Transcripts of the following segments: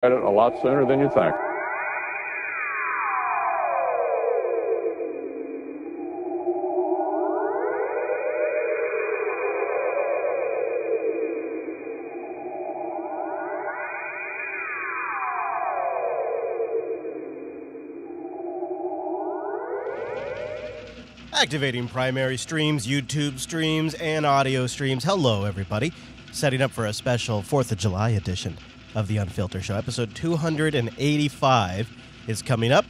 It a lot sooner than you think. Activating primary streams, YouTube streams, and audio streams. Hello, everybody. Setting up for a special 4th of July edition of the Unfilter Show. Episode 285 is coming up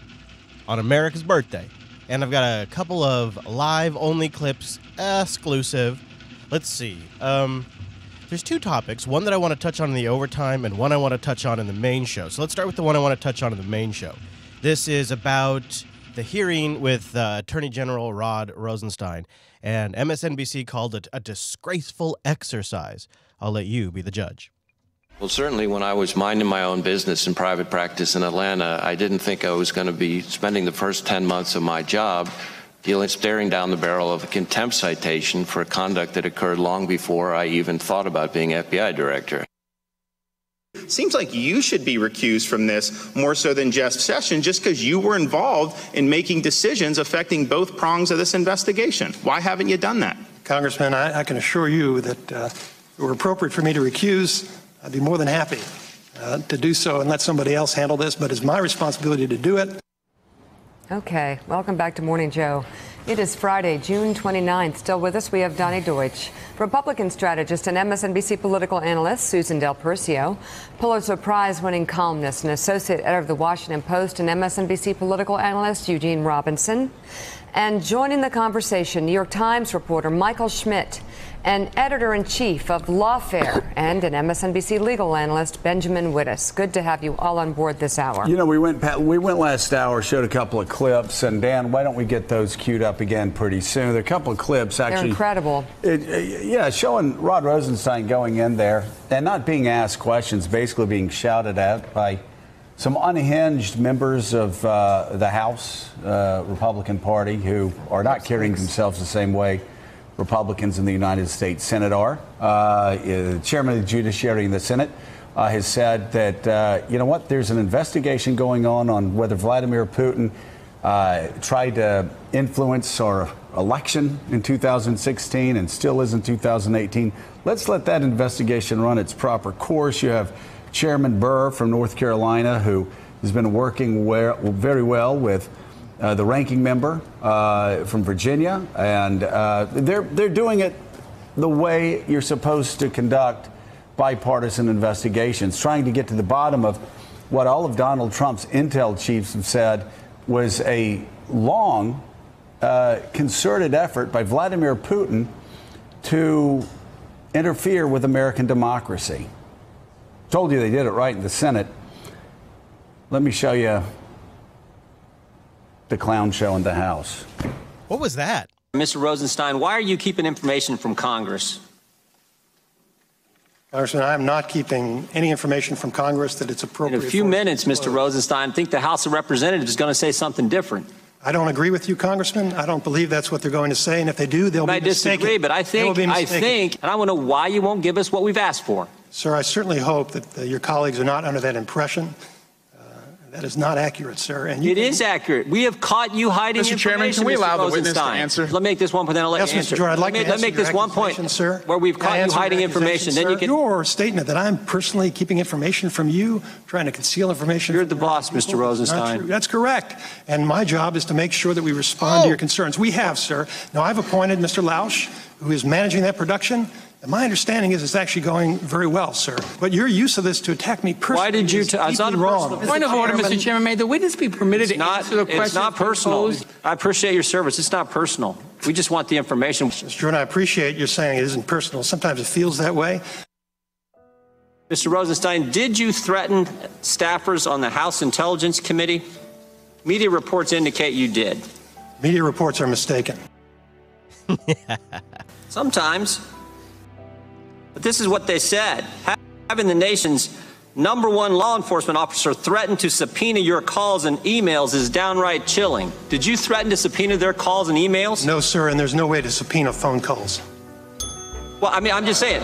on America's birthday. And I've got a couple of live-only clips, exclusive. Let's see. There's two topics. One that I want to touch on in the overtime and one I want to touch on in the main show. So let's start with the one I want to touch on in the main show. This is about the hearing with Attorney General Rod Rosenstein, and MSNBC called it a disgraceful exercise. I'll let you be the judge. Well, certainly when I was minding my own business in private practice in Atlanta, I didn't think I was going to be spending the first 10 months of my job staring down the barrel of a contempt citation for conduct that occurred long before I even thought about being FBI director. Seems like you should be recused from this more so than Jeff Sessions, just because you were involved in making decisions affecting both prongs of this investigation. Why haven't you done that? Congressman, I can assure you that if it were appropriate for me to recuse, I'd be more than happy to do so and let somebody else handle this, but it's my responsibility to do it. Okay, welcome back to Morning Joe. It is Friday, June 29th. Still with us, we have Donnie Deutsch, Republican strategist and MSNBC political analyst Susan Del Percio, Pulitzer Prize-winning columnist and associate editor of the Washington Post and MSNBC political analyst Eugene Robinson, and joining the conversation, New York Times reporter Michael Schmidt, and editor-in-chief of Lawfare and an MSNBC legal analyst, Benjamin Wittes. Good to have you all on board this hour. You know, we went last hour, showed a couple of clips, and Dan, why don't we get those queued up again pretty soon? There are a couple of clips, actually. They're incredible. Showing Rod Rosenstein going in there and not being asked questions, basically being shouted at by some unhinged members of the House Republican Party who are not carrying themselves the same way Republicans in the United States Senate are. The chairman of the Judiciary in the Senate has said that, you know what, there's an investigation going on whether Vladimir Putin tried to influence our election in 2016 and still is in 2018. Let's let that investigation run its proper course. You have Chairman Burr from North Carolina, who has been working very well with the ranking member from Virginia, and they're doing it the way you're supposed to conduct bipartisan investigations, trying to get to the bottom of what all of Donald Trump's intel chiefs have said was a long, concerted effort by Vladimir Putin to interfere with American democracy. Told you they did it right in the Senate. Let me show you the clown show in the House. What was that? Mr. Rosenstein, why are you keeping information from Congress? Congressman, I am not keeping any information from Congress that it's appropriate. In a few minutes, Mr. Rosenstein, I think the House of Representatives is going to say something different. I don't agree with you, Congressman. I don't believe that's what they're going to say, and if they do, they'll be mistaken. I disagree, but I think, and I want to know why you won't give us what we've asked for. Sir, I certainly hope that your colleagues are not under that impression. That is not accurate, sir. And it is accurate. We have caught you hiding Mr. information. Chairman, can we allow the witness to answer? Let me make this one point, then I'll let you answer. Mr. Jordan, I'd like to let me make this one point, sir. Where we've caught you hiding information. Then you can. Your statement that I'm personally keeping information from you, trying to conceal information. You're the boss, Mr. Rosenstein. That's correct. And my job is to make sure that we respond to your concerns. We have, sir. Now, I've appointed Mr. Lausch, who is managing that production. And my understanding is it's actually going very well, sir. But your use of this to attack me personally Why did you is deeply wrong. Point of order, Mr. Chairman. May the witness be permitted to answer the question? It's not personal. I appreciate your service. It's not personal. We just want the information. Mr. Jordan, I appreciate you saying it isn't personal. Sometimes it feels that way. Mr. Rosenstein, did you threaten staffers on the House Intelligence Committee? Media reports indicate you did. Media reports are mistaken. Sometimes. But this is what they said. Having the nation's #1 law enforcement officer threaten to subpoena your calls and emails is downright chilling. Did you threaten to subpoena their calls and emails? No, sir, and there's no way to subpoena phone calls. Well, I mean, I'm just saying.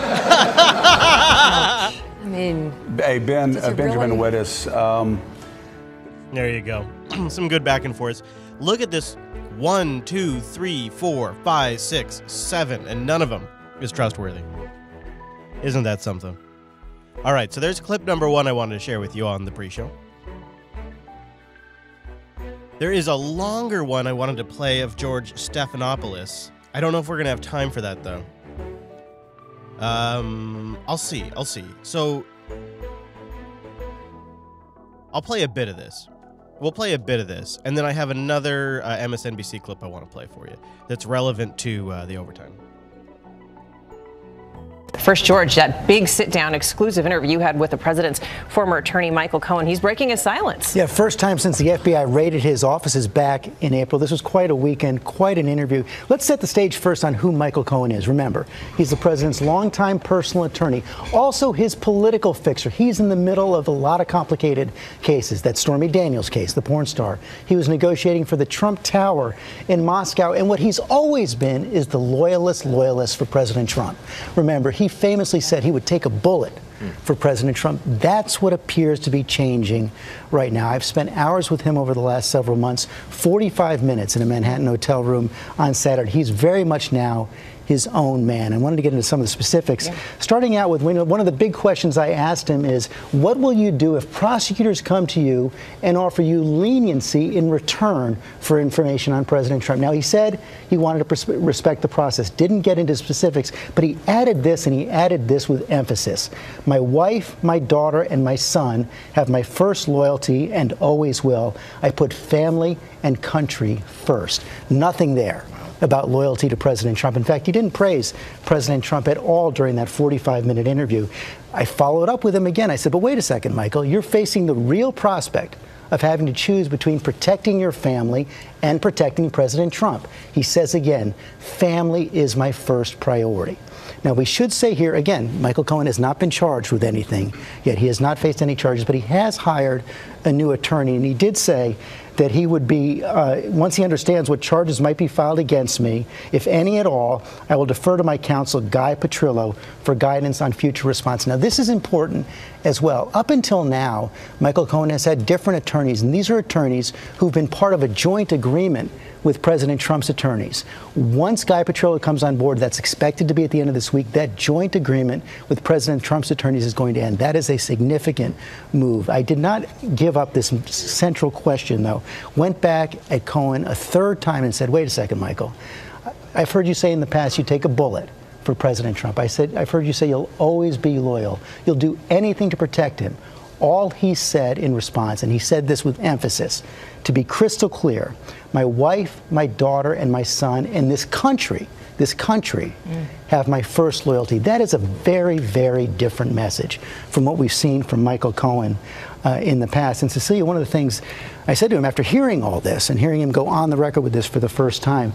mean, Hey, Benjamin really? Wittes. There you go. Some good back and forth. Look at this 1, 2, 3, 4, 5, 6, 7, and none of them is trustworthy. Isn't that something? All right, so there's clip number 1 I wanted to share with you on the pre-show. There is a longer one I wanted to play of George Stephanopoulos. I don't know if we're going to have time for that, though. I'll see. So, I'll play a bit of this. We'll play a bit of this, and then I have another MSNBC clip I want to play for you that's relevant to the overtime. First, George, that big sit-down exclusive interview you had with the president's former attorney, Michael Cohen. He's breaking his silence. Yeah, first time since the FBI raided his offices back in April. This was quite a weekend, quite an interview. Let's set the stage first on who Michael Cohen is. Remember, he's the president's longtime personal attorney, also his political fixer. He's in the middle of a lot of complicated cases. That Stormy Daniels case, the porn star. He was negotiating for the Trump Tower in Moscow, and what he's always been is the loyalist for President Trump. Remember, he famously said he would take a bullet for President Trump. That's what appears to be changing right now. I've spent hours with him over the last several months, 45 minutes in a Manhattan hotel room on Saturday. He's very much now his own man. I wanted to get into some of the specifics. Starting out with one of the big questions I asked him is, what will you do if prosecutors come to you and offer you leniency in return for information on President Trump? Now, he said he wanted to respect the process, didn't get into specifics, but he added this, and he added this with emphasis. My wife, my daughter, and my son have my first loyalty and always will. I put family and country first. Nothing there about loyalty to President Trump. In fact, he didn't praise President Trump at all during that 45-minute interview. I followed up with him again. I said, but wait a second, Michael, you're facing the real prospect of having to choose between protecting your family and protecting President Trump. He says again, family is my first priority. Now, we should say here, again, Michael Cohen has not been charged with anything yet. He has not faced any charges, but he has hired a new attorney, and he did say that he would be, once he understands what charges might be filed against me, if any at all, I will defer to my counsel, Guy Petrillo, for guidance on future response. Now, this is important as well. Up until now, Michael Cohen has had different attorneys, and these are attorneys who've been part of a joint agreement with President Trump's attorneys. Once Guy Petrillo comes on board, that's expected to be at the end of this week, that joint agreement with President Trump's attorneys is going to end. That is a significant move. I did not give up this central question, though. Went back at Cohen a third time and said, wait a second, Michael. I've heard you say in the past you take a bullet for President Trump. I said, I've heard you say you'll always be loyal. You'll do anything to protect him. All he said in response, and he said this with emphasis, to be crystal clear, my wife, my daughter, and my son, and this country have my first loyalty. That is a very, very different message from what we've seen from Michael Cohen in the past. And Cecilia, one of the things I said to him after hearing all this and hearing him go on the record with this for the first time,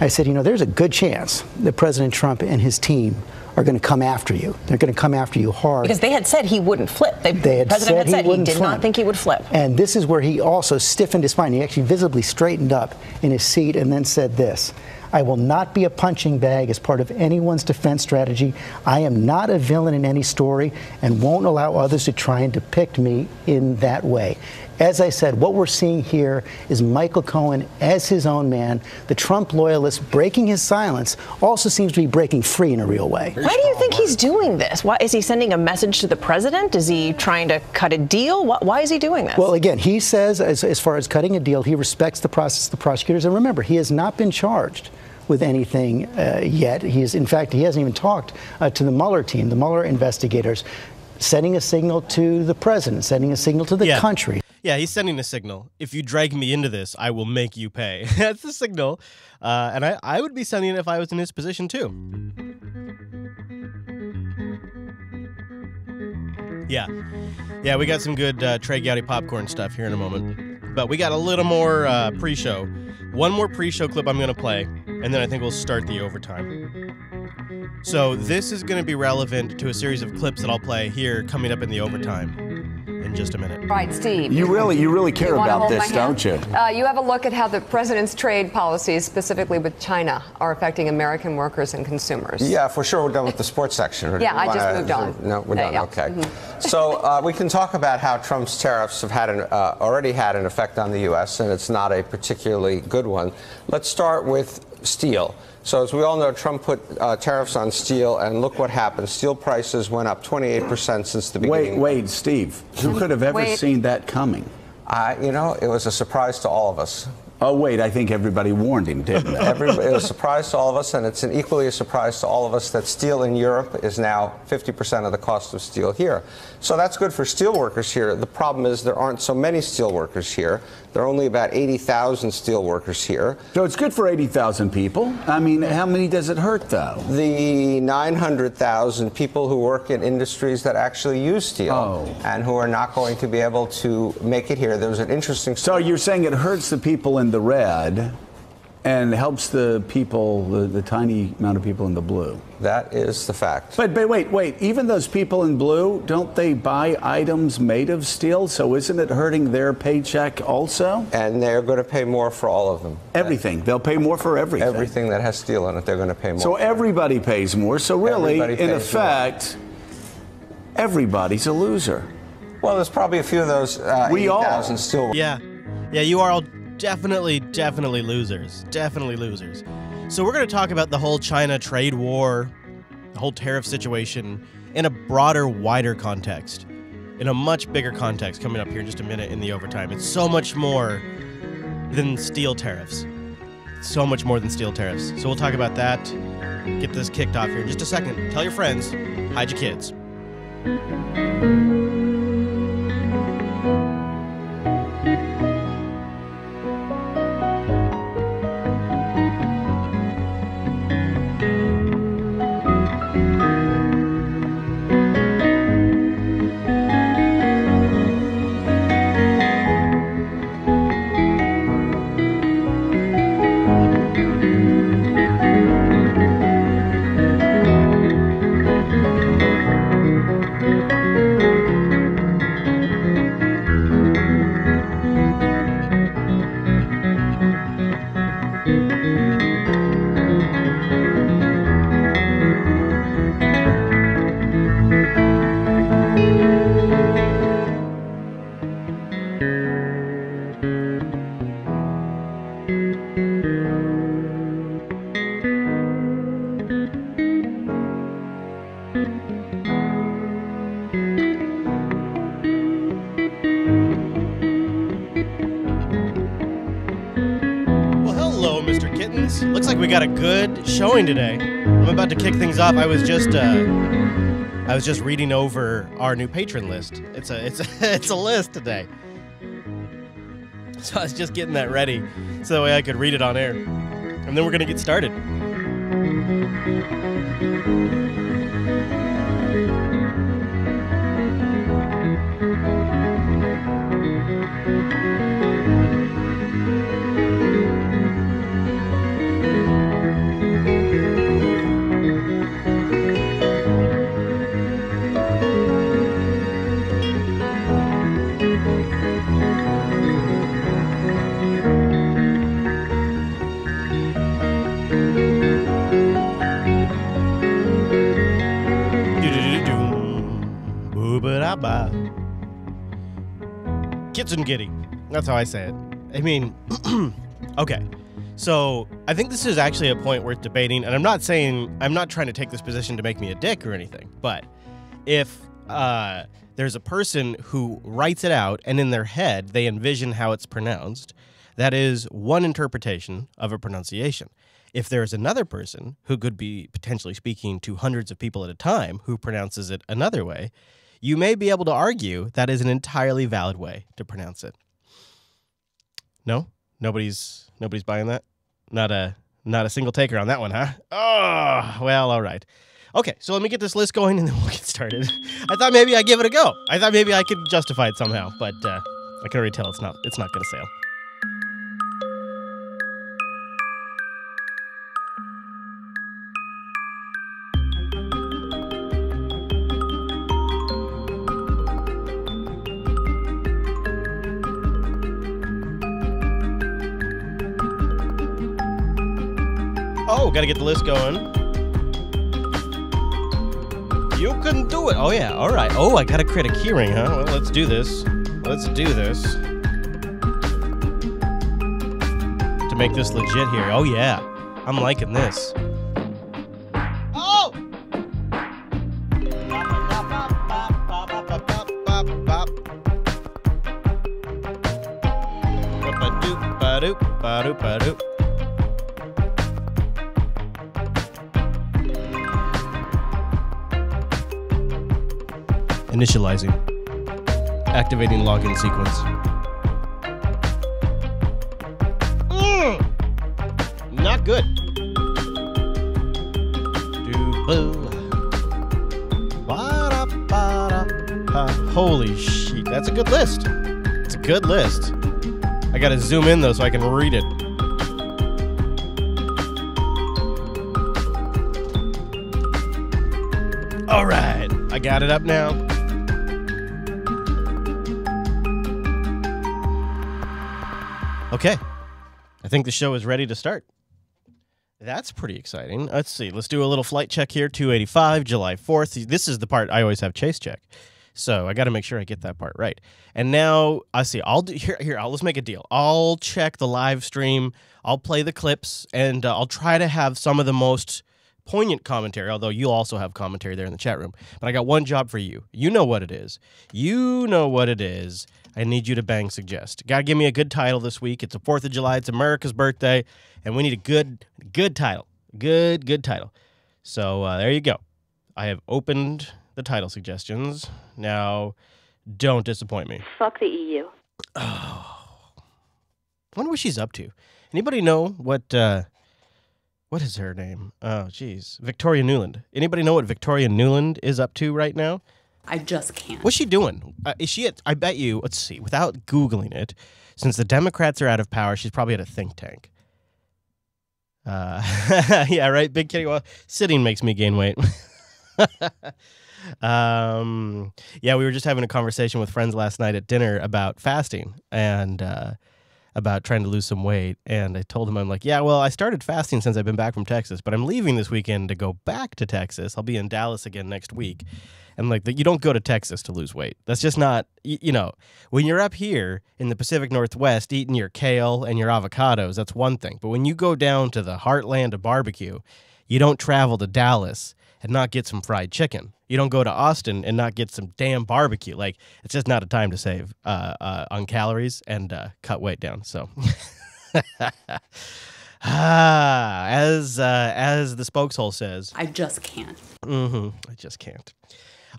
I said, you know, there's a good chance that President Trump and his team are going to come after you. They're going to come after you hard. Because they had said he wouldn't flip. The president had said he did not think he would flip. And this is where he also stiffened his spine. He actually visibly straightened up in his seat and then said this: I will not be a punching bag as part of anyone's defense strategy. I am not a villain in any story and won't allow others to try and depict me in that way. As I said, what we're seeing here is Michael Cohen as his own man. The Trump loyalist breaking his silence also seems to be breaking free in a real way. Why do you think he's doing this? Why is he sending a message to the president? Is he trying to cut a deal? Why is he doing this? Well, again, he says as far as cutting a deal, he respects the process of the prosecutors. And remember, he has not been charged with anything yet. In fact, he hasn't even talked to the Mueller team, the Mueller investigators, sending a signal to the president, sending a signal to the country. Yeah, he's sending a signal. If you drag me into this, I will make you pay. That's the signal. And I would be sending it if I was in his position, too. Yeah, we got some good Trey Gowdy popcorn stuff here in a moment. But we got a little more pre-show. One more pre-show clip I'm going to play, and then I think we'll start the overtime. So this is going to be relevant to a series of clips that I'll play here coming up in the overtime. in just a minute. Right, Steve. You really care You wanna about hold this, my hand? don't you? You have a look at how the president's trade policies, specifically with China, are affecting American workers and consumers. Yeah, for sure. We're done with the sports section. Yeah, I just moved on. No, we're done. Yeah. Okay. So we can talk about how Trump's tariffs have already had an effect on the U.S., and it's not a particularly good one. Let's start with steel. So as we all know, Trump put tariffs on steel, and look what happened. Steel prices went up 28% since the beginning. Wait, Steve. Who could have ever seen that coming? It was a surprise to all of us. Oh, wait, I think everybody warned him, didn't they? It was a surprise to all of us, and it's an equally a surprise to all of us that steel in Europe is now 50% of the cost of steel here. So that's good for steel workers here. The problem is there aren't so many steel workers here. There are only about 80,000 steel workers here. So it's good for 80,000 people. I mean, how many does it hurt, though? The 900,000 people who work in industries that actually use steel and who are not going to be able to make it here. There was an interesting story. So you're saying it hurts the people in the red and helps the people, the tiny amount of people in the blue. That is the fact. But wait, even those people in blue, don't they buy items made of steel? So isn't it hurting their paycheck also? And they're going to pay more for all of them. Everything. They'll pay more for everything. Everything that has steel in it, they're going to pay more. So everybody pays more. So really, Everybody in pays effect, everybody's a loser. Well, there's probably a few of those 80,000 steel. Yeah, you are all definitely losers. Definitely losers. So we're going to talk about the whole China trade war, the whole tariff situation in a broader, wider context, in a much bigger context coming up here in just a minute in the overtime. It's so much more than steel tariffs. So much more than steel tariffs. So we'll talk about that, get this kicked off here in just a second. Tell your friends, hide your kids. Looks like we got a good showing today. I'm about to kick things off. I was just reading over our new patron list. It's a list today. So I was just getting that ready so that way I could read it on air. And then we're gonna get started. Kitchen giddy. That's how I say it. I mean, okay. So I think this is actually a point worth debating, and I'm not trying to take this position to make me a dick or anything, but if there's a person who writes it out and in their head they envision how it's pronounced, that is one interpretation of a pronunciation. If there's another person who could be potentially speaking to hundreds of people at a time who pronounces it another way, you may be able to argue that is an entirely valid way to pronounce it. No? Nobody's buying that? Not a single taker on that one, huh? Oh, well, all right. Okay, so let me get this list going and then we'll get started. I thought maybe I'd give it a go. I thought maybe I could justify it somehow, but I can already tell it's not going to sail. Oh, got to get the list going. You can do it. Oh, yeah. All right. Oh, I got to create a keyring, huh? Well, let's do this. Let's do this. To make this legit here. Oh, yeah. I'm liking this. Oh! Ba-doop. Initializing. Activating login sequence. Not good. Holy shit, that's a good list. It's a good list. I gotta zoom in though so I can read it. All right, I got it up now. Okay, I think the show is ready to start. That's pretty exciting. Let's see. Let's do a little flight check here. 285, July 4th. This is the part I always have Chase check. So I got to make sure I get that part right. And now, I see. I'll do here. Let's make a deal. I'll check the live stream. I'll play the clips, and I'll try to have some of the most poignant commentary, although you'll also have commentary there in the chat room. But I got one job for you. You know what it is. You know what it is. I need you to bang suggest. Got to give me a good title this week. It's the 4th of July. It's America's birthday, and we need a good title. Good title. So there you go. I have opened the title suggestions. Now, don't disappoint me. Fuck the EU. Oh. I wonder what she's up to. Anybody know what is her name? Oh, geez. Victoria Nuland. Anybody know what Victoria Nuland is up to right now? I just can't. What's she doing? Is she at, I bet you, let's see, without Googling it, since the Democrats are out of power, she's probably at a think tank. Yeah, right? Big kitty. Well, sitting makes me gain weight. Yeah, we were just having a conversation with friends last night at dinner about fasting and about trying to lose some weight. And I told him, I'm like, yeah, well, I started fasting since I've been back from Texas, but I'm leaving this weekend to go back to Texas. I'll be in Dallas again next week. And like, you don't go to Texas to lose weight. That's just not, you know, when you're up here in the Pacific Northwest eating your kale and your avocados, that's one thing. But when you go down to the heartland of barbecue, you don't travel to Dallas and not get some fried chicken. You don't go to Austin and not get some damn barbecue. Like, it's just not a time to save on calories and cut weight down. So, as the spokeshole says, I just can't. I just can't.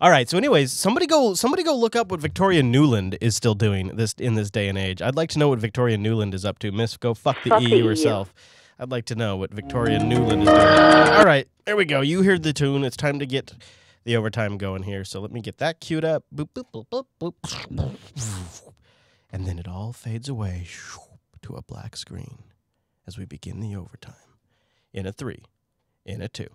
All right. So, anyways, somebody go look up what Victoria Nuland is still doing in this day and age. I'd like to know what Victoria Nuland is up to. Miss, go fuck the EU herself. I'd like to know what Victoria Nuland is doing. All right, there we go. You heard the tune. It's time to get the overtime going here. So let me get that queued up. Boop, boop, boop, boop, boop. And then it all fades away to a black screen as we begin the overtime. In a 3, in a 2.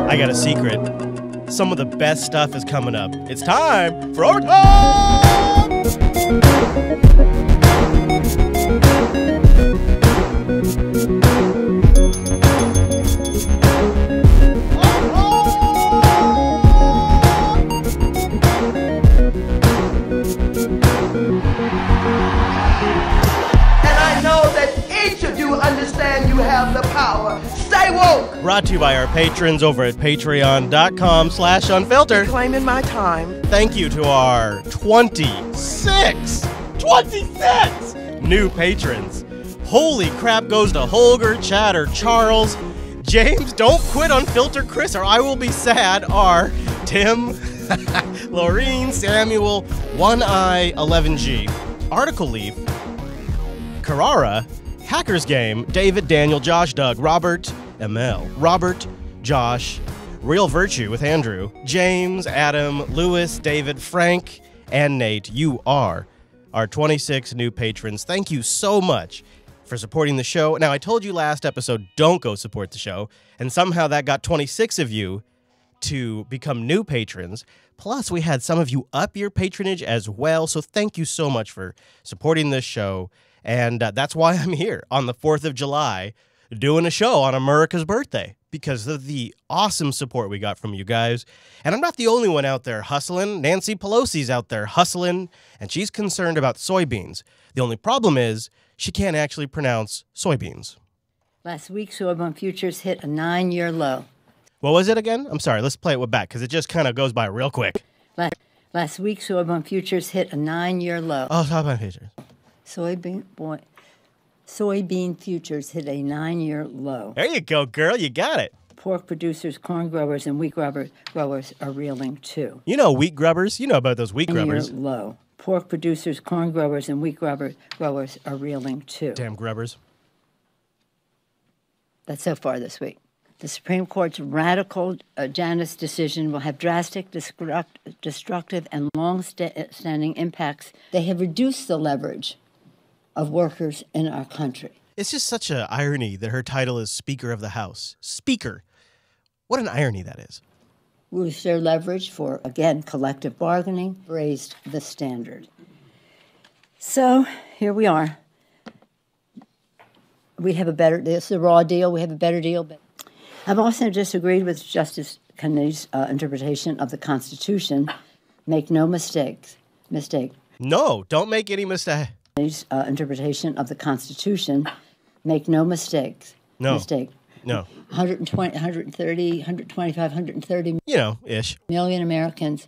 I got a secret. Some of the best stuff is coming up. It's time for overtime! And I know that each of you understand you have the power. Stay woke! Brought to you by our patrons over at patreon.com/unfilter. Claiming my time. Thank you to our 26 new patrons. Holy crap goes to Holger, Chatter, Charles, James, Don't Quit Unfilter, Chris, or I Will Be Sad, R, Tim, Laureen, Samuel, One Eye, 11G, Article Leaf, Carrara, Hackers Game, David, Daniel, Josh, Doug, Robert, ML, Robert, Josh, Real Virtue with Andrew, James, Adam, Lewis, David, Frank, and Nate. You are our 26 new patrons. Thank you so much for supporting the show. Now, I told you last episode, don't go support the show, and somehow that got 26 of you to become new patrons. Plus, we had some of you up your patronage as well. So thank you so much for supporting this show. And that's why I'm here on the 4th of July doing a show on America's birthday, because of the awesome support we got from you guys. And I'm not the only one out there hustling. Nancy Pelosi's out there hustling, and she's concerned about soybeans. The only problem is she can't actually pronounce soybeans. Last week, soybean futures hit a 9-year low. What was it again? I'm sorry, let's play it back, because it just kind of goes by real quick. Last week, soybean futures hit a 9-year low. Oh, soybean futures. Soybean futures hit a 9-year low. There you go, girl. You got it. Pork producers, corn growers, and wheat growers are reeling too. You know wheat grubbers. You know about those wheat grubbers. 9-year low. Pork producers, corn growers, and wheat growers are reeling too. Damn grubbers. That's so far this week. The Supreme Court's radical Janus decision will have drastic, destructive, and long-standing impacts. They have reduced the leverage of workers in our country. It's just such an irony that her title is Speaker of the House. Speaker. What an irony that is. Reduced their leverage for, again, collective bargaining, raised the standard. So here we are. We have a better, this is a raw deal, we have a better deal. I've also disagreed with Justice Kennedy's interpretation of the Constitution. Make no mistake. No, don't make any mistake. Interpretation of the Constitution. Make no mistakes. No. Mistake. No. 130 ish. million Americans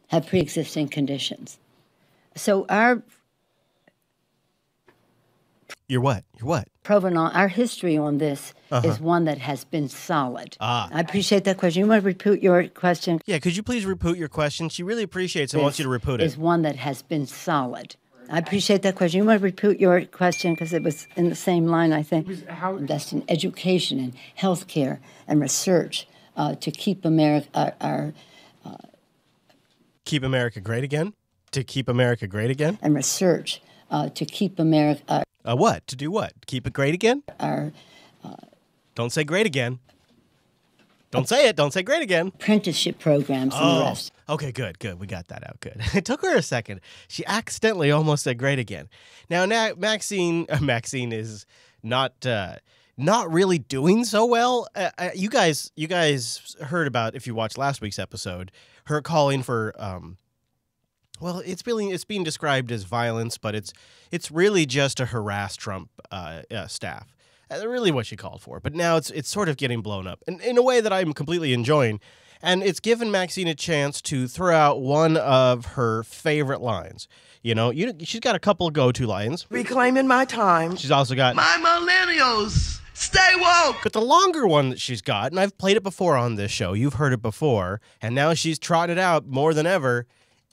have pre-existing conditions. So our You're what? provenance, our history on this is one that has been solid. Ah. I appreciate that question. You want to repeat your question? Yeah, could you please repeat your question? She really appreciates it and wants you to repeat it. Is one that has been solid. I appreciate that question. You want to repeat your question because it was in the same line, I think. Invest in education and health care and research to keep America Keep America great again? To keep America great again? And research to keep America... what? To do what? Keep it great again? Don't say great again. Don't say it. Don't say great again. Apprenticeship programs and the rest. Okay, good. We got that out. Good. It took her a second. She accidentally almost said great again. Now Maxine is not really doing so well. You guys heard about, if you watched last week's episode, her calling for well, it's being described as violence, but it's really just to harass Trump staff. Really what she called for. But now it's sort of getting blown up in a way that I'm completely enjoying. And it's given Maxine a chance to throw out one of her favorite lines. She's got a couple of go-to lines. Reclaiming my time. She's also got... My millennials, stay woke. But the longer one that she's got, and I've played it before on this show, you've heard it before, and now she's trotted out more than ever.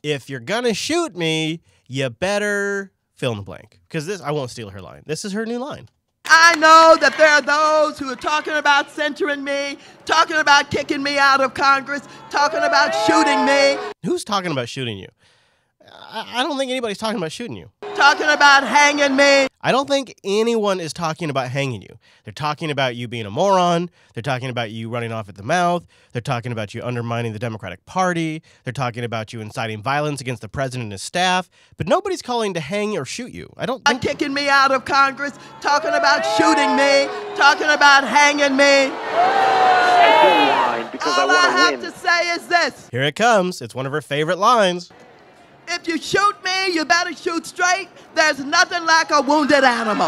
If you're gonna shoot me, you better fill in the blank. Because I won't steal her line. This is her new line. I know that there are those who are talking about censoring me, talking about kicking me out of Congress, talking about shooting me. Who's talking about shooting you? I don't think anybody's talking about shooting you. Talking about hanging me. I don't think anyone is talking about hanging you. They're talking about you being a moron. They're talking about you running off at the mouth. They're talking about you undermining the Democratic Party. They're talking about you inciting violence against the president and his staff. But nobody's calling to hang or shoot you. I don't think... Kicking me out of Congress, talking about shooting me, talking about hanging me. All I have to say is this. Here it comes. It's one of her favorite lines. If you shoot me, you better shoot straight. There's nothing like a wounded animal.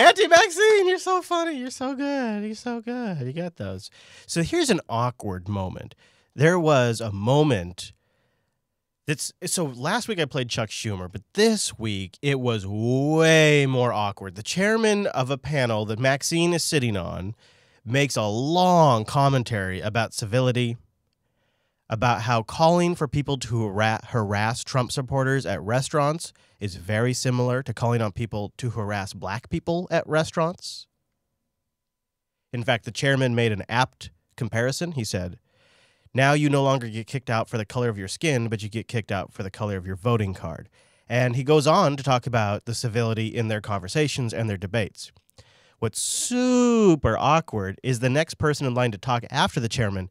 Auntie Maxine, you're so funny. You're so good. You're so good. You got those. So here's an awkward moment. There was a moment so last week I played Chuck Schumer, but this week it was way more awkward. The chairman of a panel that Maxine is sitting on makes a long commentary about civility, about how calling for people to harass Trump supporters at restaurants is very similar to calling on people to harass black people at restaurants. In fact, the chairman made an apt comparison. He said, now you no longer get kicked out for the color of your skin, but you get kicked out for the color of your voting card. And he goes on to talk about the civility in their conversations and their debates. What's super awkward is the next person in line to talk after the chairman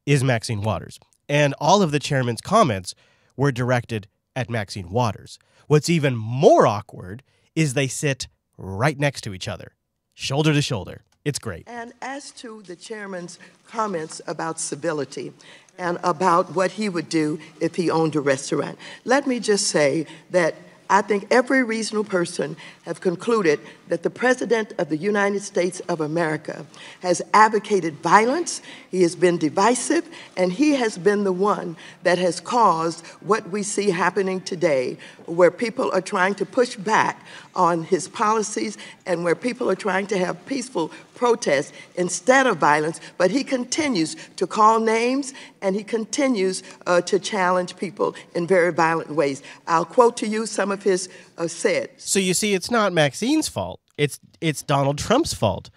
is Maxine Waters. And all of the chairman's comments were directed at Maxine Waters. What's even more awkward is they sit right next to each other, shoulder to shoulder. It's great. And as to the chairman's comments about civility and about what he would do if he owned a restaurant, let me just say that I think every reasonable person have concluded that the President of the United States of America has advocated violence, he has been divisive, and he has been the one that has caused what we see happening today, where people are trying to push back on his policies and where people are trying to have peaceful protests instead of violence, but he continues to call names and he continues to challenge people in very violent ways. I'll quote to you some of his said. So you see, it's not Maxine's fault. It's Donald Trump's fault.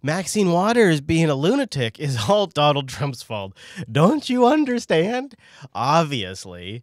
Maxine Waters being a lunatic is all Donald Trump's fault. Don't you understand? Obviously.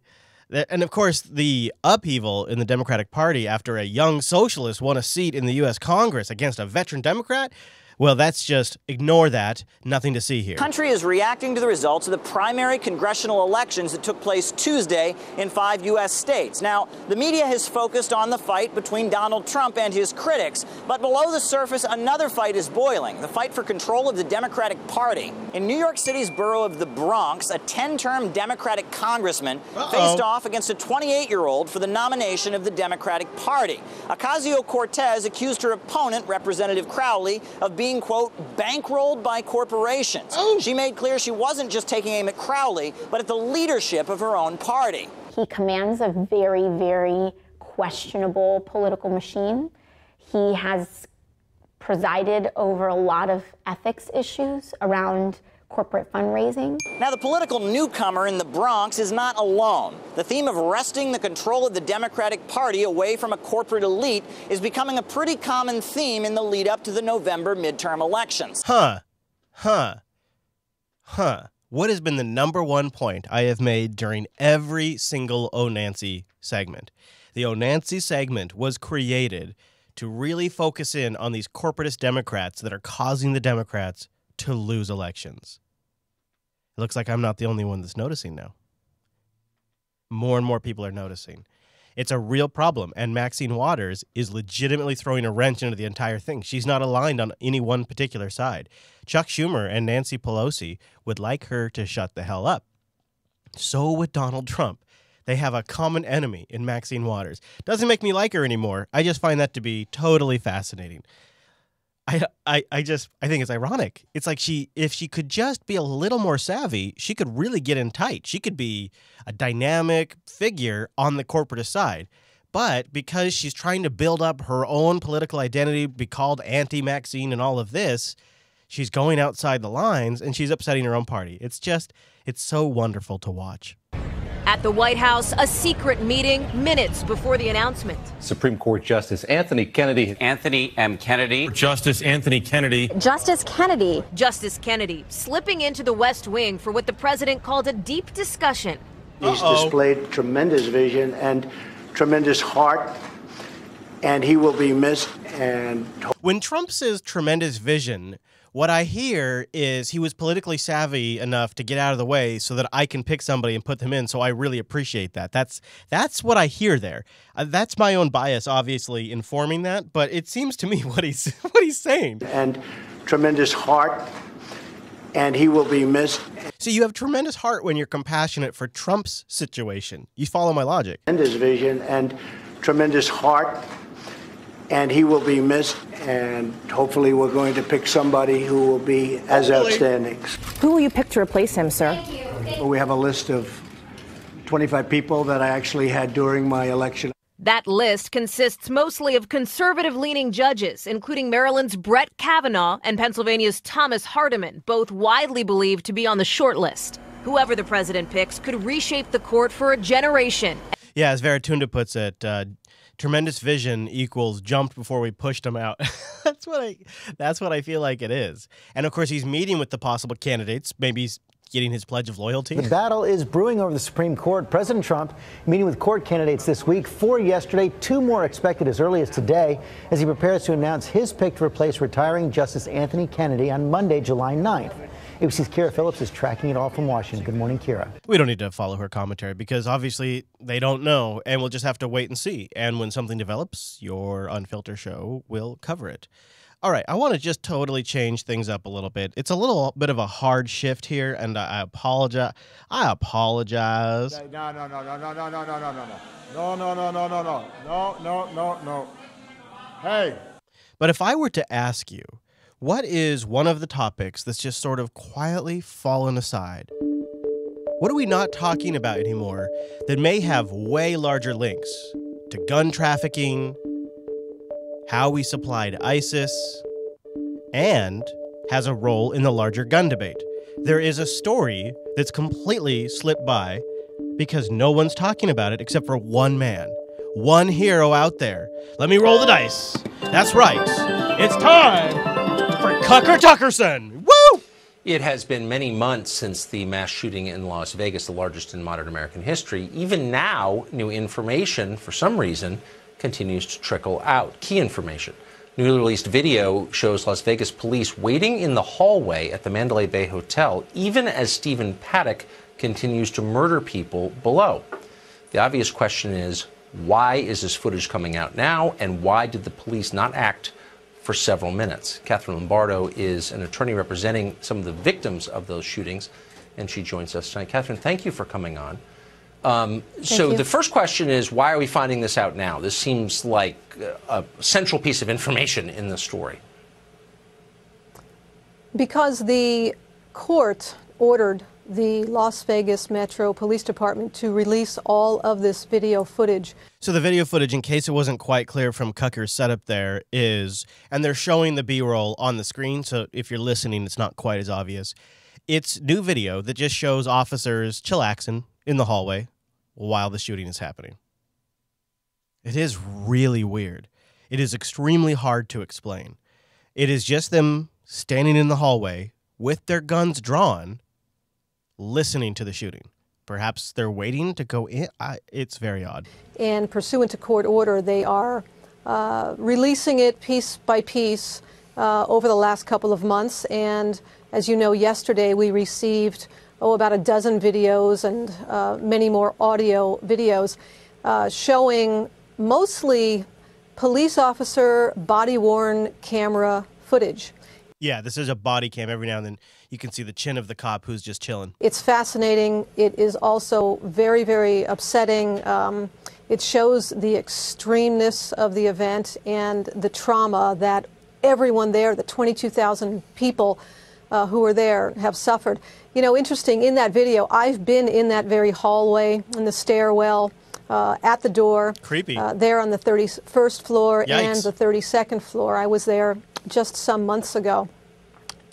And of course, the upheaval in the Democratic Party after a young socialist won a seat in the U.S. Congress against a veteran Democrat, well, that's just ignore that. Nothing to see here. The country is reacting to the results of the primary congressional elections that took place Tuesday in 5 U.S. states. Now, the media has focused on the fight between Donald Trump and his critics, but below the surface, another fight is boiling, the fight for control of the Democratic Party. In New York City's borough of the Bronx, a 10-term Democratic congressman faced off against a 28-year-old for the nomination of the Democratic Party. Ocasio-Cortez accused her opponent, Representative Crowley, of being, quote, bankrolled by corporations. She made clear she wasn't just taking aim at Crowley, but at the leadership of her own party. He commands a very, very questionable political machine. He has presided over a lot of ethics issues around corporate fundraising. Now, the political newcomer in the Bronx is not alone. The theme of wresting the control of the Democratic Party away from a corporate elite is becoming a pretty common theme in the lead up to the November midterm elections. What has been the number one point I have made during every single Oh Nancy segment? The Oh Nancy segment was created to really focus in on these corporatist Democrats that are causing the Democrats to lose elections. It looks like I'm not the only one that's noticing now. More and more people are noticing. It's a real problem, and Maxine Waters is legitimately throwing a wrench into the entire thing. She's not aligned on any one particular side. Chuck Schumer and Nancy Pelosi would like her to shut the hell up. So would Donald Trump. They have a common enemy in Maxine Waters. Doesn't make me like her anymore. I just find that to be totally fascinating. I think it's ironic. It's like if she could just be a little more savvy, she could really get in tight. She could be a dynamic figure on the corporatist side. But because she's trying to build up her own political identity, be called anti-Maxine and all of this, she's going outside the lines and she's upsetting her own party. It's so wonderful to watch. At the White House, a secret meeting minutes before the announcement. Supreme Court Justice Anthony Kennedy. Anthony M. Kennedy. Justice Anthony Kennedy. Justice Kennedy. Justice Kennedy slipping into the West Wing for what the president called a deep discussion. He's displayed tremendous vision and tremendous heart, and he will be missed. And when Trump says tremendous vision, what I hear is he was politically savvy enough to get out of the way so that I can pick somebody and put them in, so I really appreciate that. That's what I hear there. That's my own bias, obviously, informing that, but it seems to me what he's saying. And tremendous heart, and he will be missed. So you have tremendous heart when you're compassionate for Trump's situation. You follow my logic. Tremendous vision and tremendous heart, and he will be missed. And hopefully we're going to pick somebody who will be as outstanding. Who will you pick to replace him, sir? We have a list of 25 people that I actually had during my election. That list consists mostly of conservative-leaning judges, including Maryland's Brett Kavanaugh and Pennsylvania's Thomas Hardiman, both widely believed to be on the short list. Whoever the president picks could reshape the court for a generation. Yeah, as Veratunda puts it, tremendous vision equals jumped before we pushed him out. That's what I feel like it is. And of course, he's meeting with the possible candidates, maybe getting his pledge of loyalty. The battle is brewing over the Supreme Court. President Trump meeting with court candidates this week. 4 yesterday, 2 more expected as early as today as he prepares to announce his pick to replace retiring Justice Anthony Kennedy on Monday, July 9th. ABC's Kira Phillips is tracking it all from Washington. Good morning, Kira. We don't need to follow her commentary because obviously they don't know, and we'll just have to wait and see. And when something develops, your Unfilter show will cover it. All right, I want to just totally change things up a little bit. It's a little bit of a hard shift here, and I apologize. No. Hey. But if I were to ask you, what is one of the topics that's just sort of quietly fallen aside? What are we not talking about anymore that may have way larger links to gun trafficking, how we supplied ISIS, and has a role in the larger gun debate? There is a story that's completely slipped by because no one's talking about it except for one man, one hero out there. Let me roll the dice. That's right. It's time for Tucker Tuckerson. Woo! It has been many months since the mass shooting in Las Vegas, the largest in modern American history. Even now, new information, for some reason, continues to trickle out. Key information. Newly released video shows Las Vegas police waiting in the hallway at the Mandalay Bay Hotel, even as Stephen Paddock continues to murder people below. The obvious question is, why is this footage coming out now, and why did the police not act for several minutes? Catherine Lombardo is an attorney representing some of the victims of those shootings, and she joins us tonight. Catherine, thank you for coming on. So the first question is, why are we finding this out now? This seems like a central piece of information in the story. Because the court ordered the Las Vegas Metro Police Department to release all of this video footage. So the video footage, in case it wasn't quite clear from Cucker's setup there, is, and they're showing the B-roll on the screen, so if you're listening, it's not quite as obvious. It's new video that just shows officers chillaxing in the hallway while the shooting is happening. It is really weird. It is extremely hard to explain. It is just them standing in the hallway with their guns drawn, listening to the shooting. Perhaps they're waiting to go in. It's very odd. And pursuant to court order, they are releasing it piece by piece over the last couple of months. And as you know, yesterday we received about a dozen videos and many more audio videos showing mostly police officer body-worn camera footage. Yeah, this is a body cam. Every now and then you can see the chin of the cop who's just chilling. It's fascinating. It is also very, very upsetting. It shows the extremeness of the event and the trauma that everyone there, the 22,000 people who were there, have suffered. You know, interesting, in that video, I've been in that very hallway, in the stairwell, at the door. Creepy. There on the 31st floor. Yikes. And the 32nd floor. I was there just some months ago.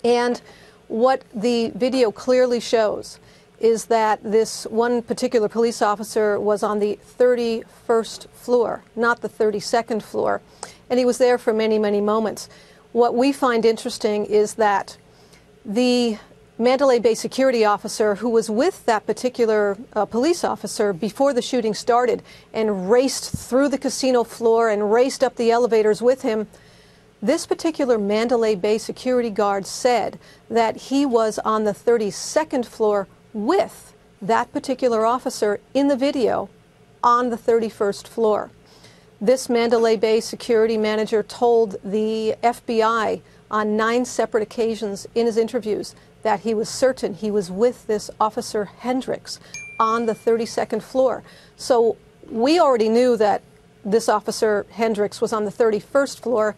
And what the video clearly shows is that this one particular police officer was on the 31st floor, not the 32nd floor. And he was there for many, many moments. What we find interesting is that the Mandalay Bay security officer who was with that particular police officer before the shooting started and raced through the casino floor and raced up the elevators with him, this particular Mandalay Bay security guard said that he was on the 32nd floor with that particular officer in the video on the 31st floor. This Mandalay Bay security manager told the FBI on 9 separate occasions in his interviews that he was certain he was with this officer Hendricks on the 32nd floor. So we already knew that this officer Hendricks was on the 31st floor,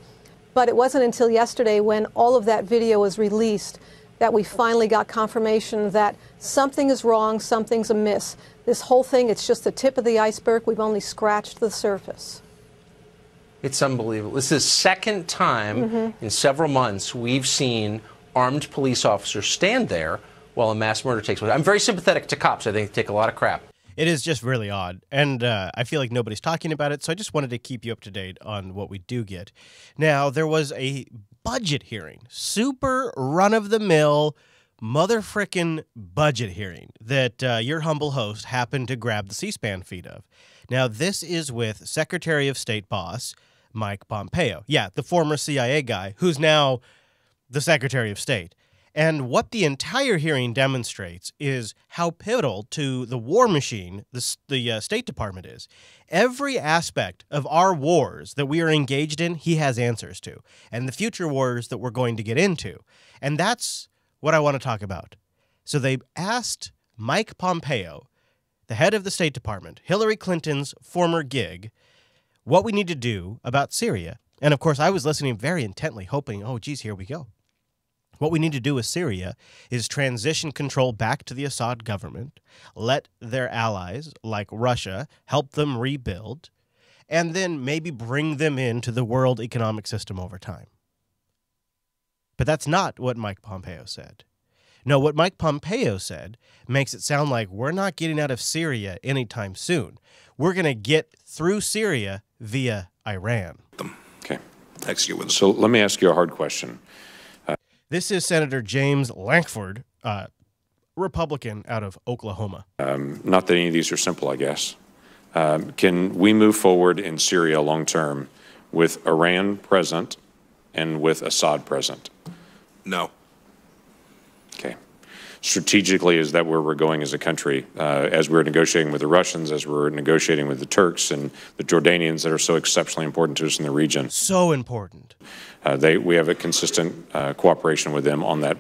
but it wasn't until yesterday when all of that video was released that we finally got confirmation that something is wrong, something's amiss. This whole thing, it's just the tip of the iceberg. We've only scratched the surface. It's unbelievable. This is the second time in several months we've seen armed police officers stand there while a mass murder takes place. I'm very sympathetic to cops. I think they take a lot of crap. It is just really odd, and I feel like nobody's talking about it, so I just wanted to keep you up to date on what we do get. Now, there was a budget hearing, super run-of-the-mill mother-frickin' budget hearing that your humble host happened to grab the C-SPAN feed of. Now, this is with Secretary of State boss Mike Pompeo. Yeah, the former CIA guy who's now the Secretary of State. And what the entire hearing demonstrates is how pivotal to the war machine the State Department is. Every aspect of our wars that we are engaged in, he has answers to, and the future wars that we're going to get into. And that's what I want to talk about. So they asked Mike Pompeo, the head of the State Department, Hillary Clinton's former gig, what we need to do about Syria. And of course, I was listening very intently, hoping, oh, geez, here we go. What we need to do with Syria is transition control back to the Assad government, let their allies, like Russia, help them rebuild, and then maybe bring them into the world economic system over time. But that's not what Mike Pompeo said. No, what Mike Pompeo said makes it sound like we're not getting out of Syria anytime soon. We're going to get through Syria via Iran. Okay. Execute with them. So let me ask you a hard question. This is Senator James Lankford, Republican out of Oklahoma. Not that any of these are simple, I guess. Can we move forward in Syria long term with Iran present and with Assad present? No. Okay. Strategically, is that where we're going as a country? As we're negotiating with the Russians, as we're negotiating with the Turks and the Jordanians that are so exceptionally important to us in the region. So important. We have a consistent cooperation with them on that.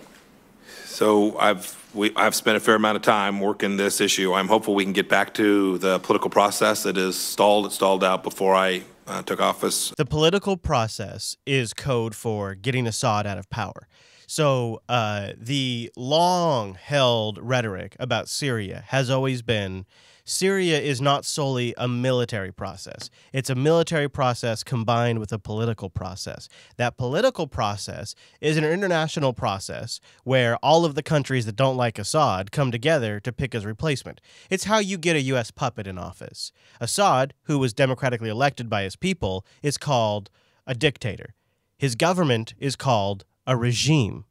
So I've spent a fair amount of time working this issue. I'm hopeful we can get back to the political process that is stalled. It stalled out before I took office. The political process is code for getting Assad out of power. So the long-held rhetoric about Syria has always been Syria is not solely a military process. It's a military process combined with a political process. That political process is an international process where all of the countries that don't like Assad come together to pick his replacement. It's how you get a U.S. puppet in office. Assad, who was democratically elected by his people, is called a dictator. His government is called a regime.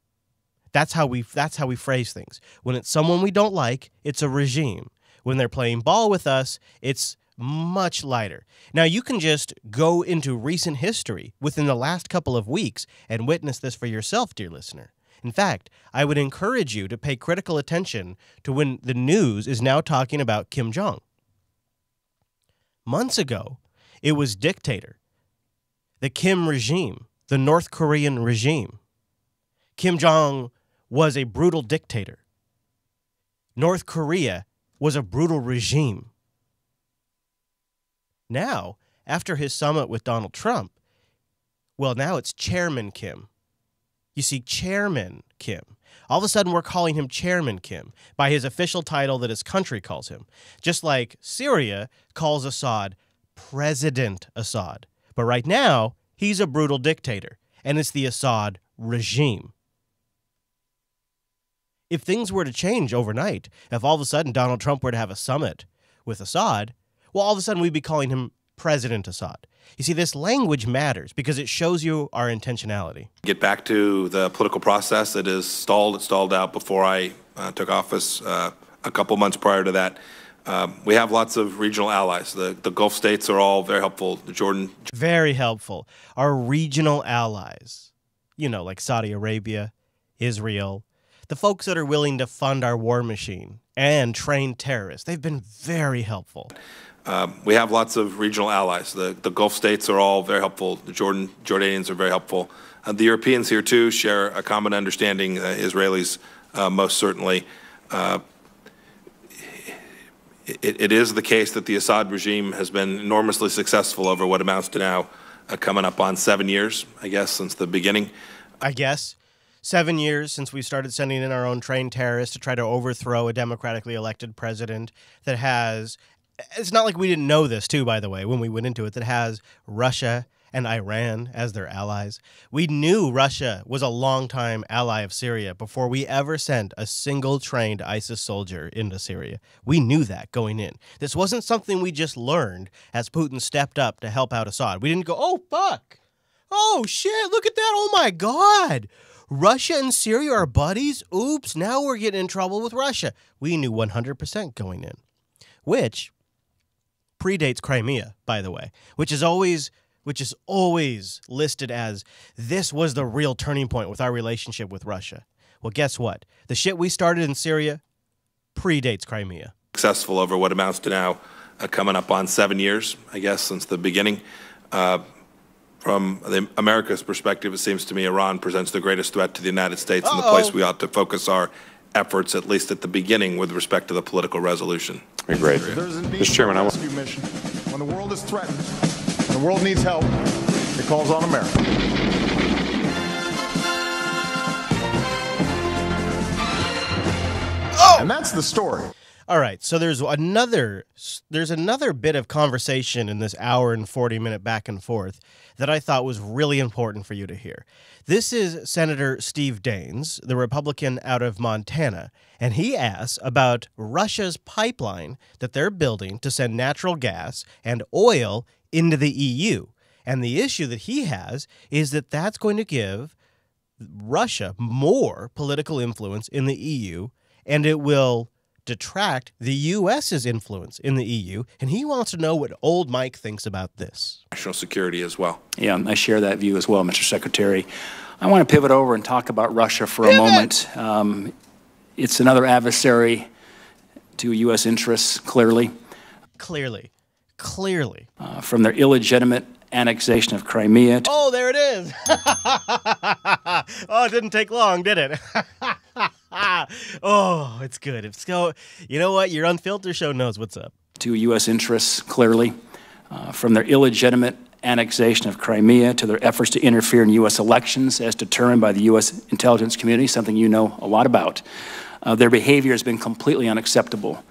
That's how we phrase things. When it's someone we don't like, it's a regime. When they're playing ball with us, it's much lighter. Now, you can just go into recent history within the last couple of weeks and witness this for yourself, dear listener. In fact, I would encourage you to pay critical attention to when the news is now talking about Kim Jong. Months ago, it was dictator, the Kim regime, the North Korean regime. Kim Jong was a brutal dictator. North Korea was a brutal regime. Now, after his summit with Donald Trump, well, now it's Chairman Kim. You see, Chairman Kim. All of a sudden, we're calling him Chairman Kim by his official title that his country calls him. Just like Syria calls Assad President Assad. But right now, he's a brutal dictator, and it's the Assad regime. If things were to change overnight, if all of a sudden Donald Trump were to have a summit with Assad, well, all of a sudden we'd be calling him President Assad. You see, this language matters because it shows you our intentionality. Get back to the political process that is stalled. It stalled out before I took office. A couple months prior to that. We have lots of regional allies. The Gulf states are all very helpful. Jordan. Very helpful. Our regional allies, like Saudi Arabia, Israel, the folks that are willing to fund our war machine and train terrorists. They've been very helpful. We have lots of regional allies. The Gulf states are all very helpful. The Jordanians are very helpful. The Europeans here, too, share a common understanding. Israelis, most certainly. It is the case that the Assad regime has been enormously successful over what amounts to now coming up on 7 years, I guess, since the beginning. 7 years since we started sending in our own trained terrorists to try to overthrow a democratically elected president that has, it's not like we didn't know this too, by the way, when we went into it, that has Russia and Iran as their allies. We knew Russia was a longtime ally of Syria before we ever sent a single trained ISIS soldier into Syria. We knew that going in. This wasn't something we just learned as Putin stepped up to help out Assad. We didn't go, oh, fuck. Oh, shit, look at that. Oh, my God. Russia and Syria are buddies? Oops, now we're getting in trouble with Russia. We knew 100% going in, which predates Crimea, by the way, which is always listed as this was the real turning point with our relationship with Russia. Well, guess what? The shit we started in Syria predates Crimea. Successful over what amounts to now coming up on 7 years, I guess, since the beginning. From America's perspective, it seems to me Iran presents the greatest threat to the United States and the place we ought to focus our efforts, at least at the beginning, with respect to the political resolution. Great. Mr. Chairman, I want rescue mission. When the world is threatened and the world needs help, it calls on America. And that's the story. All right, so there's another bit of conversation in this hour and 40-minute back and forth that I thought was really important for you to hear. This is Senator Steve Daines, the Republican out of Montana, and he asks about Russia's pipeline that they're building to send natural gas and oil into the EU. And the issue that he has is that that's going to give Russia more political influence in the EU, and it will detract the U.S.'s influence in the EU, and he wants to know what old Mike thinks about this. National security as well. Yeah, I share that view as well, Mr. Secretary. I want to pivot over and talk about Russia for a moment. It's another adversary to U.S. interests, clearly. Clearly. From their illegitimate annexation of Crimea. Oh, there it is. Oh, it didn't take long, did it? Oh, it's good. You know what? Your Unfilter show knows what's up. To U.S. interests, clearly. From their illegitimate annexation of Crimea to their efforts to interfere in U.S. elections as determined by the U.S. intelligence community, something you know a lot about. Their behavior has been completely unacceptable.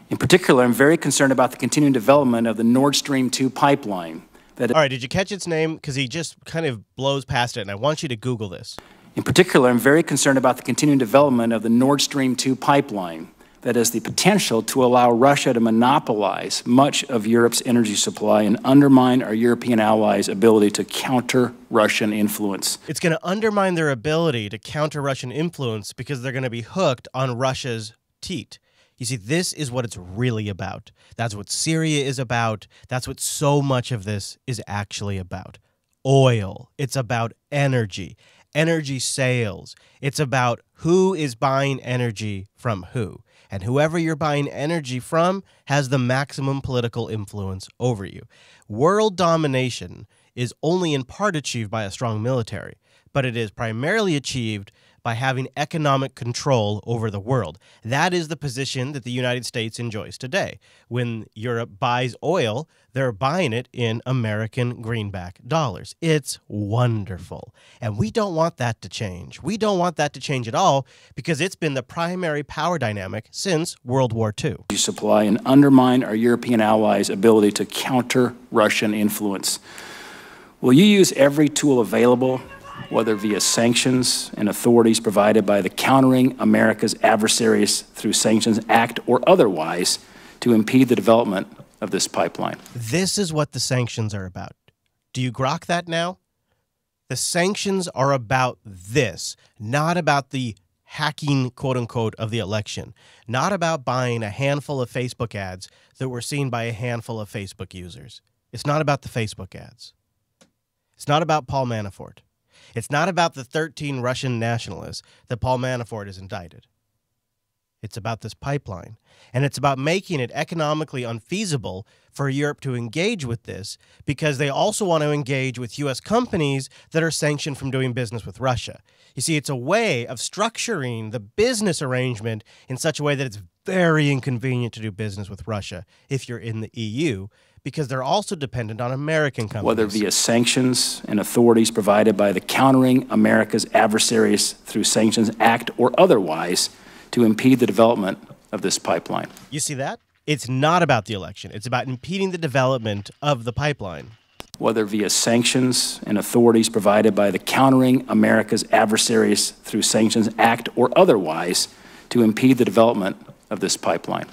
In particular, I'm very concerned about the continuing development of the Nord Stream 2 pipeline. All right, did you catch its name? Because he just kind of blows past it, and I want you to Google this. In particular, I'm very concerned about the continuing development of the Nord Stream 2 pipeline that has the potential to allow Russia to monopolize much of Europe's energy supply and undermine our European allies' ability to counter Russian influence. It's going to undermine their ability to counter Russian influence because they're going to be hooked on Russia's teat. You see, this is what it's really about. That's what Syria is about. That's what so much of this is actually about. Oil. It's about energy. Energy sales. It's about who is buying energy from who. And whoever you're buying energy from has the maximum political influence over you. World domination is only in part achieved by a strong military, but it is primarily achieved by having economic control over the world. That is the position that the United States enjoys today. When Europe buys oil, they're buying it in American greenback dollars. It's wonderful. And we don't want that to change. We don't want that to change at all because it's been the primary power dynamic since World War II. Supply and undermine our European allies' ability to counter Russian influence. Will you use every tool available, whether via sanctions and authorities provided by the Countering America's Adversaries Through Sanctions Act or otherwise, to impede the development of this pipeline? This is what the sanctions are about. Do you grok that now? The sanctions are about this, not about the hacking, quote unquote, of the election, not about buying a handful of Facebook ads that were seen by a handful of Facebook users. It's not about the Facebook ads. It's not about Paul Manafort. It's not about the 13 Russian nationalists that Paul Manafort has indicted. It's about this pipeline, and it's about making it economically unfeasible for Europe to engage with this because they also want to engage with U.S. companies that are sanctioned from doing business with Russia. You see, it's a way of structuring the business arrangement in such a way that it's very inconvenient to do business with Russia if you're in the EU, because they're also dependent on American companies. Whether via sanctions and authorities provided by the Countering America's Adversaries Through Sanctions Act or otherwise, to impede the development of this pipeline. You see that? It's not about the election. It's about impeding the development of the pipeline. Whether via sanctions and authorities provided by the Countering America's Adversaries Through Sanctions Act or otherwise, to impede the development of this pipeline.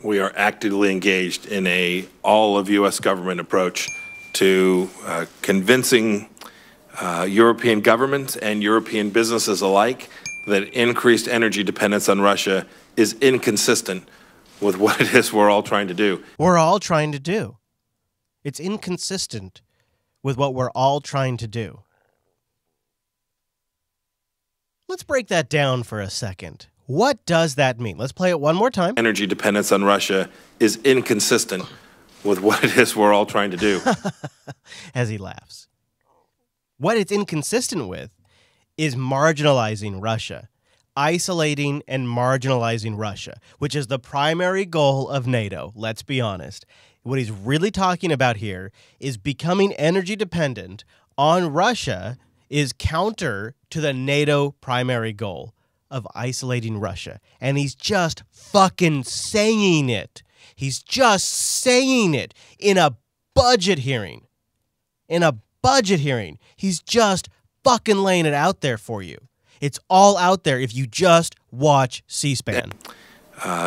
We are actively engaged in a all of U.S. government approach to convincing European governments and European businesses alike that increased energy dependence on Russia is inconsistent with what it is we're all trying to do. We're all trying to do. It's inconsistent with what we're all trying to do. Let's break that down for a second. What does that mean? Let's play it one more time. Energy dependence on Russia is inconsistent with what it is we're all trying to do. As he laughs. What it's inconsistent with is marginalizing Russia, isolating and marginalizing Russia, which is the primary goal of NATO, let's be honest. What he's really talking about here is becoming energy dependent on Russia is counter to the NATO primary goal of isolating Russia. And he's just fucking saying it. He's just saying it in a budget hearing. In a budget hearing. He's just fucking laying it out there for you. It's all out there if you just watch C-SPAN.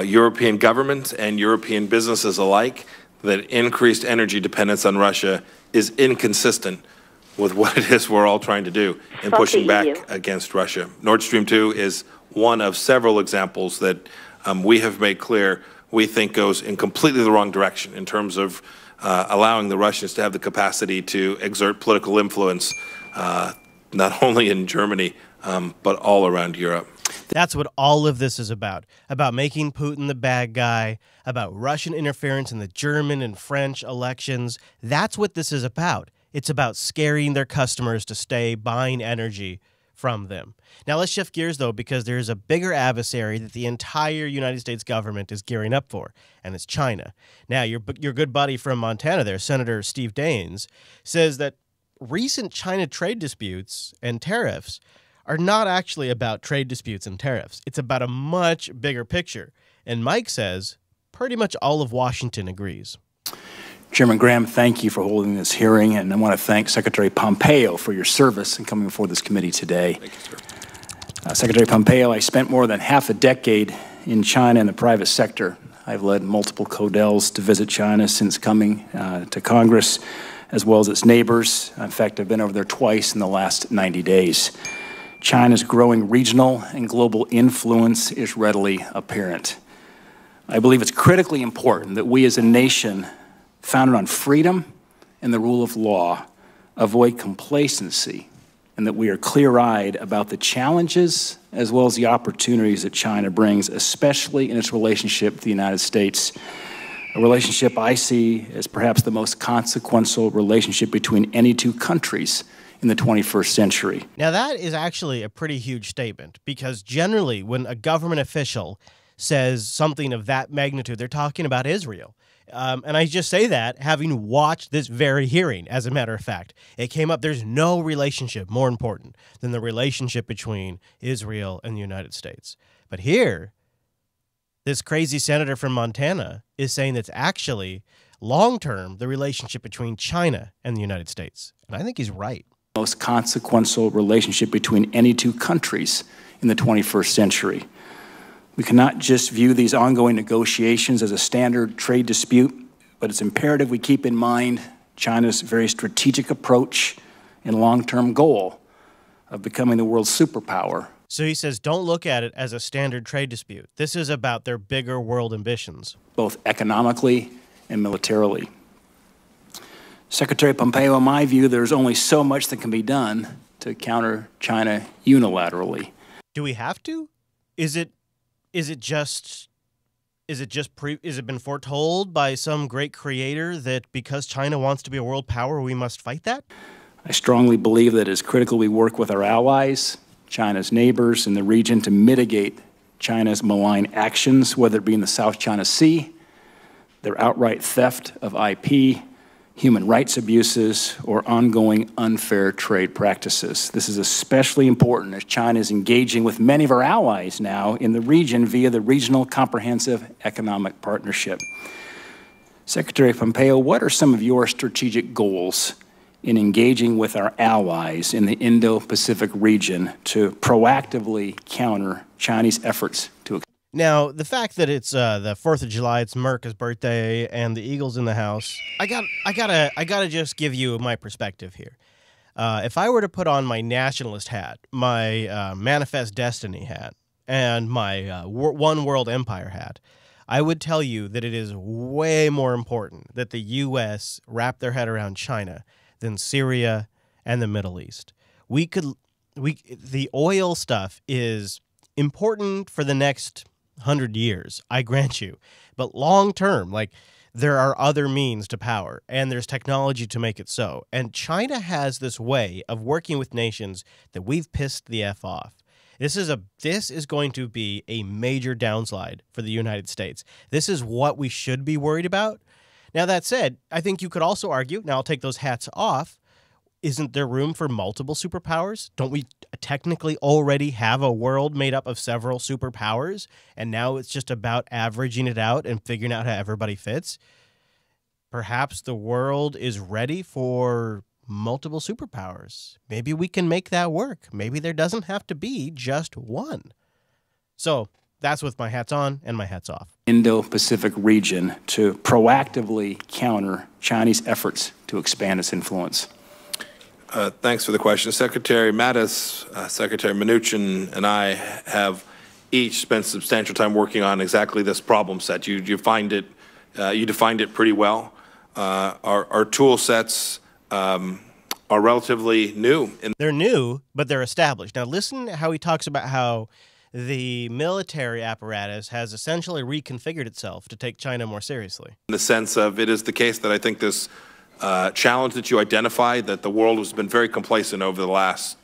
European governments and European businesses alike that increased energy dependence on Russia is inconsistent with what it is we're all trying to do in pushing back against Russia. Nord Stream 2 is one of several examples that we have made clear we think goes in completely the wrong direction in terms of allowing the Russians to have the capacity to exert political influence, not only in Germany, but all around Europe. That's what all of this is about making Putin the bad guy, about Russian interference in the German and French elections. That's what this is about. It's about scaring their customers to stay buying energy from them. Now let's shift gears, though, because there's a bigger adversary that the entire United States government is gearing up for, and it's China. Now, your good buddy from Montana there, Senator Steve Daines, says that recent China trade disputes and tariffs are not actually about trade disputes and tariffs. It's about a much bigger picture. And Mike says pretty much all of Washington agrees. Chairman Graham, thank you for holding this hearing, and I want to thank Secretary Pompeo for your service in coming before this committee today. Thank you, sir. Secretary Pompeo, I spent more than half a decade in China in the private sector. I've led multiple CODELs to visit China since coming to Congress, as well as its neighbors. In fact, I've been over there twice in the last 90 days. China's growing regional and global influence is readily apparent. I believe it's critically important that we as a nation founded on freedom and the rule of law avoid complacency, and that we are clear-eyed about the challenges as well as the opportunities that China brings, especially in its relationship with the United States, a relationship I see as perhaps the most consequential relationship between any two countries in the 21st century. Now, that is actually a pretty huge statement, because generally when a government official says something of that magnitude, they're talking about Israel. And I just say that having watched this very hearing, as a matter of fact. It came up, there's no relationship more important than the relationship between Israel and the United States. But here, this crazy senator from Montana is saying that's actually, long-term, the relationship between China and the United States. And I think he's right. Most consequential relationship between any two countries in the 21st century. We cannot just view these ongoing negotiations as a standard trade dispute, but it's imperative we keep in mind China's very strategic approach and long-term goal of becoming the world's superpower. So he says, don't look at it as a standard trade dispute. This is about their bigger world ambitions, both economically and militarily. Secretary Pompeo, in my view, there's only so much that can be done to counter China unilaterally. Do we have to? Is it been foretold by some great creator that because China wants to be a world power, we must fight that? I strongly believe that it's critical we work with our allies, China's neighbors in the region, to mitigate China's malign actions, whether it be in the South China Sea, their outright theft of IP, human rights abuses, or ongoing unfair trade practices. This is especially important as China is engaging with many of our allies now in the region via the Regional Comprehensive Economic Partnership. Secretary Pompeo, what are some of your strategic goals in engaging with our allies in the Indo-Pacific region to proactively counter Chinese efforts to... Now, the fact that it's the 4th of July, it's Merca's birthday, and the Eagles in the house, I gotta just give you my perspective here. If I were to put on my nationalist hat, my Manifest Destiny hat, and my One World Empire hat, I would tell you that it is way more important that the U.S. wrap their head around China than Syria and the Middle East. The oil stuff is important for the next 100 years, I grant you. But long term, like, there are other means to power, and there's technology to make it so. And China has this way of working with nations that we've pissed the F off. This is going to be a major downslide for the United States. This is what we should be worried about. Now, that said, I think you could also argue, now I'll take those hats off, isn't there room for multiple superpowers? Don't we technically already have a world made up of several superpowers, and now it's just about averaging it out and figuring out how everybody fits? Perhaps the world is ready for multiple superpowers. Maybe we can make that work. Maybe there doesn't have to be just one. So that's with my hats on and my hats off. Indo-Pacific region to proactively counter Chinese efforts to expand its influence. Thanks for the question. Secretary Mattis, Secretary Mnuchin, and I have each spent substantial time working on exactly this problem set. You defined it pretty well. Our tool sets are relatively new. They're new, but they're established. Now listen to how he talks about how the military apparatus has essentially reconfigured itself to take China more seriously. In the sense of, it is the case that I think this challenge that you identified, that the world has been very complacent over the last,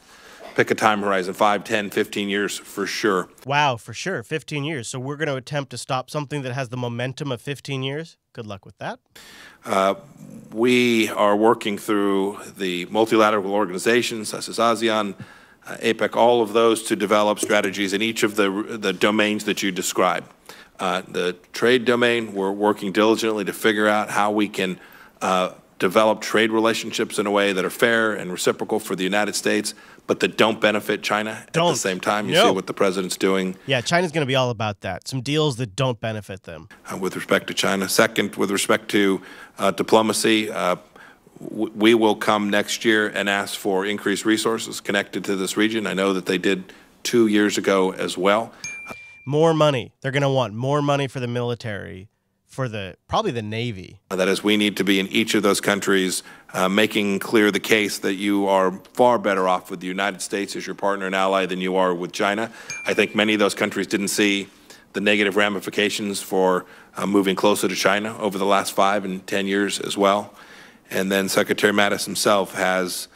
pick a time horizon, 5, 10, 15 years for sure. Wow, for sure, 15 years. So we're going to attempt to stop something that has the momentum of 15 years? Good luck with that. We are working through the multilateral organizations, such as ASEAN, APEC, all of those, to develop strategies in each of the domains that you described. The trade domain, we're working diligently to figure out how we can develop trade relationships in a way that are fair and reciprocal for the United States, but that don't benefit China at the same time. You see what the president's doing. Yeah, China's going to be all about that. Some deals that don't benefit them. With respect to China. Second, with respect to diplomacy, we will come next year and ask for increased resources connected to this region. I know that they did 2 years ago as well. More money. They're going to want more money for the military, for probably the Navy. That is, we need to be in each of those countries making clear the case that you are far better off with the United States as your partner and ally than you are with China. I think many of those countries didn't see the negative ramifications for moving closer to China over the last 5 and 10 years as well. And then Secretary Mattis himself has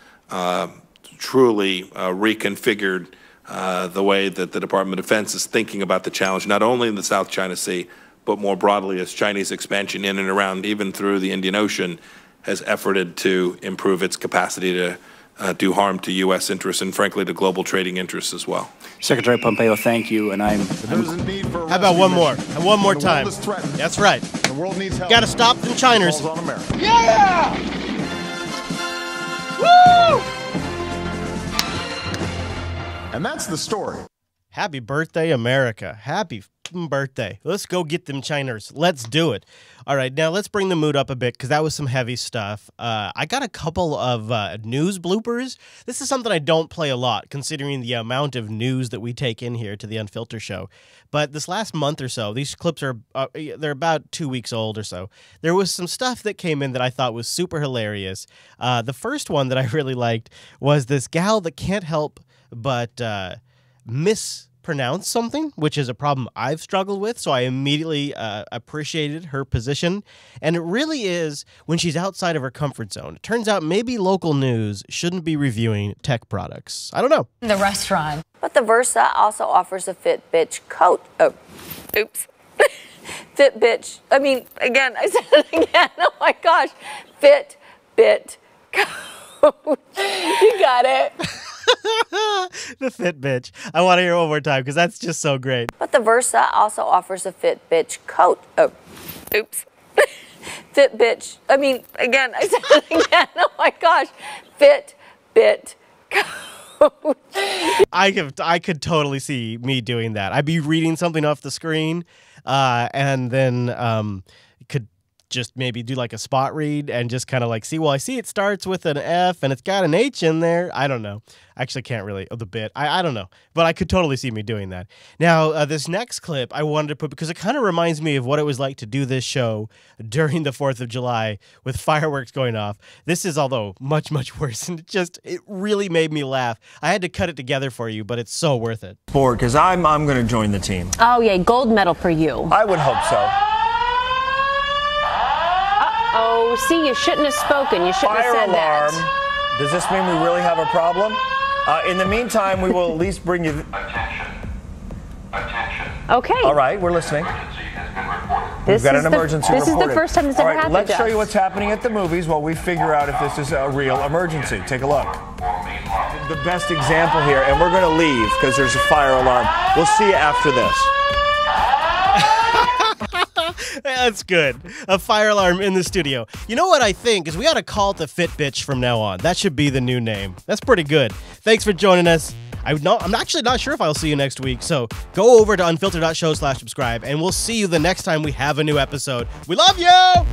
truly reconfigured the way that the Department of Defense is thinking about the challenge, not only in the South China Sea, but more broadly as Chinese expansion in and around, even through the Indian Ocean, has efforted to improve its capacity to do harm to U.S. interests and, frankly, to global trading interests as well. Secretary Pompeo, thank you, and I'm How about one more? And one more time. That's right. The world needs help. Got to stop them Chiners. Calls on America. Yeah! Woo! And that's the story. Happy birthday, America. Happy birthday. Let's go get them Chiners. Let's do it. All right, now let's bring the mood up a bit because that was some heavy stuff. I got a couple of news bloopers. This is something I don't play a lot considering the amount of news that we take in here to the Unfilter show. But this last month or so, these clips are they're about 2 weeks old or so. There was some stuff that came in that I thought was super hilarious. The first one that I really liked was this gal that can't help but mispronounce something, which is a problem I've struggled with, so I immediately appreciated her position. And it really is when she's outside of her comfort zone. It turns out maybe local news shouldn't be reviewing tech products. I don't know. The restaurant. But the Versa also offers a Fit Bitch coat. Oh, oops. Fit Bitch. I mean, again, I said it again. Oh my gosh. Fit Bit coat. You got it. The Fit Bitch. I want to hear it one more time because that's just so great. But the Versa also offers a Fit Bitch coat. Oh, oops. Fit Bitch. I mean, again, I said it again. Oh my gosh. Fit Bit coat. I could totally see me doing that. I'd be reading something off the screen and then could just maybe do like a spot read and just kind of like see, well, I see it starts with an F and it's got an H in there. I don't know. I actually can't really, the bit. I don't know. But I could totally see me doing that. Now, this next clip I wanted to put because it kind of reminds me of what it was like to do this show during the 4th of July with fireworks going off. This is, although, much, much worse. And it really made me laugh. I had to cut it together for you, but it's so worth it. Sport, because I'm going to join the team. Oh, yeah, gold medal for you. I would hope so. Uh-oh, see, you shouldn't have spoken. You shouldn't have said alarm. that. Does this mean we really have a problem? In the meantime, we will at least bring you... Attention. Okay. All right, we're listening. We've got an emergency This is reported. the first time this ever All right, happened let's to show us. you what's happening at the movies while we figure out if this is a real emergency. Take a look. The best example here, and we're going to leave because there's a fire alarm. We'll see you after this. That's good. A fire alarm in the studio. You know what I think is we ought to call it the Fit Bitch from now on. That should be the new name. That's pretty good. Thanks for joining us. I'm actually not sure if I'll see you next week, so go over to unfilter.show/subscribe, and we'll see you the next time we have a new episode. We love you!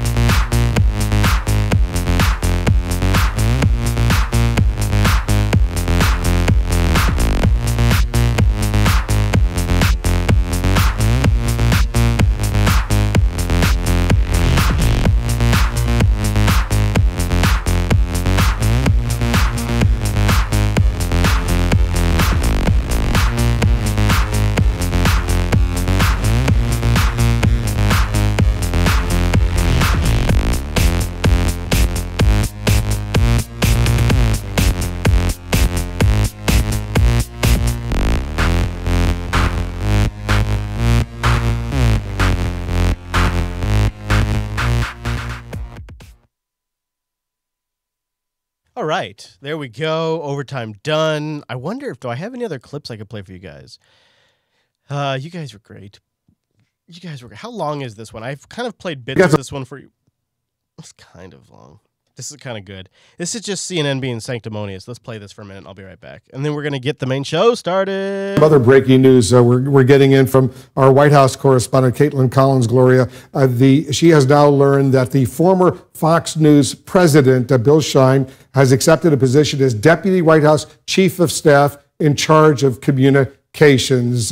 All right, there we go. Overtime done. I wonder do I have any other clips I could play for you guys? You guys were great. How long is this one? I've kind of played bits of this one for you. It's kind of long. This is kind of good. This is just CNN being sanctimonious. Let's play this for a minute. I'll be right back. And then we're going to get the main show started. Other breaking news we're getting in from our White House correspondent, Caitlin Collins, Gloria. She has now learned that the former Fox News president, Bill Shine, has accepted a position as Deputy White House Chief of Staff in charge of communications.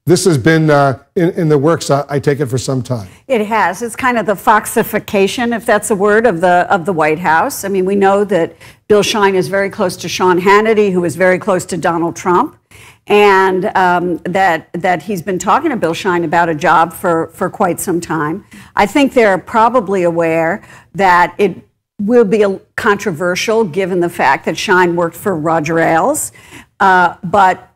This has been in the works, I take it, for some time. It has. It's kind of the Foxification, if that's a word, of the White House. I mean, we know that Bill Shine is very close to Sean Hannity, who is very close to Donald Trump, and that he's been talking to Bill Shine about a job for quite some time. I think they're probably aware that it will be controversial given the fact that Shine worked for Roger Ailes, but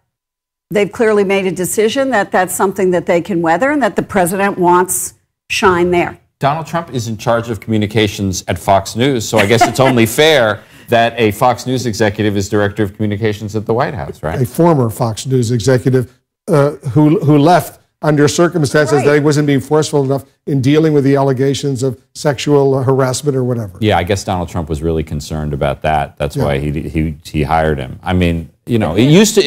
they've clearly made a decision that that's something that they can weather and that the president wants Shine there. Donald Trump is in charge of communications at Fox News, so I guess it's only fair that a Fox News executive is director of communications at the White House, right? A former Fox News executive who left under circumstances that he wasn't being forceful enough in dealing with the allegations of sexual harassment or whatever. Yeah, I guess Donald Trump was really concerned about that. That's why he hired him. I mean, it used to,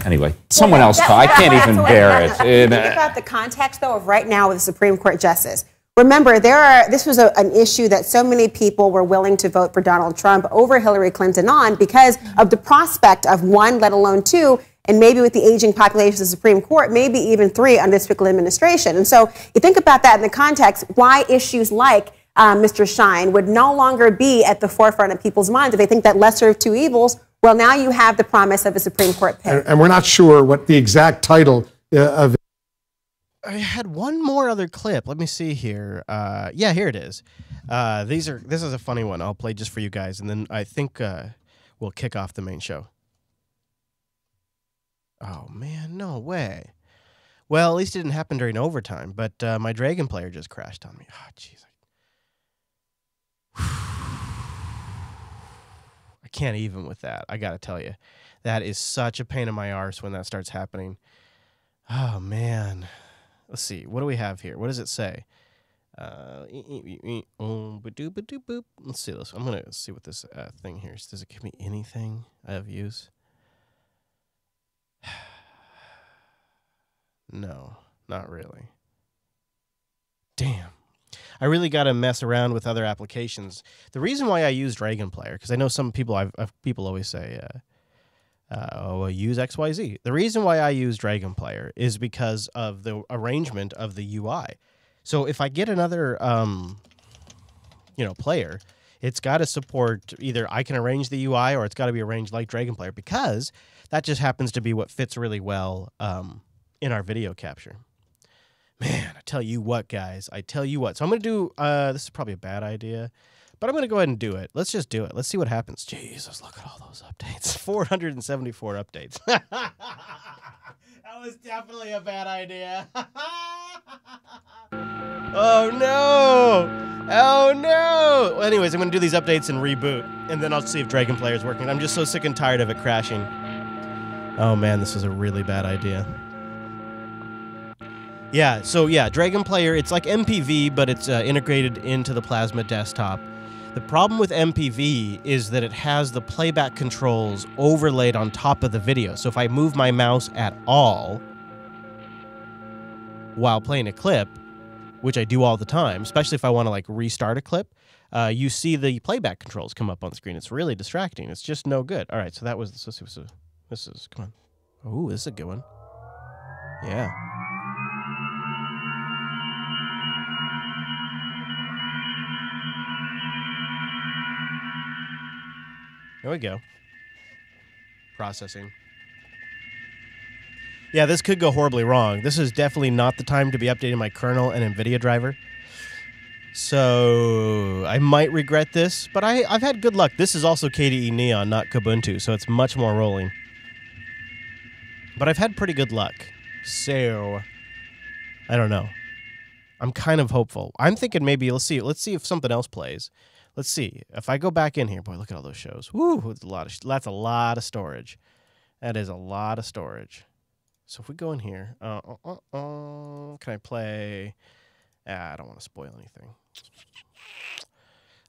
anyway, someone else talk. I can't even bear it. Think about the context, though, of right now with the Supreme Court justice. Remember, this was an issue that so many people were willing to vote for Donald Trump over Hillary Clinton on because of the prospect of one, let alone two, and maybe with the aging population of the Supreme Court, maybe even three under this particular administration. And so you think about that in the context, why issues like Mr. Shine would no longer be at the forefront of people's minds if they think that lesser of two evils. Well, now you have the promise of a Supreme Court pick. And we're not sure what the exact title of. I had one more other clip. Let me see here. Yeah, here it is. This is a funny one. I'll play just for you guys, and then I think we'll kick off the main show. Oh, man, no way. Well, at least it didn't happen during overtime, but my Dragon player just crashed on me. Oh, jeez. I can't even with that. I got to tell you. That is such a pain in my arse when that starts happening. Oh, man. Let's see. What do we have here? What does it say? Let's see this. I'm going to see what this thing here is. Does it give me anything I have use? No, not really. Damn. I really got to mess around with other applications. The reason why I use Dragon Player, because I know some people, people always say, use XYZ. The reason why I use Dragon Player is because of the arrangement of the UI. So if I get another, player, it's got to support either I can arrange the UI or it's got to be arranged like Dragon Player, because that just happens to be what fits really well in our video capture. Man, I tell you what, guys. I tell you what. So I'm going to do, this is probably a bad idea, but I'm going to go ahead and do it. Let's just do it. Let's see what happens. Jesus, look at all those updates. 474 updates. That was definitely a bad idea. Oh, no. Oh, no. Well, anyways, I'm going to do these updates and reboot, and then I'll see if Dragon Player is working. I'm just so sick and tired of it crashing. Oh, man, this is a really bad idea. Yeah, so yeah, Dragon Player, it's like MPV, but it's integrated into the Plasma desktop. The problem with MPV is that it has the playback controls overlaid on top of the video. So if I move my mouse at all while playing a clip, which I do all the time, especially if I want to like restart a clip, you see the playback controls come up on the screen. It's really distracting. It's just no good. All right, so that was, this is, come on. Ooh, this is a good one. Yeah. There we go. Processing. Yeah, this could go horribly wrong. This is definitely not the time to be updating my kernel and NVIDIA driver. So I might regret this, but I've had good luck. This is also KDE Neon, not Kubuntu, so it's much more rolling. But I've had pretty good luck. So I don't know. I'm kind of hopeful. I'm thinking maybe let's see if something else plays. Let's see. If I go back in here, boy, look at all those shows. Woo, that's a lot of storage. That is a lot of storage. So if we go in here, can I play? I don't want to spoil anything.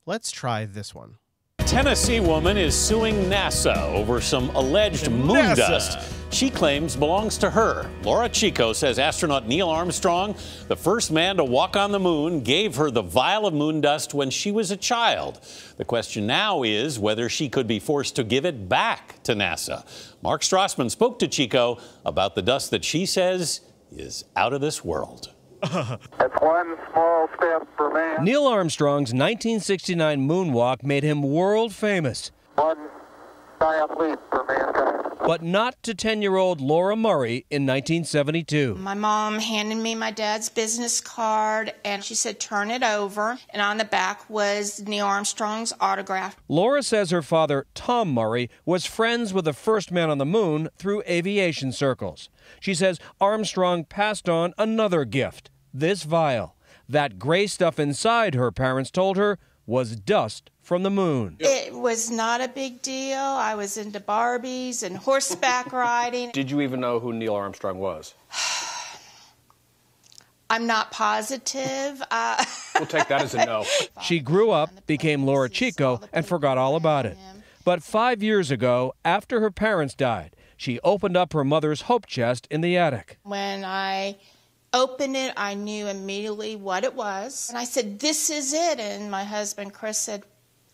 Let's try this one. Tennessee woman is suing NASA over some alleged moon dust she claims belongs to her. Laura Chico says astronaut Neil Armstrong, the first man to walk on the moon, gave her the vial of moon dust when she was a child. The question now is whether she could be forced to give it back to NASA. Mark Strassman spoke to Chico about the dust that she says is out of this world. That's one small step for man. Neil Armstrong's 1969 moonwalk made him world famous. One giant leap for mankind. But not to 10-year-old Laura Murray in 1972. My mom handed me my dad's business card, and she said, turn it over. And on the back was Neil Armstrong's autograph. Laura says her father, Tom Murray, was friends with the first man on the moon through aviation circles. She says Armstrong passed on another gift, this vial. That gray stuff inside, her parents told her, was dust from the moon. It was not a big deal. I was into Barbies and horseback riding. Did you even know who Neil Armstrong was? I'm not positive. We'll take that as a no. She grew up, became Laura Chico, and forgot all about it. But 5 years ago, after her parents died, she opened up her mother's hope chest in the attic. When I opened it, I knew immediately what it was. And I said, this is it. And my husband, Chris, said,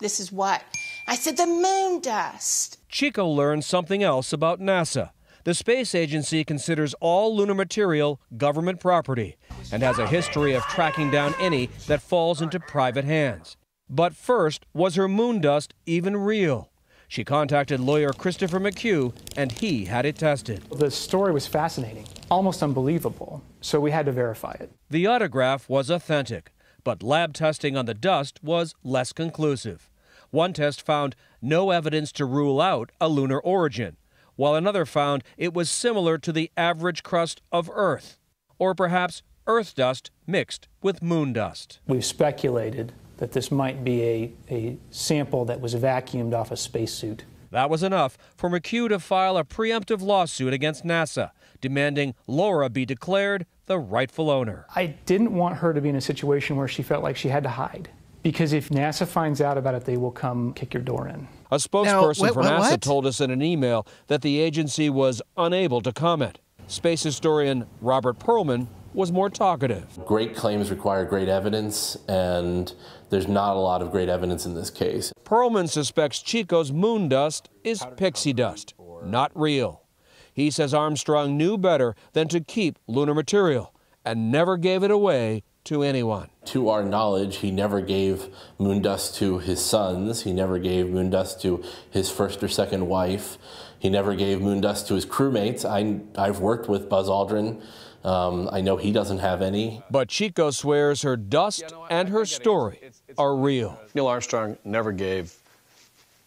this is what? I said, the moon dust. Chico learned something else about NASA. The space agency considers all lunar material government property and has a history of tracking down any that falls into private hands. But first, was her moon dust even real? She contacted lawyer Christopher McHugh, and he had it tested. The story was fascinating, almost unbelievable, so we had to verify it. The autograph was authentic, but lab testing on the dust was less conclusive. One test found no evidence to rule out a lunar origin, while another found it was similar to the average crust of Earth, or perhaps Earth dust mixed with moon dust. We've speculated that this might be a sample that was vacuumed off a spacesuit. That was enough for McHugh to file a preemptive lawsuit against NASA, demanding Laura be declared the rightful owner. I didn't want her to be in a situation where she felt like she had to hide, because if NASA finds out about it, they will come kick your door in. A spokesperson for NASA told us in an email that the agency was unable to comment. Space historian Robert Perlman was more talkative. Great claims require great evidence, and there's not a lot of great evidence in this case. Perlman suspects Chico's moon dust is pixie dust, not real. He says Armstrong knew better than to keep lunar material and never gave it away to anyone. To our knowledge, he never gave moon dust to his sons. He never gave moon dust to his first or second wife. He never gave moon dust to his crewmates. I've worked with Buzz Aldrin. I know he doesn't have any. But Chico swears her dust and her story are real. Neil Armstrong never gave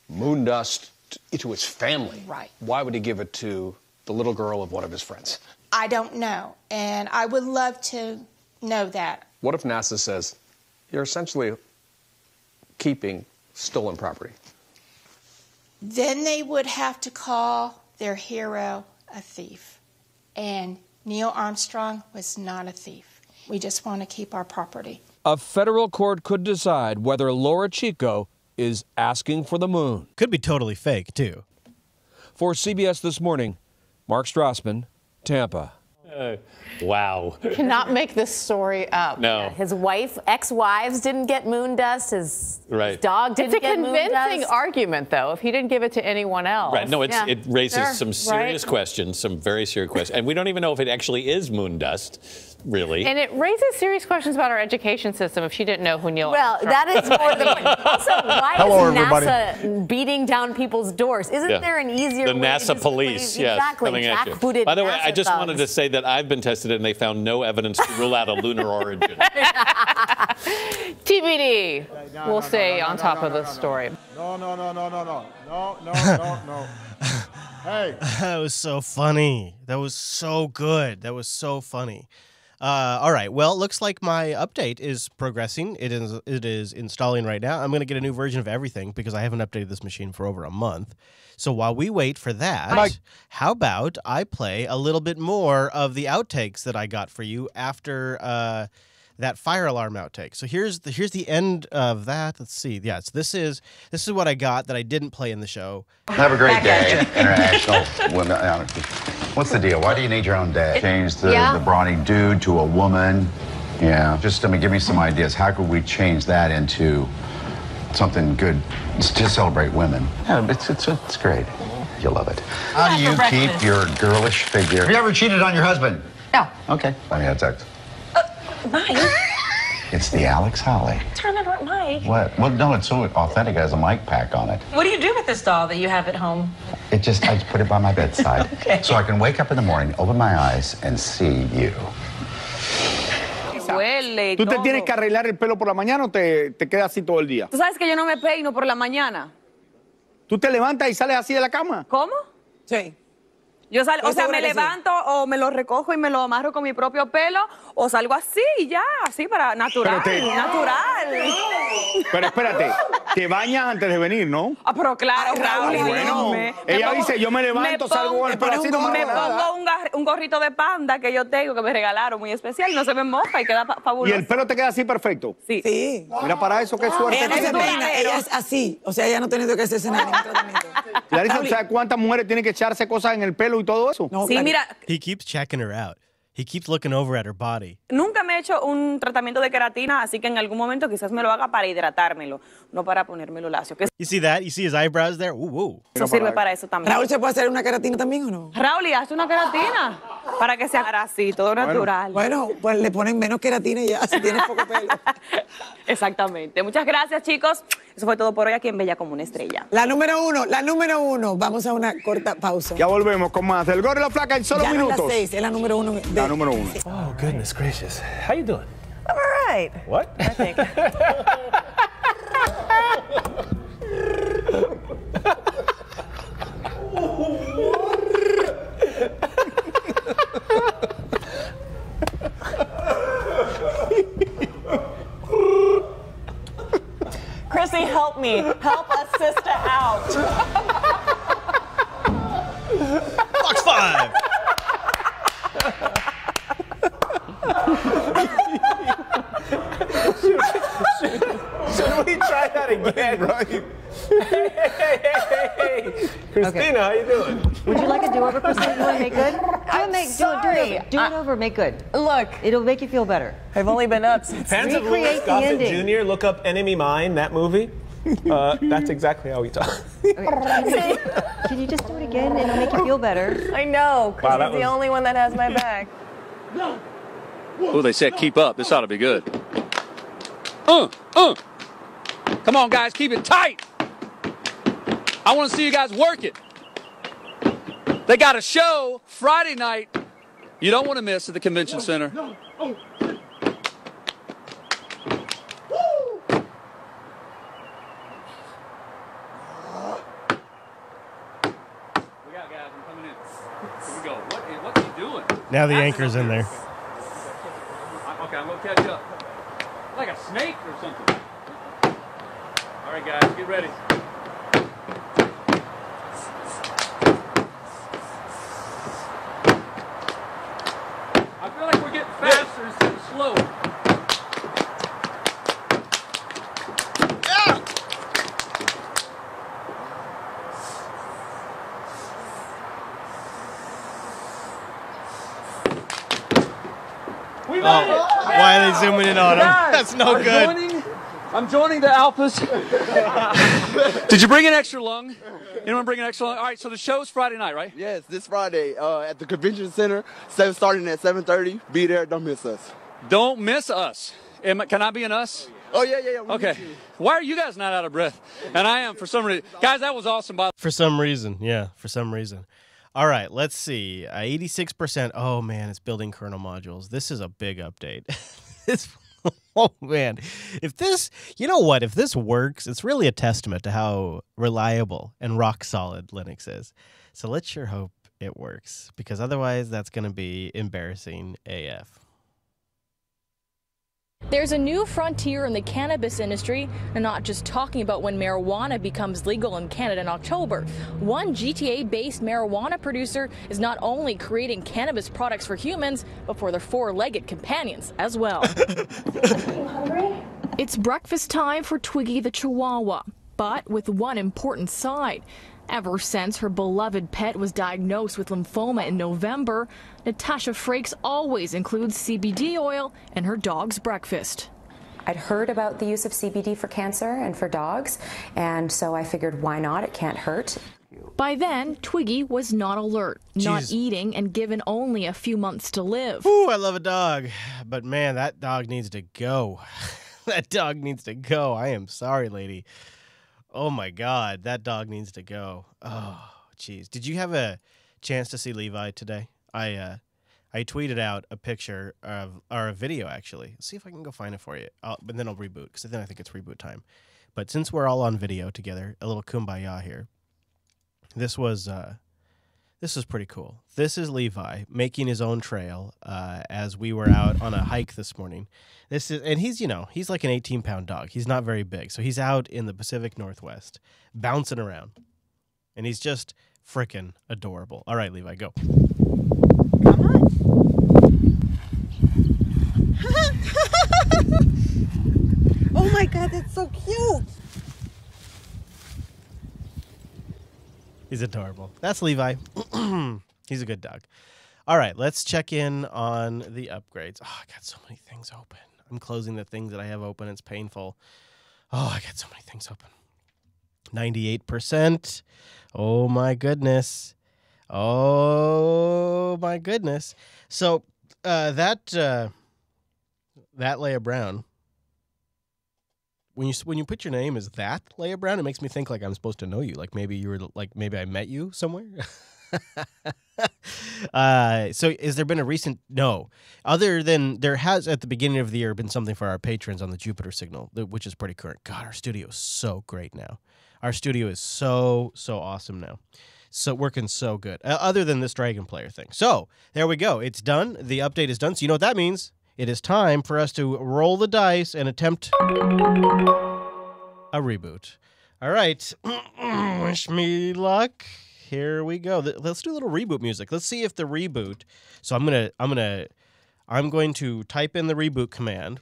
moon dust to his family. Right. Why would he give it to the little girl of one of his friends? I don't know, and I would love to know that. What if NASA says, you're essentially keeping stolen property? Then they would have to call their hero a thief. And Neil Armstrong was not a thief. We just want to keep our property. A federal court could decide whether Laura Chico is asking for the moon. Could be totally fake, too. For CBS This Morning, Mark Strassman, Tampa. Wow. You cannot make this story up. No. His ex-wives didn't get moon dust. His dog didn't get moon dust. It's a convincing argument, though, if he didn't give it to anyone else. Right. No, it raises some serious questions, some very serious questions. And we don't even know if it actually is moon dust, really. And it raises serious questions about our education system if she didn't know who Neil Armstrong. Well, that is more the point. Also, why Hello, is everybody. NASA beating down people's doors? Isn't there an easier way? The NASA police, yes, exactly. coming at you. By the way, I just wanted to say that I've been tested and they found no evidence to rule out a lunar origin. TBD. We'll stay on top of this story. No. Hey. That was so funny. That was so good. That was so funny. All right. Well, it looks like my update is progressing. It is installing right now. I'm going to get a new version of everything because I haven't updated this machine for over a month. So while we wait for that, how about I play a little bit more of the outtakes that I got for you after that fire alarm outtake. So here's the end of that. Let's see. Yes, this is what I got that I didn't play in the show. Have a great day. International Women. What's the deal? Why do you need your own day? Change the brawny dude to a woman. Yeah. Just give me some ideas. How could we change that into something good to celebrate women? Yeah, it's great. You'll love it. How do you keep your girlish figure? Have you ever cheated on your husband? No. Okay. Let me have text. Mike. It's the Alex Holly. Turn it on, Mike. What? Well, no, it's so authentic. It has a mic pack on it. What do you do with this doll that you have at home? I just put it by my bedside. Okay. So I can wake up in the morning, open my eyes, and see you. Huele ¿Tú te tienes que arreglar el pelo por la mañana o te quedas así todo el día? ¿Tú sabes que yo no me peino por la mañana? ¿Tú te levantas y sales así de la cama? ¿Cómo? Sí. Yo salgo, o sea, me levanto o me lo recojo y me lo amarro con mi propio pelo o salgo así y ya, así para natural, natural. Pero espérate, te bañas antes de venir, ¿no? Ah, pero claro, Raúl. Bueno, ella dice, yo me levanto, salgo con el pelo así, no me pongo un gorrito de panda que yo tengo, que me regalaron, muy especial, no se me moja y queda fabuloso. ¿Y el pelo te queda así perfecto? Sí. Sí. Mira para eso, qué suerte. Ella no se peina, ella es así, o sea, ella no ha tenido que hacerse ningún tratamiento. Larissa, ¿sabes cuántas mujeres tienen que echarse cosas en el pelo y todo eso? No, sí, mira. He keeps checking her out. He keeps looking over at her body. Nunca me he hecho un tratamiento de queratina, así que en algún momento quizás me lo haga para hidratármelo, no para ponérmelo lacio. You see that? You see his eyebrows there? Ooh, ooh. Eso sirve para eso también. Raúl, ¿se puede hacer una queratina también o no? Raúl, ¿y hace una queratina? Para que sea así, todo natural. Bueno, pues le ponen menos queratina y ya, si tienes poco pelo. Exactamente. Muchas gracias, chicos. Eso fue todo por hoy aquí en Bella como una estrella. La número uno. Vamos a una corta pausa. Ya volvemos con más. El Gordo y la Flaca en solo ya minutos. No es la 6, es la número 1. La número 1. Oh, goodness gracious. How you doing? I'm all right. What? I think. Chrissy, help me. Help us sister out. Box 5. Should we try that again? Right. Hey. Christina, how you doing? Would you like a do-over, Christina? You want to make good? Do it over. Make good. Look. It'll make you feel better. I've only been up since. Fans of Louis Gossett Jr. Look up Enemy Mine, that movie. That's exactly how we talk. Okay. Can you just do it again and it'll make you feel better? I know, because he's the only one that has my back. Oh, they said keep up. This ought to be good. Come on, guys, keep it tight. I want to see you guys work it. They got a show Friday night you don't want to miss at the convention center. We got guys, I'm coming in. Here we go. What's he doing? Now the anchor's in there. Okay, I'm going to catch up. Like a snake or something. All right, guys, get ready. I feel like we're getting faster instead of slower. Why are they zooming in on him? That's no good. I'm joining the Alphas. Did you bring an extra lung? Anyone bring an extra lung? All right, so the show's Friday night, right? Yes, this Friday at the convention center, starting at 7:30. Be there, don't miss us. Don't miss us. Can I be an us? Oh, yeah. Okay. Why are you guys not out of breath? And I am for some reason. Guys, that was awesome. For some reason, yeah, for some reason. All right, let's see. 86%. Oh, man, it's building kernel modules. This is a big update. Oh, man. If this, you know what? If this works, it's really a testament to how reliable and rock solid Linux is. So let's sure hope it works, because otherwise that's going to be embarrassing AF. There's a new frontier in the cannabis industry, and not just talking about when marijuana becomes legal in Canada in October. One GTA-based marijuana producer is not only creating cannabis products for humans, but for their four-legged companions as well. It's breakfast time for Twiggy the Chihuahua, but with one important side. Ever since her beloved pet was diagnosed with lymphoma in November, Natasha Frakes always includes CBD oil in her dog's breakfast. I'd heard about the use of CBD for cancer and for dogs, and so I figured, why not? It can't hurt. By then, Twiggy was not alert, not eating, and given only a few months to live. Ooh, I love a dog, but man, that dog needs to go. That dog needs to go. I am sorry, lady. Oh, my God. That dog needs to go. Oh, jeez. Did you have a chance to see Levi today? I tweeted out a picture of, or a video, actually. Let's see if I can go find it for you. But then I'll reboot, because then I think it's reboot time. But since we're all on video together, a little kumbaya here. This was pretty cool. This is Levi making his own trail as we were out on a hike this morning. And he's, he's like an 18-pound dog. He's not very big. So he's out in the Pacific Northwest bouncing around. And he's just frickin' adorable. All right, Levi, go. Come on. Oh my God, that's so cute. He's adorable. That's Levi. He's a good dog. All right, let's check in on the upgrades. Oh, I got so many things open. I'm closing the things that I have open. It's painful. Oh, I got so many things open. 98%. Oh, my goodness. Oh, my goodness. So that Leia Brown, when you put your name as that Leia Brown, it makes me think like I'm supposed to know you. Like maybe you were maybe I met you somewhere. So has there been a recent? No. Other than there has at the beginning of the year been something for our patrons on the Jupiter signal, which is pretty current. God, our studio is so great now. Our studio is so awesome now. So working so good. Other than this Dragon Player thing. So there we go. It's done. The update is done. So you know what that means? It is time for us to roll the dice and attempt a reboot. All right. Wish me luck. Here we go. Let's do a little reboot music. Let's see if the reboot. So I'm going to type in the reboot command.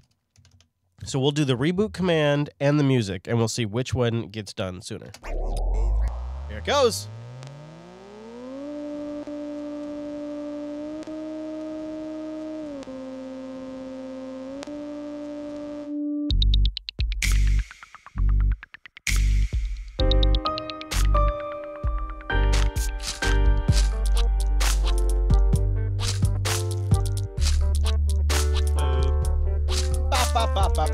So we'll do the reboot command and the music, and we'll see which one gets done sooner. Here it goes. bop, bop.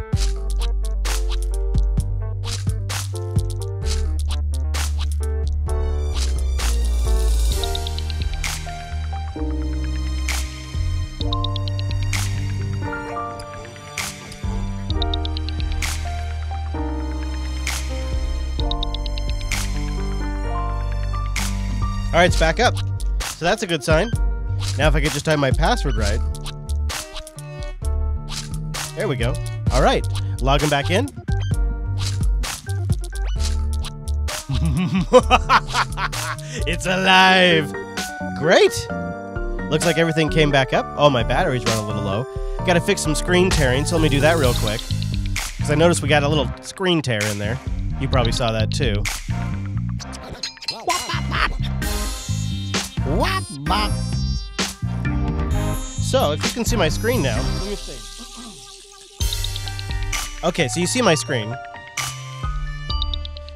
All right, it's back up. So that's a good sign. Now if I could just type my password right. There we go. All right, logging back in. It's alive. Great. Looks like everything came back up. Oh, my battery's running a little low. Got to fix some screen tearing, so let me do that real quick. Because I noticed we got a little screen tear in there. You probably saw that too. So, if you can see my screen now, let me see. Okay, so you see my screen.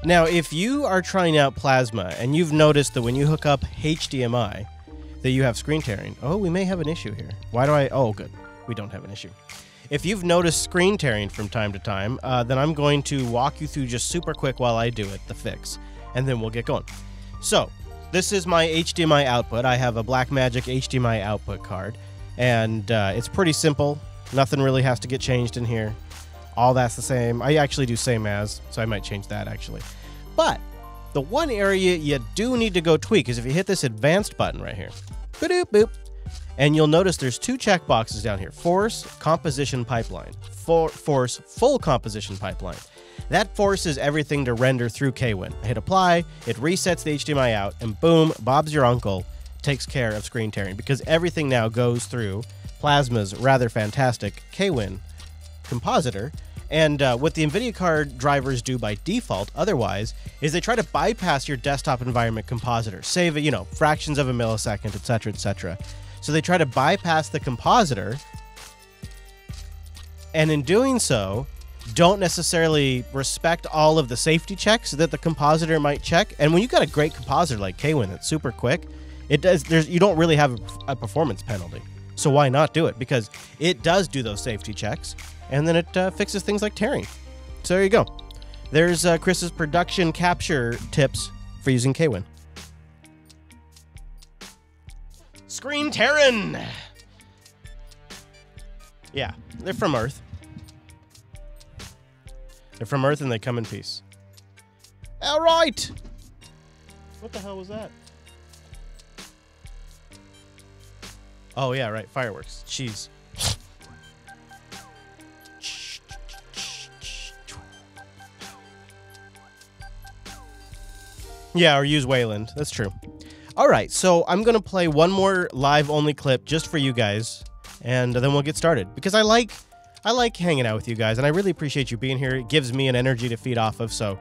Now, if you are trying out Plasma and you've noticed that when you hook up HDMI, that you have screen tearing. Oh, we may have an issue here. Why do I? Oh, good. We don't have an issue. If you've noticed screen tearing from time to time, then I'm going to walk you through just super quick while I do it, the fix, and then we'll get going. So, this is my HDMI output. I have a Blackmagic HDMI output card, and it's pretty simple. Nothing really has to get changed in here. All that's the same. I actually do same as, so I might change that actually. But the one area you do need to go tweak is if you hit this advanced button right here. Boop, boop. And you'll notice there's two check boxes down here. Force composition pipeline. Force full composition pipeline. That forces everything to render through KWin. I hit apply, it resets the HDMI out, and boom, Bob's your uncle takes care of screen tearing because everything now goes through Plasma's rather fantastic KWin compositor. And what the NVIDIA card drivers do by default otherwise is they try to bypass your desktop environment compositor, save, fractions of a millisecond, etc., etc. So they try to bypass the compositor, and in doing so, don't necessarily respect all of the safety checks that the compositor might check. And when you've got a great compositor like KWin that's super quick, you don't really have a performance penalty. So why not do it? Because it does do those safety checks, and then it fixes things like tearing. So there you go. There's Chris's production capture tips for using KWin. Screen tearing! Yeah, they're from Earth. They're from Earth and they come in peace. All right! What the hell was that? Oh, yeah, right. Fireworks. Jeez. Yeah, or use Wayland. That's true. All right, so I'm going to play one more live-only clip just for you guys, and then we'll get started. Because I like hanging out with you guys, and I really appreciate you being here. It gives me an energy to feed off of, so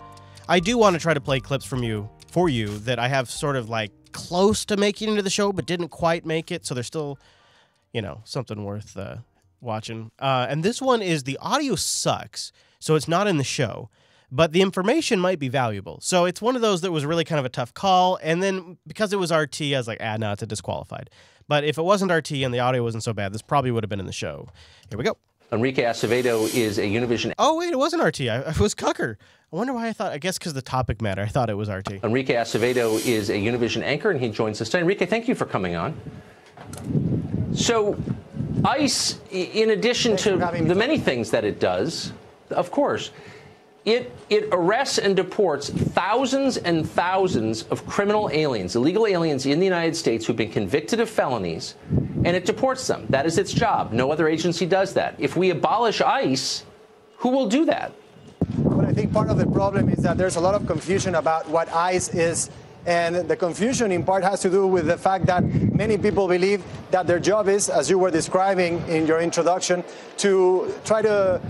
I do want to try to play clips for you that I have sort of like close to making into the show, but didn't quite make it, so they're still, something worth watching. And this one is the audio sucks, so it's not in the show. But the information might be valuable. So it's one of those that was really kind of a tough call. And then because it was RT, I was like, no, it's a disqualified. But if it wasn't RT and the audio wasn't so bad, this probably would have been in the show. Here we go. Enrique Acevedo is a Univision... Oh, wait, it wasn't RT. It was Cucker. I wonder why I guess because the topic matter, I thought it was RT. Enrique Acevedo is a Univision anchor, and he joins us today. Enrique, thank you for coming on. So ICE, in addition to the many things that it does, of course... It arrests and deports thousands and thousands of criminal aliens, illegal aliens in the United States who've been convicted of felonies, and it deports them. That is its job. No other agency does that. If we abolish ICE, who will do that? Well, I think part of the problem is that there's a lot of confusion about what ICE is. And the confusion in part has to do with the fact that many people believe that their job is, as you were describing in your introduction, to try to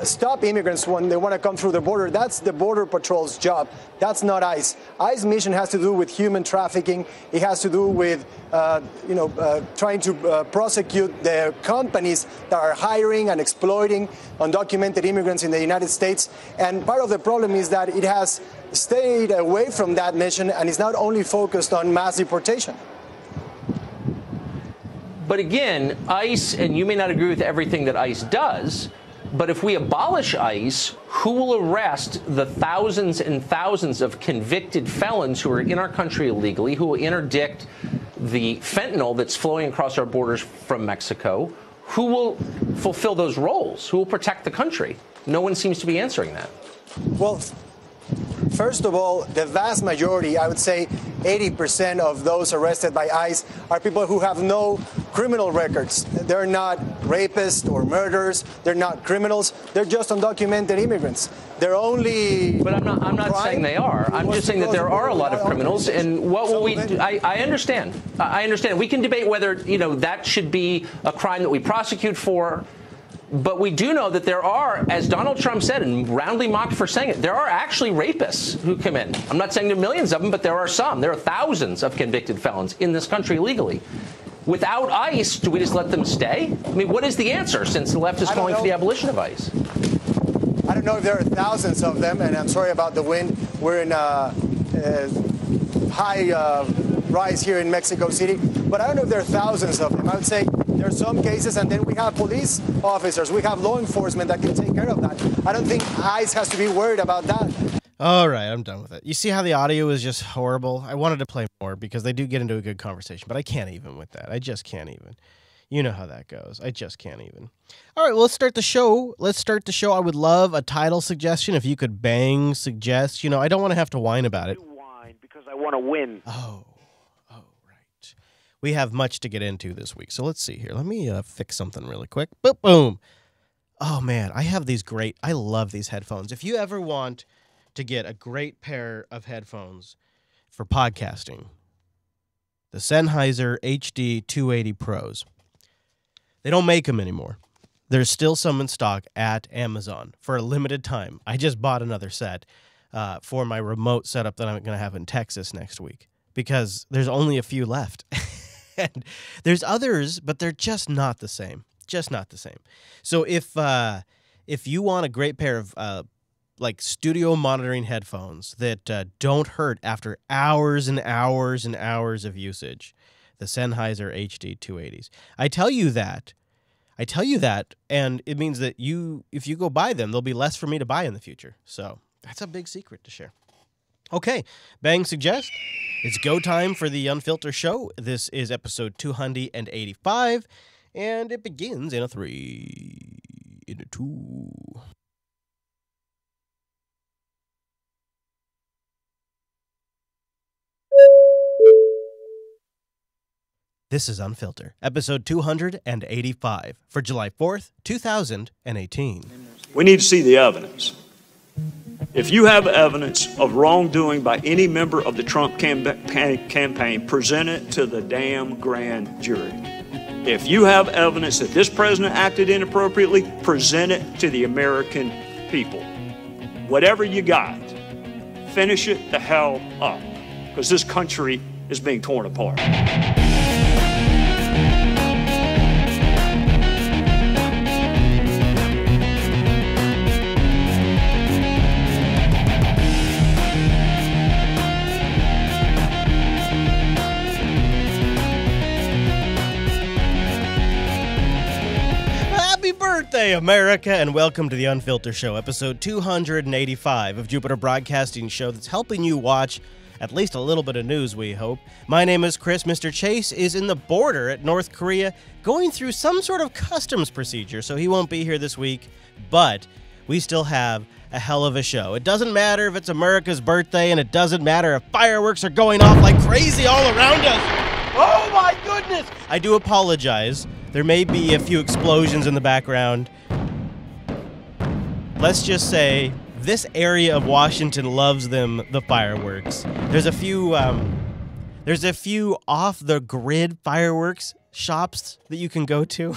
stop immigrants when they want to come through the border. That's the Border Patrol's job. That's not ICE. ICE's mission has to do with human trafficking. It has to do with, trying to prosecute the companies that are hiring and exploiting undocumented immigrants in the United States. And part of the problem is that it has stayed away from that mission and is not only focused on mass deportation. But again, ICE, and you may not agree with everything that ICE does, But if we abolish ICE, who will arrest the thousands and thousands of convicted felons who are in our country illegally, who will interdict the fentanyl that's flowing across our borders from Mexico? Who will fulfill those roles? Who will protect the country? No one seems to be answering that. Well, first of all, the vast majority, I would say 80% of those arrested by ICE are people who have no criminal records. They're not rapists or murderers. They're not criminals. They're just undocumented immigrants. They're only. But I'm not saying they are. I'm just saying that there are a lot of criminals. And what will we do? I understand. I understand. We can debate whether, that should be a crime that we prosecute for. But we do know that there are, as Donald Trump said, and roundly mocked for saying it, there are actually rapists who come in. I'm not saying there are millions of them, but there are some. There are thousands of convicted felons in this country illegally. Without ICE, do we just let them stay? I mean, what is the answer, since the left is calling for the abolition of ICE? I don't know if there are thousands of them, and I'm sorry about the wind. We're in a high rise here in Mexico City, but I don't know if there are thousands of them. I would say there are some cases, and then we have police officers, we have law enforcement that can take care of that. I don't think ICE has to be worried about that. All right, I'm done with it. You see how the audio is just horrible? I wanted to play more because they do get into a good conversation, but I can't even with that. I just can't even. You know how that goes. I just can't even. All right, well, let's start the show. I would love a title suggestion if you could bang suggest. I don't want to have to whine about it. Because I want to win. Oh, right. We have much to get into this week, so let's see here. Let me fix something really quick. Boom, boom. Oh, man, I love these headphones. If you ever want to get a great pair of headphones for podcasting, the Sennheiser HD 280 Pros. They don't make them anymore. There's still some in stock at Amazon for a limited time. I just bought another set for my remote setup that I'm going to have in Texas next week because there's only a few left. And there's others, but they're just not the same. Just not the same. So if you want a great pair of studio monitoring headphones that don't hurt after hours and hours and hours of usage, the Sennheiser HD 280s. I tell you that, and it means that if you go buy them, there'll be less for me to buy in the future. So that's a big secret to share. Okay, bang suggest. It's go time for the Unfilter show. This is episode 285, and it begins in a 3, in a 2. This is Unfilter, episode 285 for July 4th, 2018. We need to see the evidence. If you have evidence of wrongdoing by any member of the Trump campaign, present it to the damn grand jury. If you have evidence that this president acted inappropriately, present it to the American people. Whatever you got, finish it the hell up, because this country is being torn apart. Happy birthday, America, and welcome to the Unfilter Show, episode 285 of Jupiter Broadcasting Show that's helping you watch at least a little bit of news, we hope. My name is Chris. Mr. Chase is in the border at North Korea going through some sort of customs procedure, so he won't be here this week, but we still have a hell of a show. It doesn't matter if it's America's birthday, and it doesn't matter if fireworks are going off like crazy all around us. Oh my goodness! I do apologize. There may be a few explosions in the background. Let's just say this area of Washington loves the fireworks. There's a few off the grid fireworks shops that you can go to.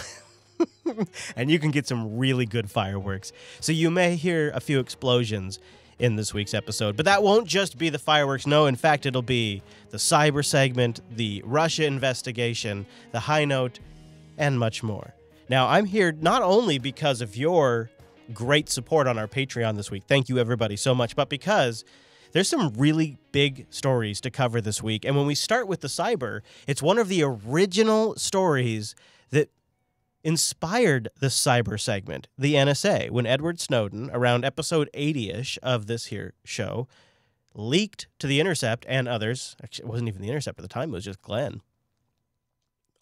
And you can get some really good fireworks. So you may hear a few explosions in this week's episode. But that won't just be the fireworks. No, in fact, it'll be the cyber segment, the Russia investigation, the high note, and much more. Now, I'm here not only because of your great support on our Patreon this week. Thank you, everybody, so much. But because there's some really big stories to cover this week. And when we start with the cyber, it's one of the original stories that inspired the cyber segment, the NSA, when Edward Snowden, around episode 80-ish of this here show, leaked to The Intercept and others. Actually, it wasn't even The Intercept at the time. It was just Glenn.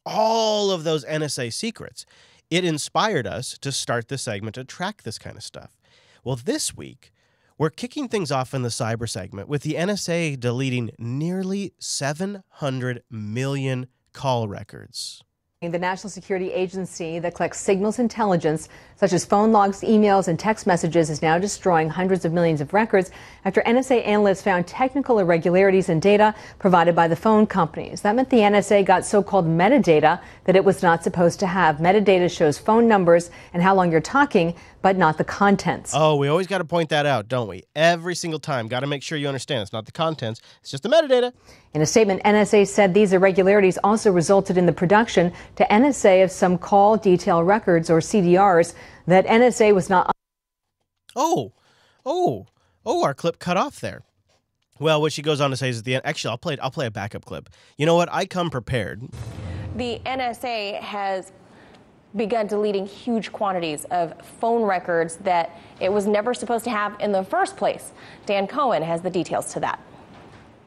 All of those NSA secrets. It inspired us to start this segment to track this kind of stuff. Well, this week, we're kicking things off in the cyber segment with the NSA deleting nearly 700 million call records. The National Security Agency that collects signals intelligence, such as phone logs, emails, and text messages, is now destroying hundreds of millions of records after NSA analysts found technical irregularities in data provided by the phone companies. That meant the NSA got so-called metadata that it was not supposed to have. Metadata shows phone numbers and how long you're talking, but not the contents. Oh, we always got to point that out, don't we? Every single time. Got to make sure you understand it's not the contents, it's just the metadata. In a statement, NSA said these irregularities also resulted in the production to NSA of some call detail records, or CDRs, that NSA was not... Our clip cut off there. Well, what she goes on to say is at the end... Actually, I'll play a backup clip. You know what? I come prepared. The NSA has begun deleting huge quantities of phone records that it was never supposed to have in the first place. Dan Cohen has the details to that.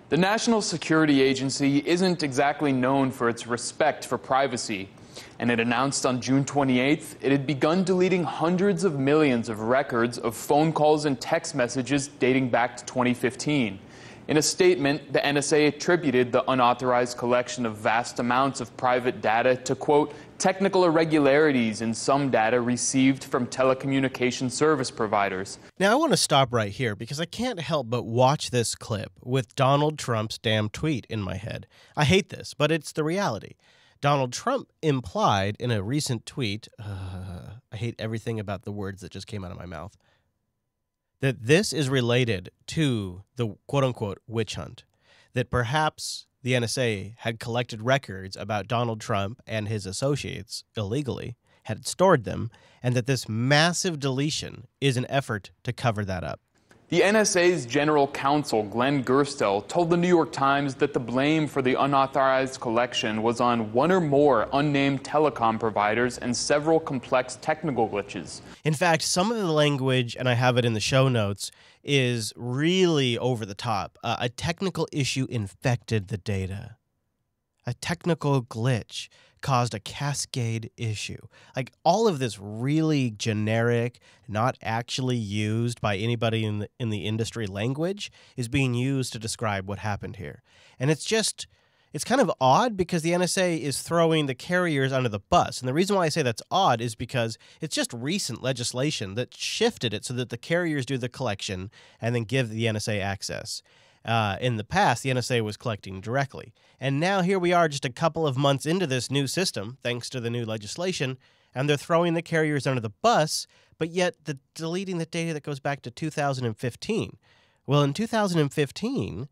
The National Security Agency isn't exactly known for its respect for privacy, and it announced on June 28th it had begun deleting hundreds of millions of records of phone calls and text messages dating back to 2015. In a statement, the NSA attributed the unauthorized collection of vast amounts of private data to, quote, technical irregularities in some data received from telecommunication service providers. Now, I want to stop right here because I can't help but watch this clip with Donald Trump's damn tweet in my head. I hate this, but it's the reality. Donald Trump implied in a recent tweet, I hate everything about the words that just came out of my mouth, that this is related to the quote-unquote witch hunt, that perhaps the NSA had collected records about Donald Trump and his associates illegally, had stored them, and that this massive deletion is an effort to cover that up. The NSA's general counsel, Glenn Gerstel, told the New York Times that the blame for the unauthorized collection was on one or more unnamed telecom providers and several complex technical glitches. In fact, some of the language, and I have it in the show notes, is really over the top. A technical issue infected the data. A technical glitch caused a cascade issue. Like, all of this really generic, not actually used by anybody in the industry language is being used to describe what happened here. And it's kind of odd because the NSA is throwing the carriers under the bus. And the reason why I say that's odd is because it's just recent legislation that shifted it so that the carriers do the collection and then give the NSA access. In the past, the NSA was collecting directly. And now here we are just a couple of months into this new system, thanks to the new legislation, and they're throwing the carriers under the bus, but yet deleting the data that goes back to 2015. Well, in 2015,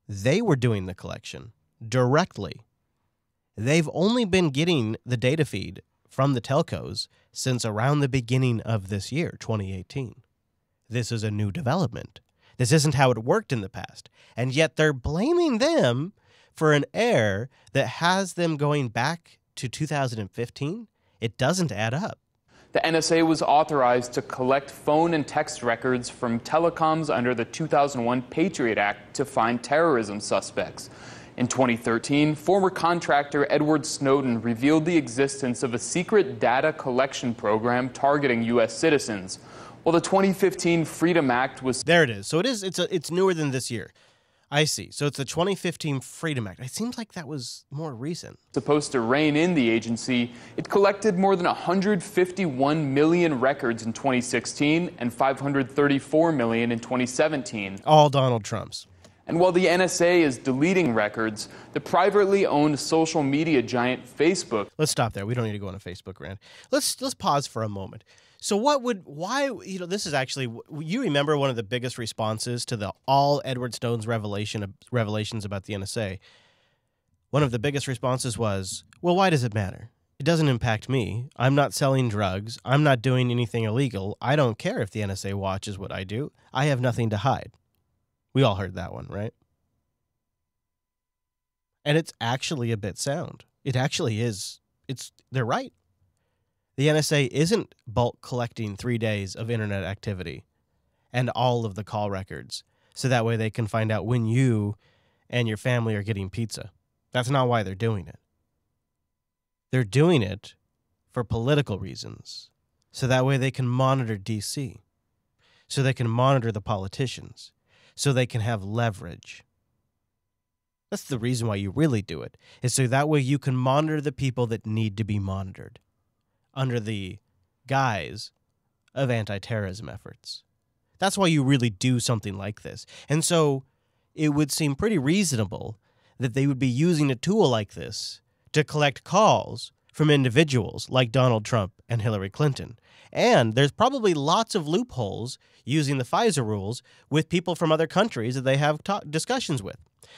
they were doing the collection directly. They've only been getting the data feed from the telcos since around the beginning of this year, 2018. This is a new development. This isn't how it worked in the past. And yet they're blaming them for an error that has them going back to 2015. It doesn't add up. The NSA was authorized to collect phone and text records from telecoms under the 2001 Patriot Act to find terrorism suspects. In 2013, former contractor Edward Snowden revealed the existence of a secret data collection program targeting U.S. citizens. Well, the 2015 Freedom Act was... There it is. So it's newer than this year. I see. So it's the 2015 Freedom Act. It seems like that was more recent. Supposed to rein in the agency. It collected more than 151 million records in 2016 and 534 million in 2017. All Donald Trump's. And while the NSA is deleting records, the privately owned social media giant Facebook... Let's stop there. We don't need to go on a Facebook rant. Let's pause for a moment. So this is actually, you remember one of the biggest responses to all Edward Snowden's revelations about the NSA. One of the biggest responses was, well, why does it matter? It doesn't impact me. I'm not selling drugs. I'm not doing anything illegal. I don't care if the NSA watches what I do. I have nothing to hide. We all heard that one, right? And it's actually a bit sound. It actually is. They're right. The NSA isn't bulk collecting 3 days of internet activity and all of the call records so that way they can find out when you and your family are getting pizza. That's not why they're doing it. They're doing it for political reasons, so that way they can monitor D.C., so they can monitor the politicians, so they can have leverage. That's the reason why you really do it, is so that way you can monitor the people that need to be monitored under the guise of anti-terrorism efforts. That's why you really do something like this. And so it would seem pretty reasonable that they would be using a tool like this to collect calls from individuals like Donald Trump and Hillary Clinton. And there's probably lots of loopholes using the FISA rules with people from other countries that they have discussions with,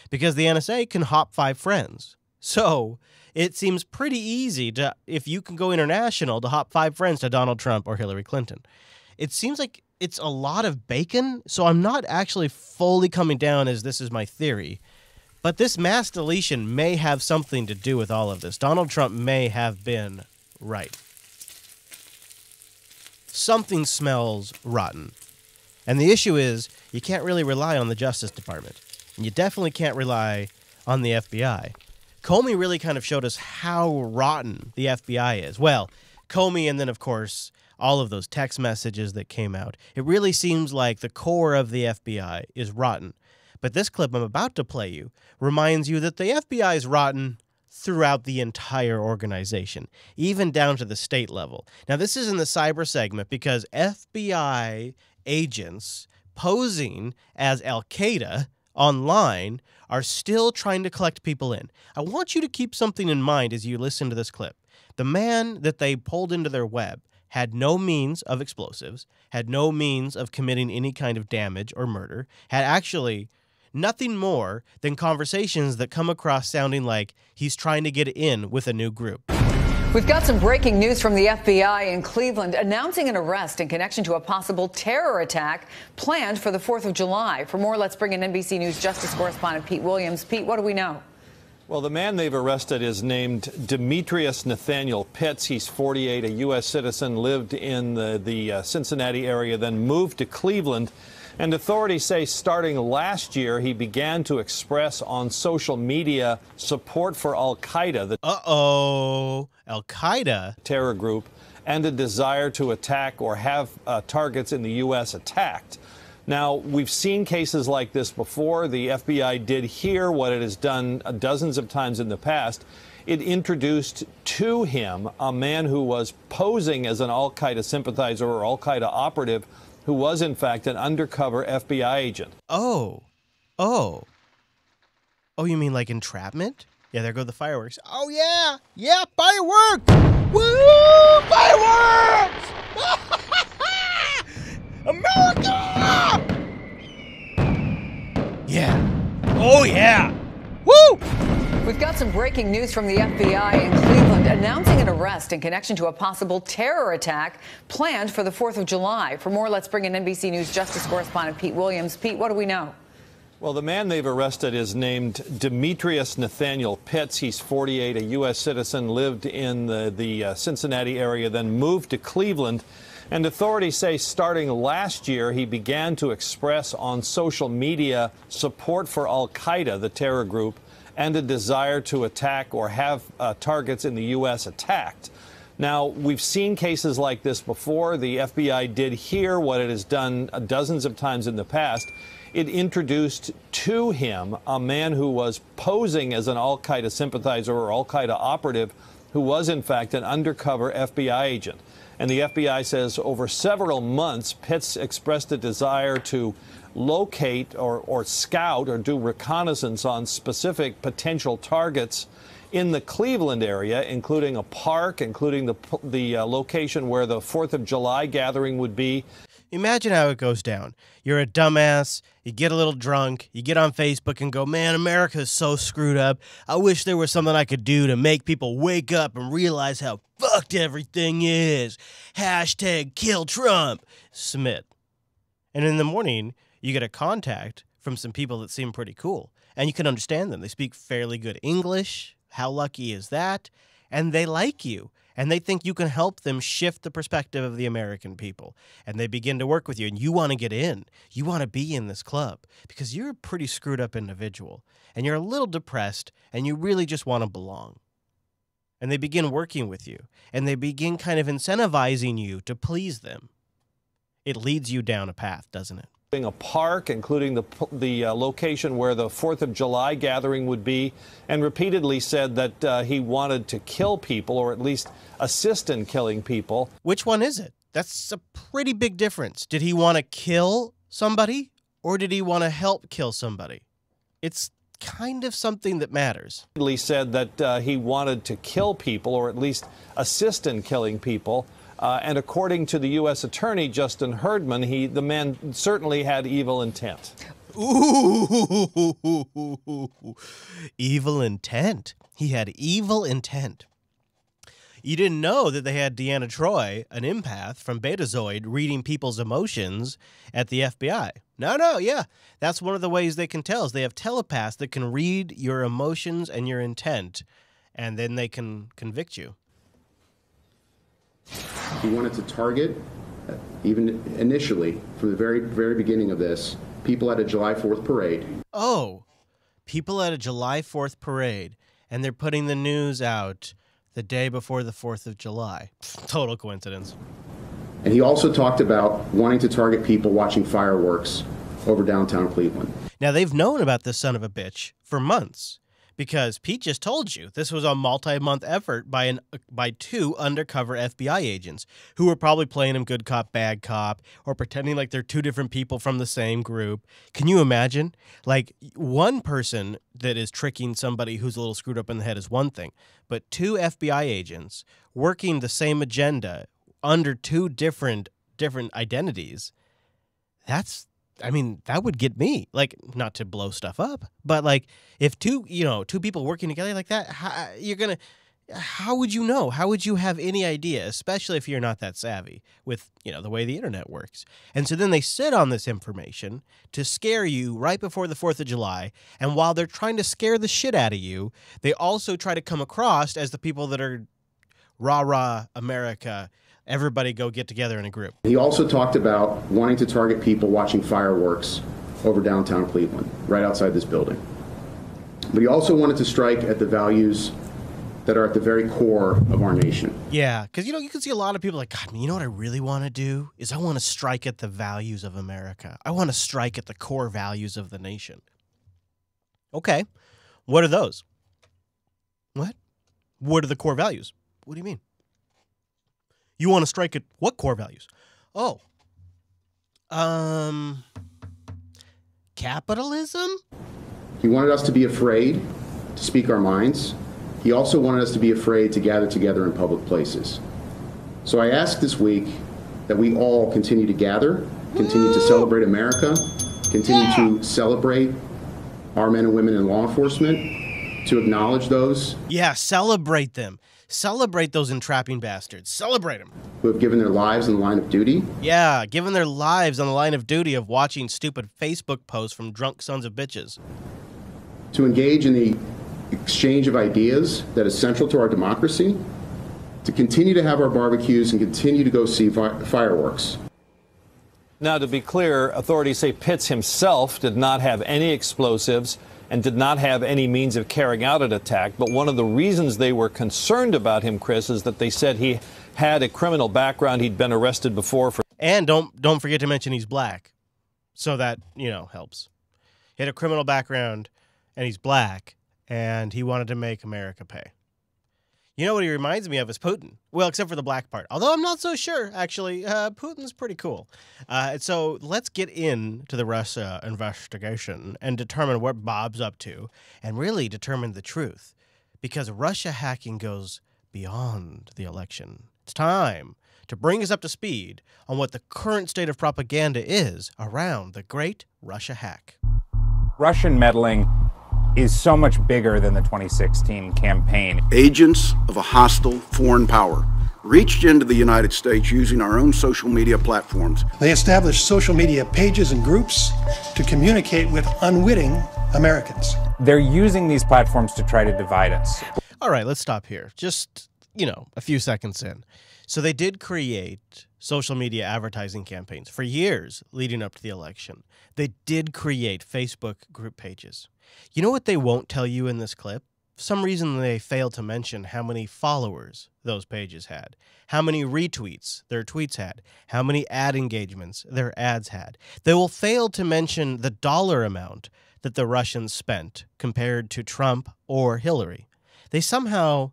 because the NSA can hop 5 friends. So it seems pretty easy to, if you can go international, to hop 5 friends to Donald Trump or Hillary Clinton. It seems like it's a lot of bacon, so I'm not actually fully coming down as this is my theory. But this mass deletion may have something to do with all of this. Donald Trump may have been right. Something smells rotten. And the issue is, you can't really rely on the Justice Department. And you definitely can't rely on the FBI. Comey really kind of showed us how rotten the FBI is. Well, Comey and then, of course, all of those text messages that came out. It really seems like the core of the FBI is rotten. But this clip I'm about to play you reminds you that the FBI is rotten throughout the entire organization, even down to the state level. Now, this is in the cyber segment because FBI agents posing as Al-Qaeda online are still trying to collect people in. I want you to keep something in mind as you listen to this clip. The man that they pulled into their web had no means of explosives, had no means of committing any kind of damage or murder, had actually nothing more than conversations that come across sounding like he's trying to get in with a new group. We've got some breaking news from the FBI in Cleveland announcing an arrest in connection to a possible terror attack planned for the 4th of July. For more, let's bring in NBC News Justice correspondent Pete Williams. Pete, what do we know? Well, the man they've arrested is named Demetrius Nathaniel Pitts. He's 48, a U.S. citizen, lived in the Cincinnati area, then moved to Cleveland. And authorities say starting last year, he began to express on social media support for Al-Qaeda, the Al-Qaeda terror group, and a desire to attack or have targets in the U.S. attacked. Now, we've seen cases like this before. The FBI did hear what it has done dozens of times in the past. It introduced to him a man who was posing as an Al-Qaeda sympathizer or Al-Qaeda operative who was, in fact, an undercover FBI agent. Oh, you mean like entrapment? Yeah, there go the fireworks. Oh, yeah. Yeah, fireworks. Woo, fireworks. America! Yeah. Oh, yeah. Woo! We've got some breaking news from the FBI in Cleveland announcing an arrest in connection to a possible terror attack planned for the 4th of July. For more, let's bring in NBC News Justice correspondent Pete Williams. Pete, what do we know? Well, the man they've arrested is named Demetrius Nathaniel Pitts. He's 48, a U.S. citizen, lived in the Cincinnati area, then moved to Cleveland. And authorities say starting last year, he began to express on social media support for Al-Qaeda, the terror group, and a desire to attack or have targets in the U.S. attacked. Now, we've seen cases like this before. The FBI did hear what it has done dozens of times in the past. It introduced to him a man who was posing as an Al-Qaeda sympathizer or Al-Qaeda operative who was, in fact, an undercover FBI agent. And the FBI says over several months, Pitts expressed a desire to locate or scout or do reconnaissance on specific potential targets in the Cleveland area, including a park, including the location where the 4th of July gathering would be. Imagine how it goes down. You're a dumbass, you get a little drunk, you get on Facebook and go, man, America is so screwed up. I wish there was something I could do to make people wake up and realize how fucked everything is. Hashtag kill Trump. Submit. And in the morning, you get a contact from some people that seem pretty cool. And you can understand them. They speak fairly good English. How lucky is that? And they like you. and they think you can help them shift the perspective of the American people. And they begin to work with you, and you want to get in. You want to be in this club because you're a pretty screwed up individual, and you're a little depressed, and you really just want to belong. And they begin working with you, and they begin kind of incentivizing you to please them. It leads you down a path, doesn't it? A park, including the location where the 4th of July gathering would be, and repeatedly said that he wanted to kill people, or at least assist in killing people. Which one is it? That's a pretty big difference. Did he want to kill somebody, or did he want to help kill somebody? It's kind of something that matters. He said that he wanted to kill people, or at least assist in killing people. And according to the U.S. Attorney, Justin Herdman, the man certainly had evil intent. Ooh, evil intent. He had evil intent. You didn't know that they had Deanna Troi, an empath from Betazoid, reading people's emotions at the FBI. No, yeah. That's one of the ways they can tell is they have telepaths that can read your emotions and your intent, and then they can convict you. He wanted to target, even initially, from the very, very beginning of this, people at a July 4th parade. Oh, people at a July 4th parade, and they're putting the news out the day before the 4th of July. Total coincidence. And he also talked about wanting to target people watching fireworks over downtown Cleveland. Now, they've known about this son of a bitch for months. Because Pete just told you this was a multi-month effort by two undercover FBI agents who were probably playing him good cop, bad cop, or pretending like they're two different people from the same group. Can you imagine? Like, one person that is tricking somebody who's a little screwed up in the head is one thing, but two FBI agents working the same agenda under two different identities, that would get me, like, not to blow stuff up, but like if two people working together like that, how would you know? How would you have any idea, especially if you're not that savvy with, the way the internet works? And so then they sit on this information to scare you right before the 4th of July. And while they're trying to scare the shit out of you, they also try to come across as the people that are rah-rah America. Everybody go get together in a group. He also talked about wanting to target people watching fireworks over downtown Cleveland, right outside this building. But he also wanted to strike at the values that are at the very core of our nation. Yeah, because, you can see a lot of people like, God, you know what I really want to do is I want to strike at the values of America. I want to strike at the core values of the nation. Okay, what are those? What? What are the core values? What do you mean? You want to strike at what core values? Oh. Capitalism? He wanted us to be afraid to speak our minds. He also wanted us to be afraid to gather together in public places. So I ask this week that we all continue to gather, continue to celebrate America, continue to celebrate our men and women in law enforcement, to acknowledge those. Yeah, celebrate them. Celebrate those entrapping bastards. Celebrate them. Who have given their lives in the line of duty. Yeah, given their lives on the line of duty of watching stupid Facebook posts from drunk sons of bitches. To engage in the exchange of ideas that is central to our democracy. To continue to have our barbecues and continue to go see fireworks. Now, to be clear, authorities say Pitts himself did not have any explosives and did not have any means of carrying out an attack. But one of the reasons they were concerned about him, Chris, is that they said he had a criminal background. He'd been arrested before for. And don't forget to mention he's black. So that, helps. He had a criminal background and he's black and he wanted to make America pay. You know what he reminds me of is Putin. Well, except for the black part. Although I'm not so sure, actually. Putin's pretty cool. So let's get into the Russia investigation and determine what Bob's up to and really determine the truth. Because Russia hacking goes beyond the election. It's time to bring us up to speed on what the current state of propaganda is around the great Russia hack. Russian meddling is so much bigger than the 2016 campaign. Agents of a hostile foreign power reached into the United States using our own social media platforms. They established social media pages and groups to communicate with unwitting Americans. They're using these platforms to try to divide us. All right, let's stop here. Just a few seconds in. So they did create social media advertising campaigns for years leading up to the election. They did create Facebook group pages. You know what they won't tell you in this clip? For some reason, they failed to mention how many followers those pages had, how many retweets their tweets had, how many ad engagements their ads had. They will fail to mention the dollar amount that the Russians spent compared to Trump or Hillary. They somehow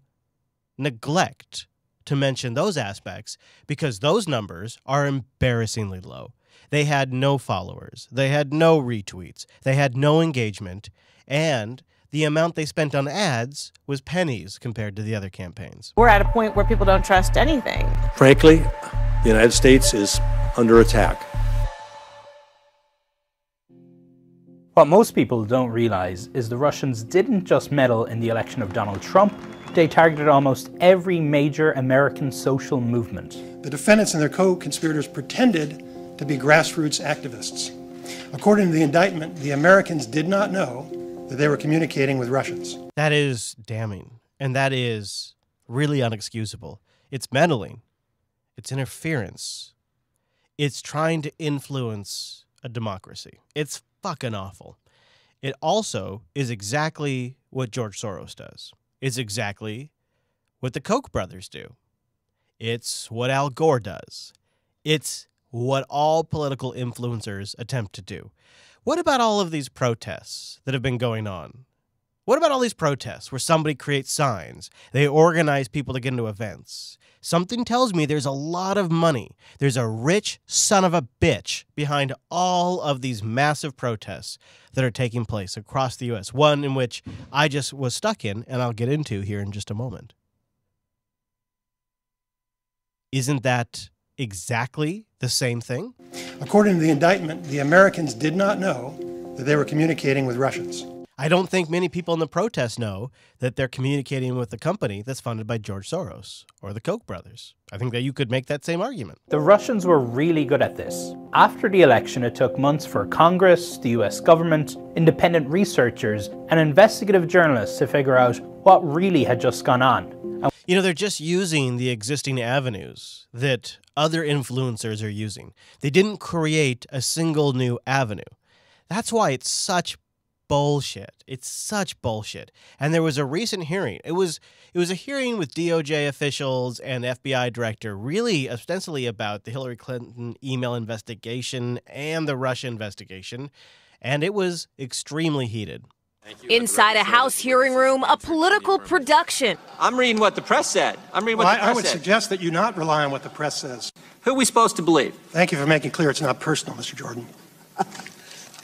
neglect to mention those aspects because those numbers are embarrassingly low. They had no followers. They had no retweets. They had no engagement. And the amount they spent on ads was pennies compared to the other campaigns. We're at a point where people don't trust anything. Frankly, the United States is under attack. What most people don't realize is the Russians didn't just meddle in the election of Donald Trump, they targeted almost every major American social movement. The defendants and their co-conspirators pretended to be grassroots activists. According to the indictment, the Americans did not know that they were communicating with Russians. That is damning, and that is really unexcusable. It's meddling. It's interference. It's trying to influence a democracy. It's fucking awful. It also is exactly what George Soros does. It's exactly what the Koch brothers do. It's what Al Gore does. It's what all political influencers attempt to do. What about all of these protests that have been going on? What about all these protests where somebody creates signs? They organize people to get into events. Something tells me there's a lot of money. There's a rich son of a bitch behind all of these massive protests that are taking place across the U.S., one in which I just was stuck in, and I'll get into here in just a moment. Isn't that exactly the same thing? According to the indictment, the Americans did not know that they were communicating with Russians. I don't think many people in the protests know that they're communicating with a company that's funded by George Soros or the Koch brothers. I think that you could make that same argument. The Russians were really good at this. After the election, it took months for Congress, the US government, independent researchers, and investigative journalists to figure out what really had just gone on. They're just using the existing avenues that other influencers are using. They didn't create a single new avenue. That's why it's such bullshit. It's such bullshit. And there was a recent hearing. It was a hearing with DOJ officials and FBI director, really ostensibly about the Hillary Clinton email investigation and the Russia investigation, and it was extremely heated. Inside a House hearing room, a political production. I'm reading what the press said. I would suggest that you not rely on what the press says. Who are we supposed to believe? Thank you for making clear it's not personal, Mr. Jordan.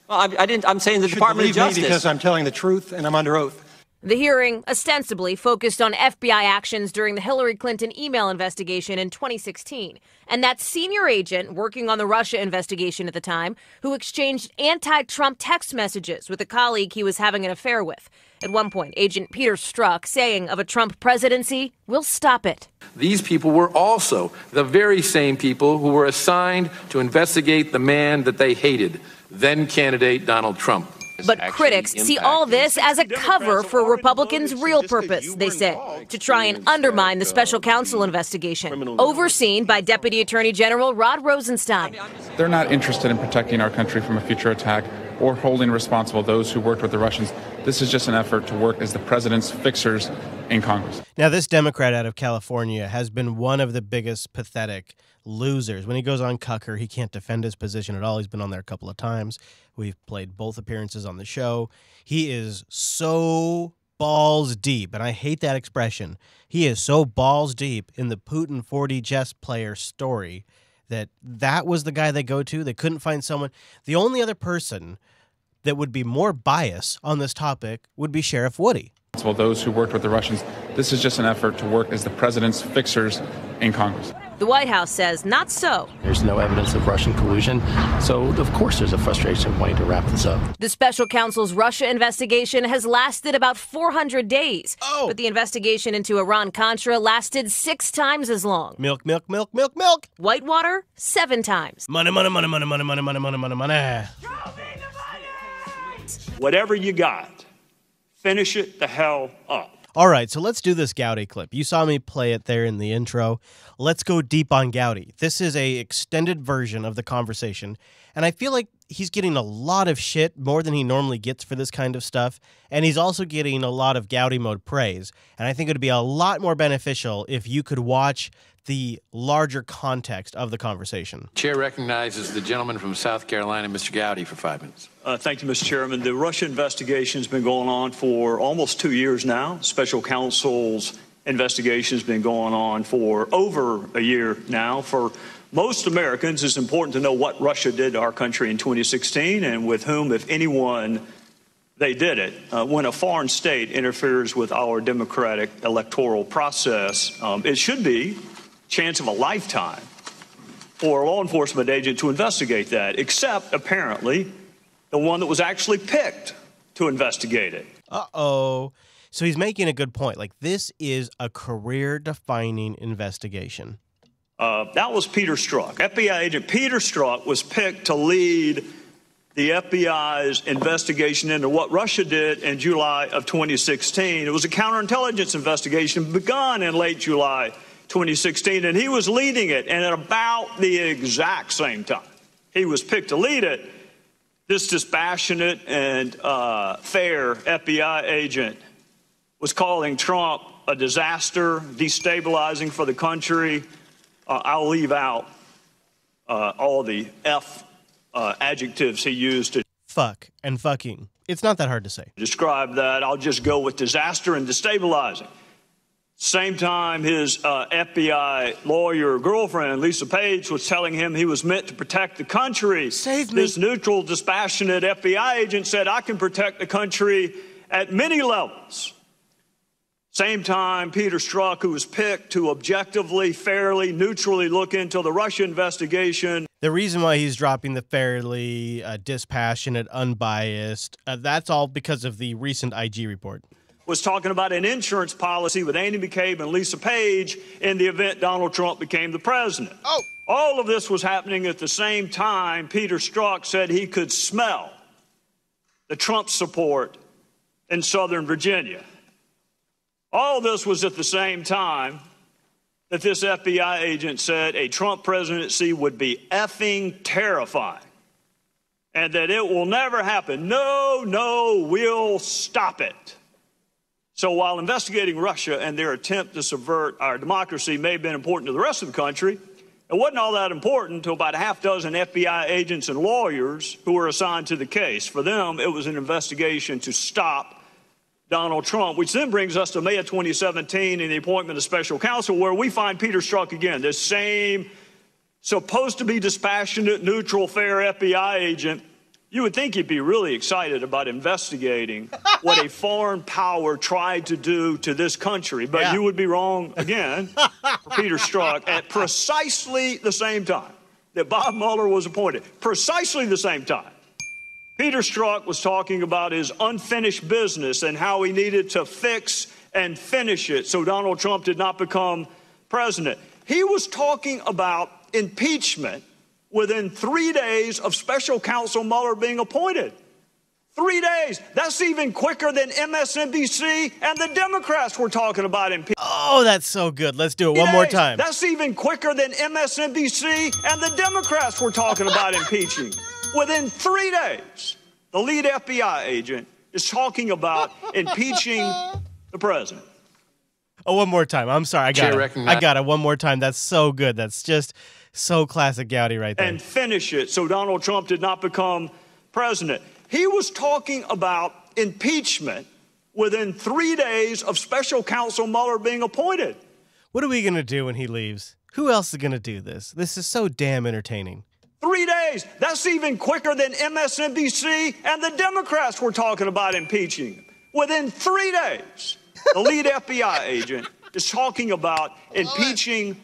Well, I'm saying the Department of Justice. Me because I'm telling the truth and I'm under oath. The hearing ostensibly focused on FBI actions during the Hillary Clinton email investigation in 2016. And that senior agent working on the Russia investigation at the time who exchanged anti-Trump text messages with a colleague he was having an affair with. At one point, Agent Peter Strzok saying of a Trump presidency, "We'll stop it." These people were also the very same people who were assigned to investigate the man that they hated, then candidate Donald Trump. But critics see all this as a cover for Republicans' real purpose, they say, to try and undermine the special counsel investigation, overseen by Deputy Attorney General Rod Rosenstein. They're not interested in protecting our country from a future attack or holding responsible those who worked with the Russians. This is just an effort to work as the president's fixers in Congress. Now, this Democrat out of California has been one of the biggest pathetic losers. When he goes on Cucker, he can't defend his position at all. He's been on there a couple of times. We've played both appearances on the show. He is so balls deep, and I hate that expression. He is so balls deep in the Putin 40 chess player story that was the guy they go to. They couldn't find someone. The only other person that would be more biased on this topic would be Sheriff Woody. Well, those who worked with the Russians, this is just an effort to work as the president's fixers in Congress. The White House says not so. There's no evidence of Russian collusion, so of course there's a frustration wanting to wrap this up. The special counsel's Russia investigation has lasted about 400 days, but the investigation into Iran-Contra lasted 6 times as long. Milk, milk, milk, milk, milk. Whitewater, 7 times. Money, money, money, money, money, money, money, money, money, money. Whatever you got, finish it the hell up. All right, so let's do this Gowdy clip. You saw me play it there in the intro. Let's go deep on Gowdy. This is a extended version of the conversation, and I feel like he's getting a lot of shit, more than he normally gets for this kind of stuff, and he's also getting a lot of Gowdy mode praise, and I think it would be a lot more beneficial if you could watch the larger context of the conversation. Chair recognizes the gentleman from South Carolina, Mr. Gowdy, for 5 minutes. Thank you, Mr. Chairman. The Russia investigation has been going on for almost 2 years now. Special counsel's investigation has been going on for over a year now. For most Americans, it's important to know what Russia did to our country in 2016 and with whom, if anyone, they did it. When a foreign state interferes with our democratic electoral process, it should be chance of a lifetime for a law enforcement agent to investigate that, except apparently the one that was actually picked to investigate it. Uh-oh. So he's making a good point. Like, this is a career-defining investigation. That was Peter Strzok. FBI agent Peter Strzok was picked to lead the FBI's investigation into what Russia did in July of 2016. It was a counterintelligence investigation begun in late July 2016, and he was leading it. And at about the exact same time he was picked to lead it, this dispassionate and fair FBI agent was calling Trump a disaster, destabilizing for the country. I'll leave out all the adjectives he used to fuck and fucking. It's not that hard to say. Describe that. I'll just go with disaster and destabilizing. Same time, his FBI lawyer girlfriend, Lisa Page, was telling him he was meant to protect the country. Save me. This neutral, dispassionate FBI agent said, I can protect the country at many levels. Same time, Peter Strzok, who was picked to objectively, fairly, neutrally look into the Russia investigation. The reason why he's dropping the fairly, dispassionate, unbiased, that's all because of the recent IG report. Was talking about an insurance policy with Andy McCabe and Lisa Page in the event Donald Trump became the president. Oh. All of this was happening at the same time Peter Strzok said he could smell the Trump support in Southern Virginia. All this was at the same time that this FBI agent said a Trump presidency would be effing terrifying and that it will never happen. No, we'll stop it. So while investigating Russia and their attempt to subvert our democracy may have been important to the rest of the country, it wasn't all that important to about a half dozen FBI agents and lawyers who were assigned to the case. For them, it was an investigation to stop Donald Trump, which then brings us to May of 2017 and the appointment of special counsel, where we find Peter Strzok again, this same supposed to be dispassionate, neutral, fair FBI agent. You would think he'd be really excited about investigating what a foreign power tried to do to this country. But you would be wrong again for Peter Strzok at precisely the same time that Bob Mueller was appointed. Precisely the same time. Peter Strzok was talking about his unfinished business and how he needed to fix and finish it so Donald Trump did not become president. He was talking about impeachment within 3 days of special counsel Mueller being appointed. 3 days. That's even quicker than MSNBC and the Democrats were talking about impeachment. Oh, that's so good. Let's do it one more time. That's even quicker than MSNBC and the Democrats were talking about impeaching. Within 3 days, the lead FBI agent is talking about impeaching the president. Oh, one more time. I'm sorry. I got it. One more time. That's so good. That's just so classic Gowdy right there. And finish it so Donald Trump did not become president. He was talking about impeachment within 3 days of special counsel Mueller being appointed. What are we going to do when he leaves? Who else is going to do this? This is so damn entertaining. 3 days. That's even quicker than MSNBC and the Democrats were talking about impeaching him. Within 3 days, the lead FBI agent is talking about impeaching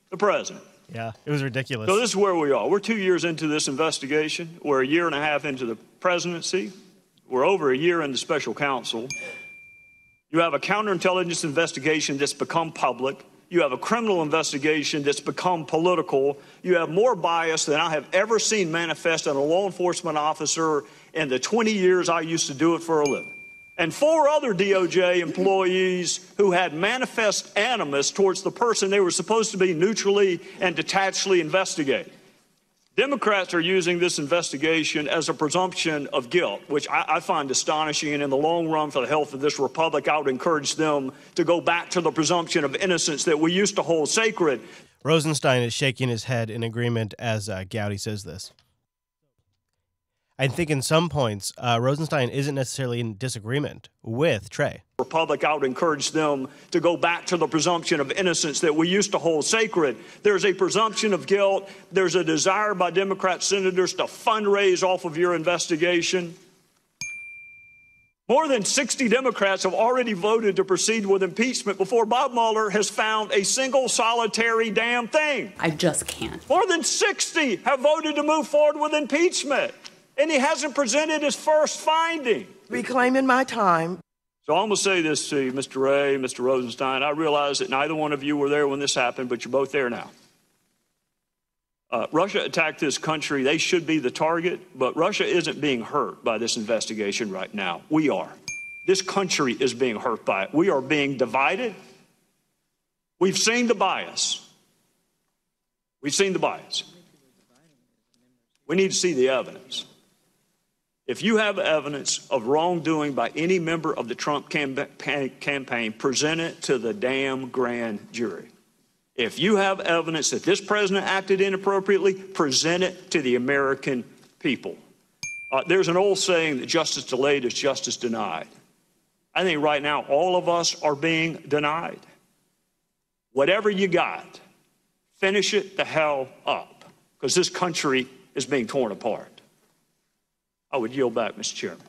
the president. Yeah, it was ridiculous. So this is where we are. We're 2 years into this investigation. We're a year and a half into the presidency. We're over a year in the special counsel. You have a counterintelligence investigation that's become public. You have a criminal investigation that's become political. You have more bias than I have ever seen manifest in a law enforcement officer in the 20 years I used to do it for a living. and 4 other DOJ employees who had manifest animus towards the person they were supposed to be neutrally and detachedly investigating. Democrats are using this investigation as a presumption of guilt, which I find astonishing, and in the long run for the health of this republic, I would encourage them to go back to the presumption of innocence that we used to hold sacred. Rosenstein is shaking his head in agreement as Gowdy says this. I think in some points, Rosenstein isn't necessarily in disagreement with Trey. Republic, I would encourage them to go back to the presumption of innocence that we used to hold sacred. There's a presumption of guilt. There's a desire by Democrat senators to fundraise off of your investigation. More than 60 Democrats have already voted to proceed with impeachment before Bob Mueller has found a single solitary damn thing. I just can't. More than 60 have voted to move forward with impeachment, and he hasn't presented his first finding. Reclaiming my time. So I'm going to say this to you, Mr. Ray, Mr. Rosenstein. I realize that neither one of you were there when this happened, but you're both there now. Russia attacked this country. They should be the target, but Russia isn't being hurt by this investigation right now. We are. This country is being hurt by it. We are being divided. We've seen the bias. We've seen the bias. We need to see the evidence. If you have evidence of wrongdoing by any member of the Trump campaign, present it to the damn grand jury. If you have evidence that this president acted inappropriately, present it to the American people. There's an old saying that justice delayed is justice denied. I think right now all of us are being denied. Whatever you got, finish it the hell up, because this country is being torn apart. I would yield back, Mr. Chairman.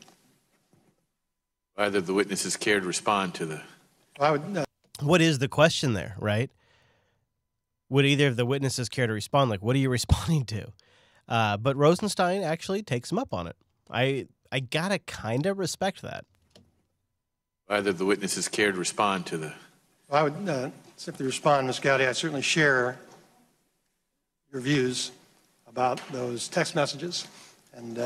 Either the witnesses care to respond to the... What is the question there, right? Would either of the witnesses care to respond? Like, what are you responding to? But Rosenstein actually takes him up on it. I gotta kind of respect that. Either the witnesses care to respond to the... I would simply respond, Ms. Gowdy. I certainly share your views about those text messages. And,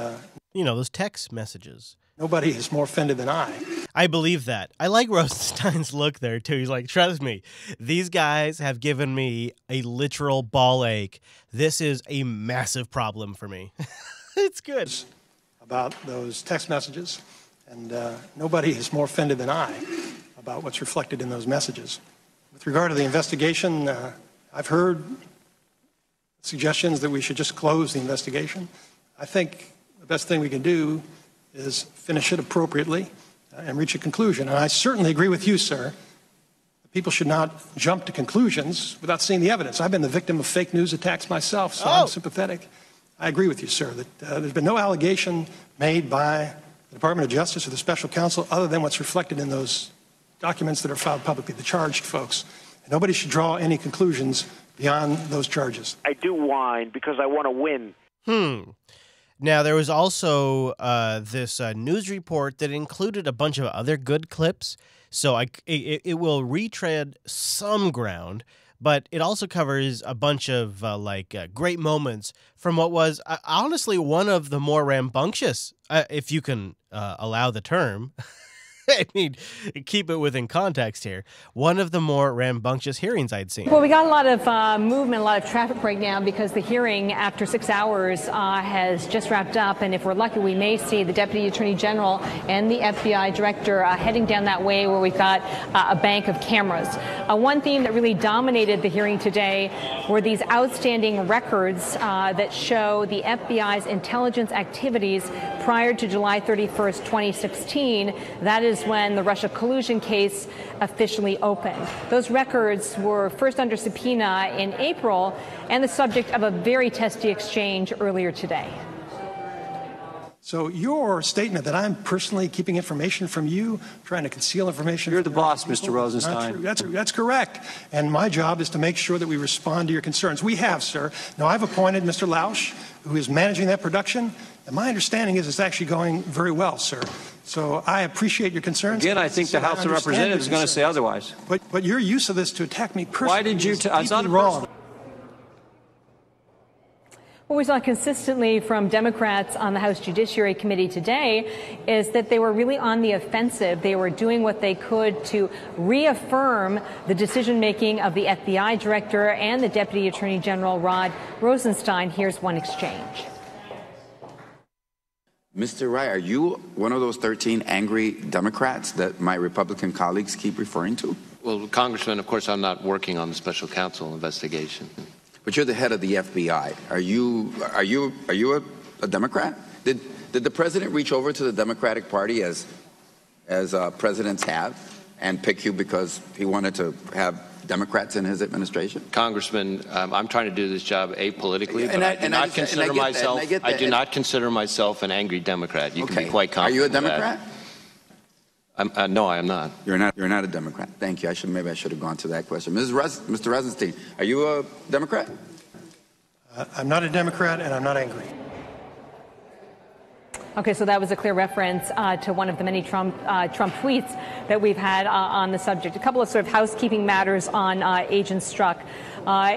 you know, those text messages. Nobody is more offended than I. I believe that. I like Rosenstein's look there, too. He's like, trust me, these guys have given me a literal ball ache. This is a massive problem for me. It's good. About those text messages. And nobody is more offended than I about what's reflected in those messages. With regard to the investigation, I've heard suggestions that we should just close the investigation. I think the best thing we can do is finish it appropriately and reach a conclusion. And I certainly agree with you, sir. People should not jump to conclusions without seeing the evidence. I've been the victim of fake news attacks myself, so I'm sympathetic. I agree with you, sir, that there's been no allegation made by the Department of Justice or the special counsel other than what's reflected in those documents that are filed publicly, the charged folks. And nobody should draw any conclusions beyond those charges. I do whine because I want to win. Now, there was also this news report that included a bunch of other good clips, so it will retread some ground, but it also covers a bunch of great moments from what was honestly one of the more rambunctious, if you can allow the term. I mean, keep it within context here. One of the more rambunctious hearings I'd seen. Well, we got a lot of movement, a lot of traffic right now because the hearing after 6 hours has just wrapped up. And if we're lucky, we may see the Deputy Attorney General and the FBI Director heading down that way where we've got a bank of cameras. One theme that really dominated the hearing today were these outstanding records that show the FBI's intelligence activities prior to July 31st, 2016. That is when the Russia collusion case officially opened. Those records were first under subpoena in April and the subject of a very testy exchange earlier today. So your statement that I'm personally keeping information from you, trying to conceal information... You're the boss, Mr. Rosenstein. That's correct. And my job is to make sure that we respond to your concerns. We have, sir. Now, I've appointed Mr. Lausch, who is managing that production, and my understanding is it's actually going very well, sir. So I appreciate your concerns. Again, I think the House of Representatives is going to say otherwise. But your use of this to attack me personally Why did you... is wrong. What we saw consistently from Democrats on the House Judiciary Committee today is that they were really on the offensive. They were doing what they could to reaffirm the decision-making of the FBI director and the Deputy Attorney General Rod Rosenstein. Here's one exchange. Mr. Wright, are you one of those 13 angry Democrats that my Republican colleagues keep referring to? Well, Congressman, of course, I'm not working on the special counsel investigation. But you're the head of the FBI. Are you a Democrat? Did the president reach over to the Democratic Party as presidents have and pick you because he wanted to have Democrats in his administration? Congressman, I'm trying to do this job apolitically, but I do not consider myself an angry Democrat. You can be quite confident. Are you a Democrat? No, I am not. You're not a Democrat. Thank you. Maybe I should have gone to that question. Mr. Rosenstein, are you a Democrat? I'm not a Democrat, and I'm not angry. Okay, so that was a clear reference to one of the many Trump tweets that we've had on the subject. A couple of sort of housekeeping matters on Agent Strzok.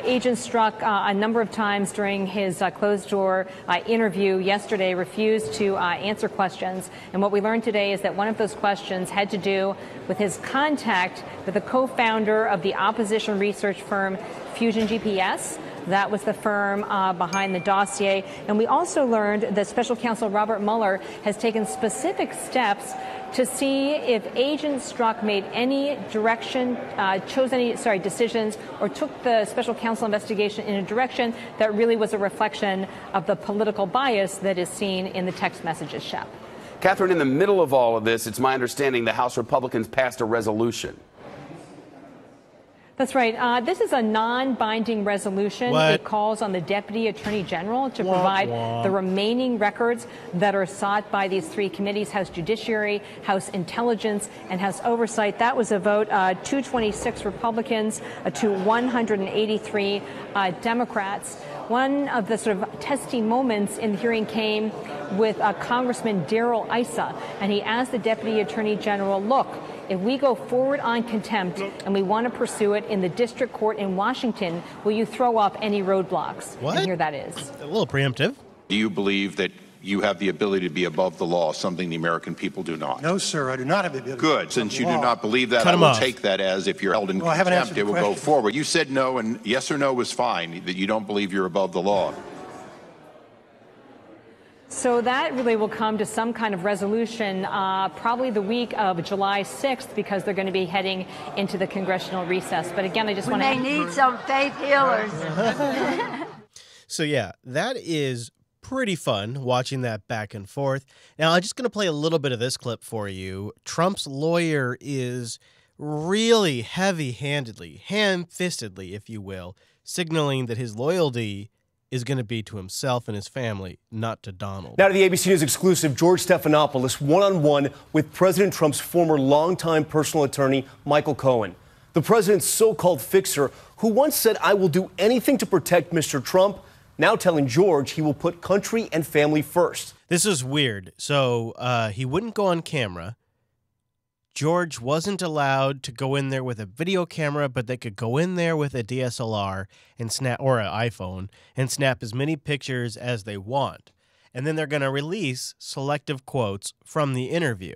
Agent Strzok, a number of times during his closed-door interview yesterday, refused to answer questions. And what we learned today is that one of those questions had to do with his contact with the co-founder of the opposition research firm Fusion GPS. That was the firm behind the dossier. And we also learned that Special Counsel Robert Mueller has taken specific steps to see if Agent Strzok made any decisions or took the special counsel investigation in a direction that really was a reflection of the political bias that is seen in the text messages, Shep. Catherine, in the middle of all of this, it's my understanding the House Republicans passed a resolution. That's right. This is a non-binding resolution. It calls on the Deputy Attorney General to provide the remaining records that are sought by these three committees, House Judiciary, House Intelligence, and House Oversight. That was a vote, 226 Republicans to 183 Democrats. One of the sort of testing moments in the hearing came with Congressman Darrell Issa, and he asked the Deputy Attorney General, look, if we go forward on contempt and we want to pursue it in the district court in Washington, will you throw up any roadblocks? What? And here that is. A little preemptive. Do you believe that you have the ability to be above the law, something the American people do not? No, sir, I do not have the ability. Good. Since you do not believe that, Cut I him will off. take that as if you're held in Well, I haven't contempt, answered it the will go question. forward. You said no, and yes or no was fine, that you don't believe you're above the law. So that really will come to some kind of resolution probably the week of July 6th, because they're going to be heading into the congressional recess. But again, I just want to... They need some faith healers. So yeah, that is pretty fun watching that back and forth. Now, I'm just going to play a little bit of this clip for you. Trump's lawyer is really heavy-handedly, ham-fistedly, if you will, signaling that his loyalty is going to be to himself and his family, not to Donald. Now to the ABC News exclusive, George Stephanopoulos one-on-one with President Trump's former longtime personal attorney, Michael Cohen. The president's so-called fixer, who once said, I will do anything to protect Mr. Trump, now telling George he will put country and family first. This is weird. So he wouldn't go on camera. George wasn't allowed to go in there with a video camera, but they could go in there with a DSLR and snap, or an iPhone, and snap as many pictures as they want. And then they're going to release selective quotes from the interview.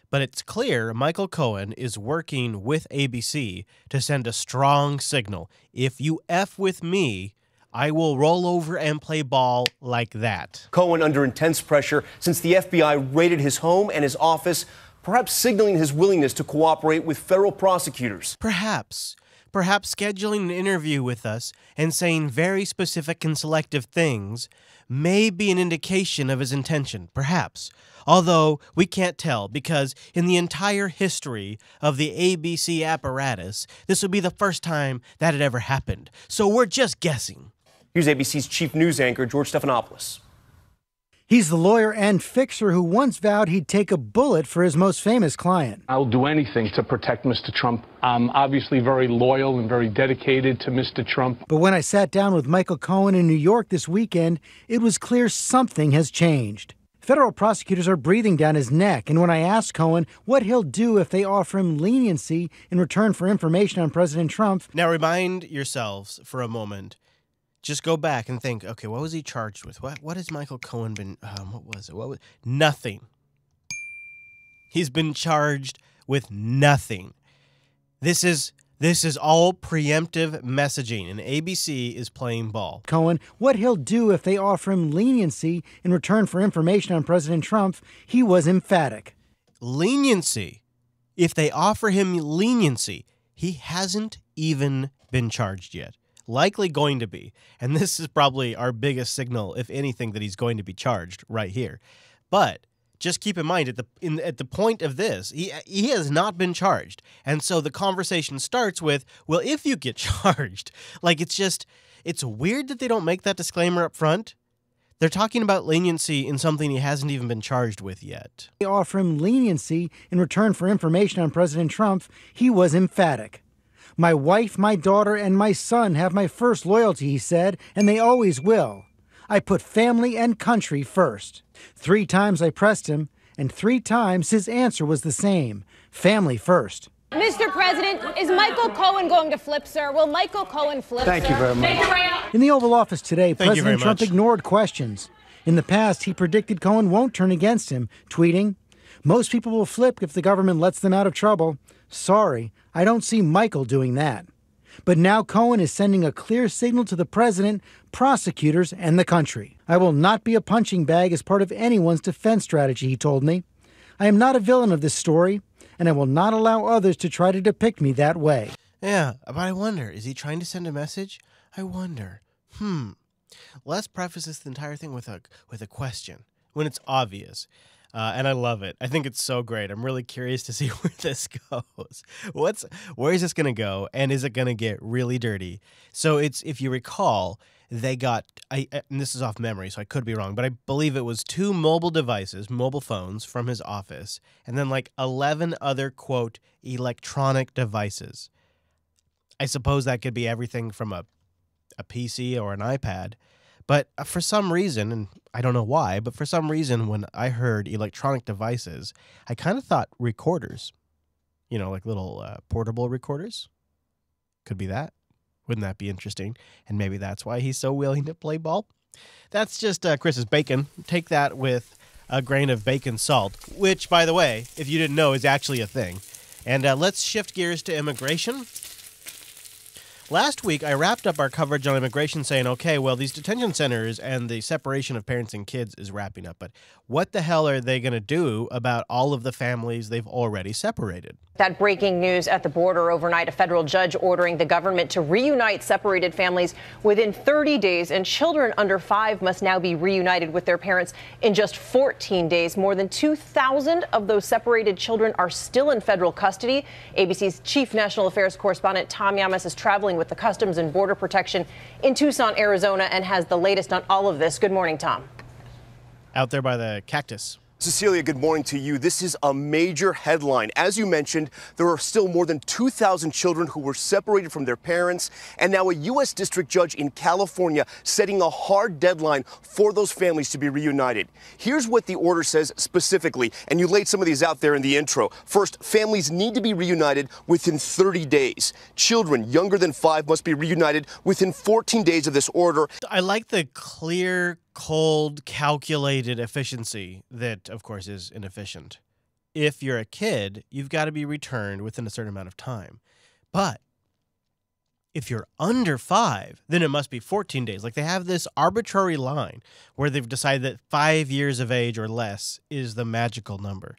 But it's clear Michael Cohen is working with ABC to send a strong signal. If you F with me, I will roll over and play ball like that. Cohen under intense pressure since the FBI raided his home and his office, perhaps signaling his willingness to cooperate with federal prosecutors. Perhaps scheduling an interview with us and saying very specific and selective things may be an indication of his intention, perhaps. Although we can't tell, because in the entire history of the ABC apparatus, this would be the first time that had ever happened. So we're just guessing. Here's ABC's chief news anchor, George Stephanopoulos. He's the lawyer and fixer who once vowed he'd take a bullet for his most famous client. I'll do anything to protect Mr. Trump. I'm obviously very loyal and very dedicated to Mr. Trump. But when I sat down with Michael Cohen in New York this weekend, it was clear something has changed. Federal prosecutors are breathing down his neck, and when I asked Cohen what he'll do if they offer him leniency in return for information on President Trump... Now remind yourselves for a moment, just go back and think, okay, what was he charged with? What has Michael Cohen been, what was it? Nothing. He's been charged with nothing. This is all preemptive messaging, and ABC is playing ball. Cohen, what he'll do if they offer him leniency in return for information on President Trump, he was emphatic. Leniency. If they offer him leniency, he hasn't even been charged yet. Likely going to be. And this is probably our biggest signal, if anything, that he's going to be charged right here. But just keep in mind, at the point of this, he has not been charged. And so the conversation starts with, well, if you get charged, like it's weird that they don't make that disclaimer up front. They're talking about leniency in something he hasn't even been charged with yet. They offer him leniency in return for information on President Trump, he was emphatic. My wife, my daughter, and my son have my first loyalty, he said, and they always will. I put family and country first. 3 times I pressed him, and 3 times his answer was the same: family first. Mr. President, is Michael Cohen going to flip, sir? Will Michael Cohen flip, Thank sir? you very much. Thank you very much. In the Oval Office today, Thank you very President Trump much. ignored questions. In the past, he predicted Cohen won't turn against him, tweeting, "Most people will flip if the government lets them out of trouble. Sorry, I don't see Michael doing that." But now Cohen is sending a clear signal to the president, prosecutors, and the country. I will not be a punching bag as part of anyone's defense strategy, he told me. I am not a villain of this story, and I will not allow others to try to depict me that way. Yeah, but I wonder, is he trying to send a message? I wonder. Let's preface this entire thing with a question, when it's obvious. And I love it. I think it's so great. I'm really curious to see where this goes. Where is this going to go? And is it going to get really dirty? So if you recall, they got, and this is off memory, so I could be wrong, but I believe it was 2 mobile phones from his office, and then like 11 other, quote, electronic devices. I suppose that could be everything from a PC or an iPad. But for some reason, and I don't know why, but for some reason when I heard electronic devices, I kind of thought recorders. You know, like little portable recorders. Could be that. Wouldn't that be interesting? And maybe that's why he's so willing to play ball. That's just Chris's bacon. Take that with a grain of bacon salt, which, by the way, if you didn't know, is actually a thing. And let's shift gears to immigration. Last week, I wrapped up our coverage on immigration saying, okay, well, these detention centers and the separation of parents and kids is wrapping up. But what the hell are they going to do about all of the families they've already separated? That breaking news at the border overnight, a federal judge ordering the government to reunite separated families within 30 days, and children under 5 must now be reunited with their parents in just 14 days. More than 2,000 of those separated children are still in federal custody. ABC's chief national affairs correspondent Tom Yamas is traveling with the Customs and Border Protection in Tucson, Arizona, and has the latest on all of this. Good morning, Tom. Out there by the cactus. Cecilia, good morning to you. This is a major headline. As you mentioned, there are still more than 2,000 children who were separated from their parents, and now a U.S. district judge in California setting a hard deadline for those families to be reunited. Here's what the order says specifically, and you laid some of these out there in the intro. First, families need to be reunited within 30 days. Children younger than 5 must be reunited within 14 days of this order. I like the clear, cold, calculated efficiency that, of course, is inefficient. If you're a kid, you've got to be returned within a certain amount of time. But if you're under 5, then it must be 14 days. Like they have this arbitrary line where they've decided that 5 years of age or less is the magical number.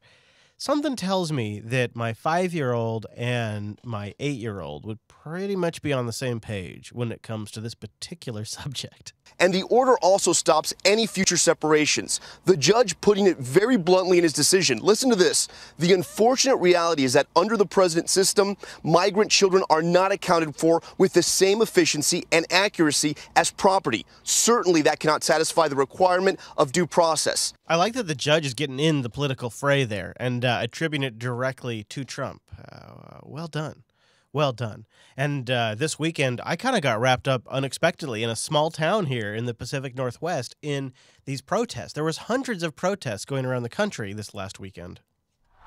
Something tells me that my 5-year-old and my 8-year-old would pretty much be on the same page when it comes to this particular subject. And the order also stops any future separations. The judge putting it very bluntly in his decision. Listen to this. The unfortunate reality is that under the president's system, migrant children are not accounted for with the same efficiency and accuracy as property. Certainly that cannot satisfy the requirement of due process. I like that the judge is getting in the political fray there and attributing it directly to Trump. Well done. Well done. And this weekend, I kind of got wrapped up unexpectedly in a small town here in the Pacific Northwest in these protests. There was hundreds of protests going around the country this last weekend.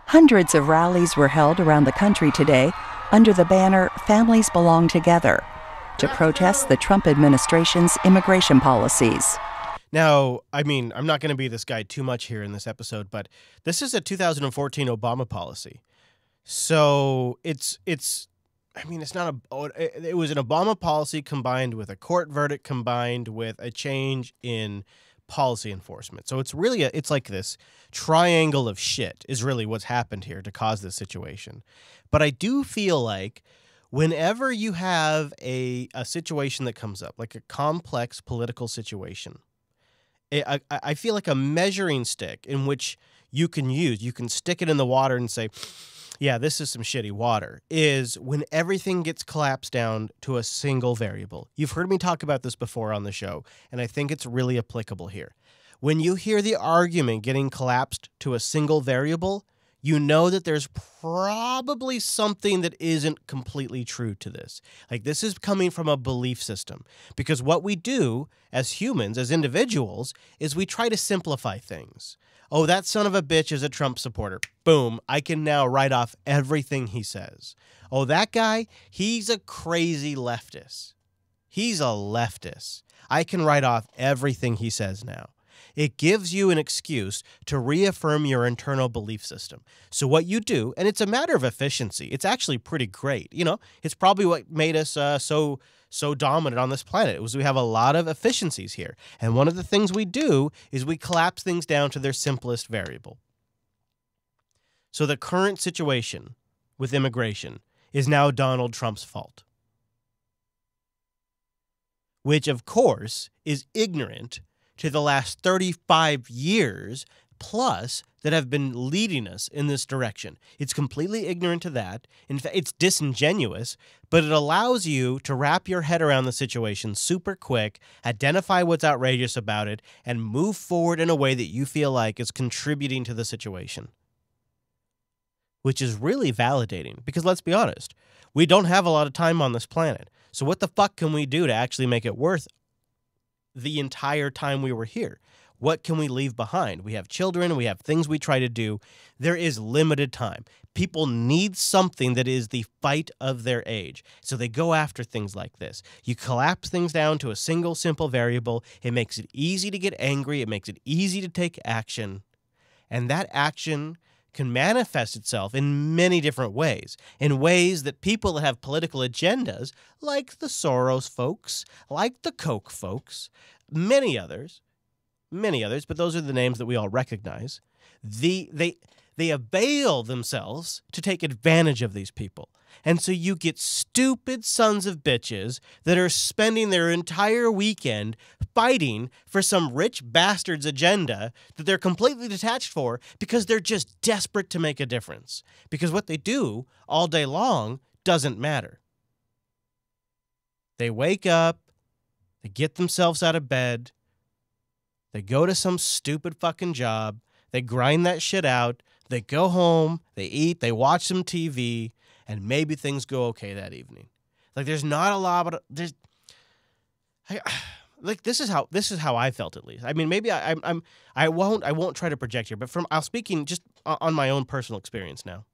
Hundreds of rallies were held around the country today under the banner Families Belong Together. to protest the Trump administration's immigration policies. Now, I mean, I'm not going to be this guy too much here in this episode, but this is a 2014 Obama policy. So it's not it was an Obama policy combined with a court verdict combined with a change in policy enforcement. So it's really it's like this triangle of shit is really what's happened here to cause this situation. But I do feel like whenever you have a situation that comes up, like a complex political situation, I feel like a measuring stick in which you can stick it in the water and say, yeah, this is some shitty water, is when everything gets collapsed down to a single variable. You've heard me talk about this before on the show, and I think it's really applicable here. When you hear the argument getting collapsed to a single variable, you know that there's probably something that isn't completely true to this. Like, this is coming from a belief system. Because what we do as humans, as individuals, is we try to simplify things. Oh, that son of a bitch is a Trump supporter. Boom, I can now write off everything he says. Oh, that guy, he's a crazy leftist. He's a leftist. I can write off everything he says now. It gives you an excuse to reaffirm your internal belief system. So what you do, and it's a matter of efficiency. It's actually pretty great. You know, it's probably what made us so dominant on this planet. It was we have a lot of efficiencies here. And one of the things we do is we collapse things down to their simplest variable. So the current situation with immigration is now Donald Trump's fault, which of course is ignorant to the last 35 years plus that have been leading us in this direction. It's completely ignorant to that. In fact, it's disingenuous, but it allows you to wrap your head around the situation super quick, identify what's outrageous about it, and move forward in a way that you feel like is contributing to the situation. Which is really validating, because let's be honest, we don't have a lot of time on this planet. So what the fuck can we do to actually make it worth the entire time we were here? What can we leave behind? We have children, we have things we try to do. There is limited time. People need something that is the fight of their age. So they go after things like this. You collapse things down to a single simple variable. It makes it easy to get angry. It makes it easy to take action. And that action can manifest itself in many different ways, in ways that people that have political agendas, like the Soros folks, like the Koch folks, many others, but those are the names that we all recognize. They avail themselves to take advantage of these people. And so you get stupid sons of bitches that are spending their entire weekend fighting for some rich bastard's agenda that they're completely detached for because they're just desperate to make a difference. Because what they do all day long doesn't matter. They wake up, they get themselves out of bed, they go to some stupid fucking job, they grind that shit out, they go home, they eat, they watch some TV, and maybe things go okay that evening. Like, there's not a lot, but there's, like, this is how I felt, at least. I mean, maybe I won't try to project here, but I'm speaking just on my own personal experience now.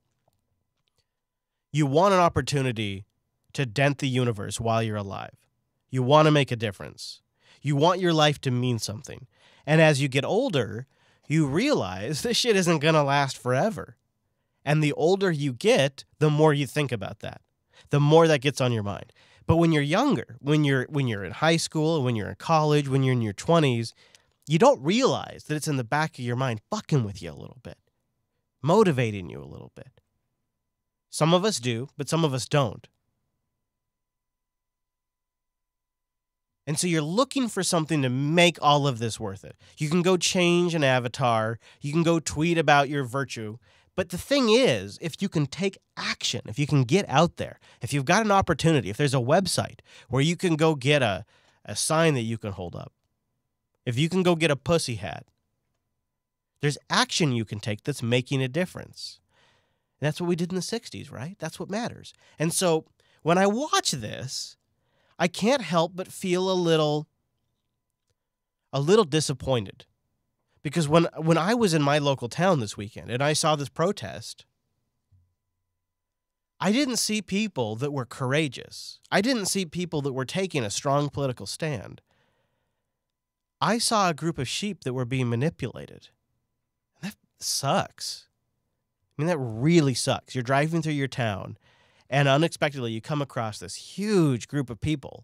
You want an opportunity to dent the universe while you're alive. You want to make a difference. You want your life to mean something. And as you get older, you realize this shit isn't going to last forever. And the older you get, the more you think about that. The more that gets on your mind. But when you're younger, when you're in high school, when you're in college, when you're in your 20s, you don't realize that it's in the back of your mind fucking with you a little bit, motivating you a little bit. Some of us do, but some of us don't. And so you're looking for something to make all of this worth it. You can go change an avatar. You can go tweet about your virtue. But the thing is, if you can take action, if you can get out there, if you've got an opportunity, if there's a website where you can go get a sign that you can hold up, if you can go get a pussy hat, there's action you can take that's making a difference. And that's what we did in the 60s, right? That's what matters. And so when I watch this, I can't help but feel a little disappointed. Because when I was in my local town this weekend and I saw this protest, I didn't see people that were courageous. I didn't see people that were taking a strong political stand. I saw a group of sheep that were being manipulated. That sucks. I mean, that really sucks. You're driving through your town, and unexpectedly you come across this huge group of people.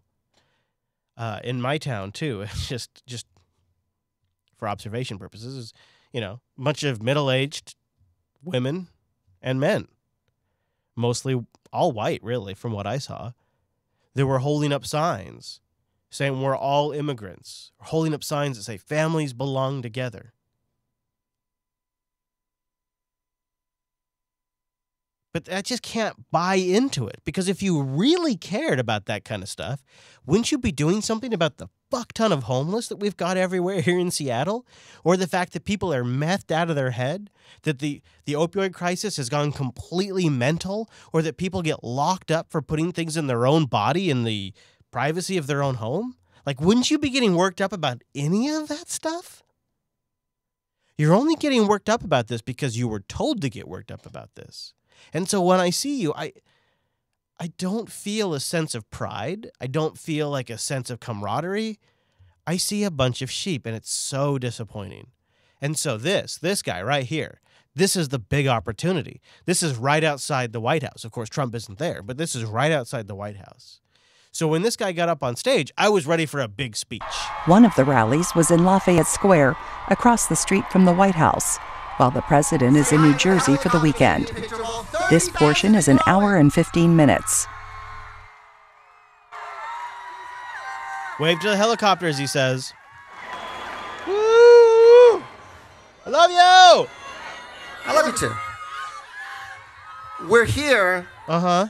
In my town, too, just for observation purposes, is, a bunch of middle-aged women and men, mostly all white, really, from what I saw. They were holding up signs saying we're all immigrants, holding up signs that say families belong together. But I just can't buy into it, because if you really cared about that kind of stuff, wouldn't you be doing something about the fuck ton of homeless that we've got everywhere here in Seattle? Or the fact that people are methed out of their head? That the opioid crisis has gone completely mental? Or that people get locked up for putting things in their own body in the privacy of their own home? Like, wouldn't you be getting worked up about any of that stuff? You're only getting worked up about this because you were told to get worked up about this. And so when I see you, I don't feel a sense of pride. I don't feel like a sense of camaraderie. I see a bunch of sheep, and it's so disappointing. And so this guy right here, this is the big opportunity. This is right outside the White House. Of course, Trump isn't there, but this is right outside the White House. So when this guy got up on stage, I was ready for a big speech. One of the rallies was in Lafayette Square, across the street from the White House, while the president is in New Jersey for the weekend. This portion is an hour and 15 minutes. Wave to the helicopters, he says. Woo! I love you! I love you too. We're here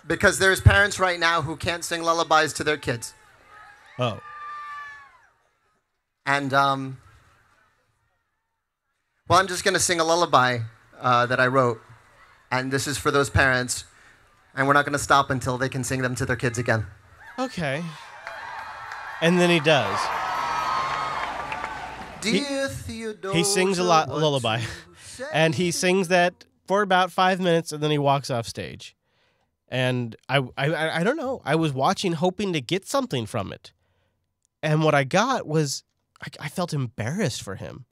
because there's parents right now who can't sing lullabies to their kids. Oh. And, well, I'm just going to sing a lullaby that I wrote. And this is for those parents. And we're not going to stop until they can sing them to their kids again. Okay. And then he does. He sings a lullaby. And he sings that for about 5 minutes, and then he walks off stage. And I don't know. I was watching, hoping to get something from it. And what I got was, I felt embarrassed for him.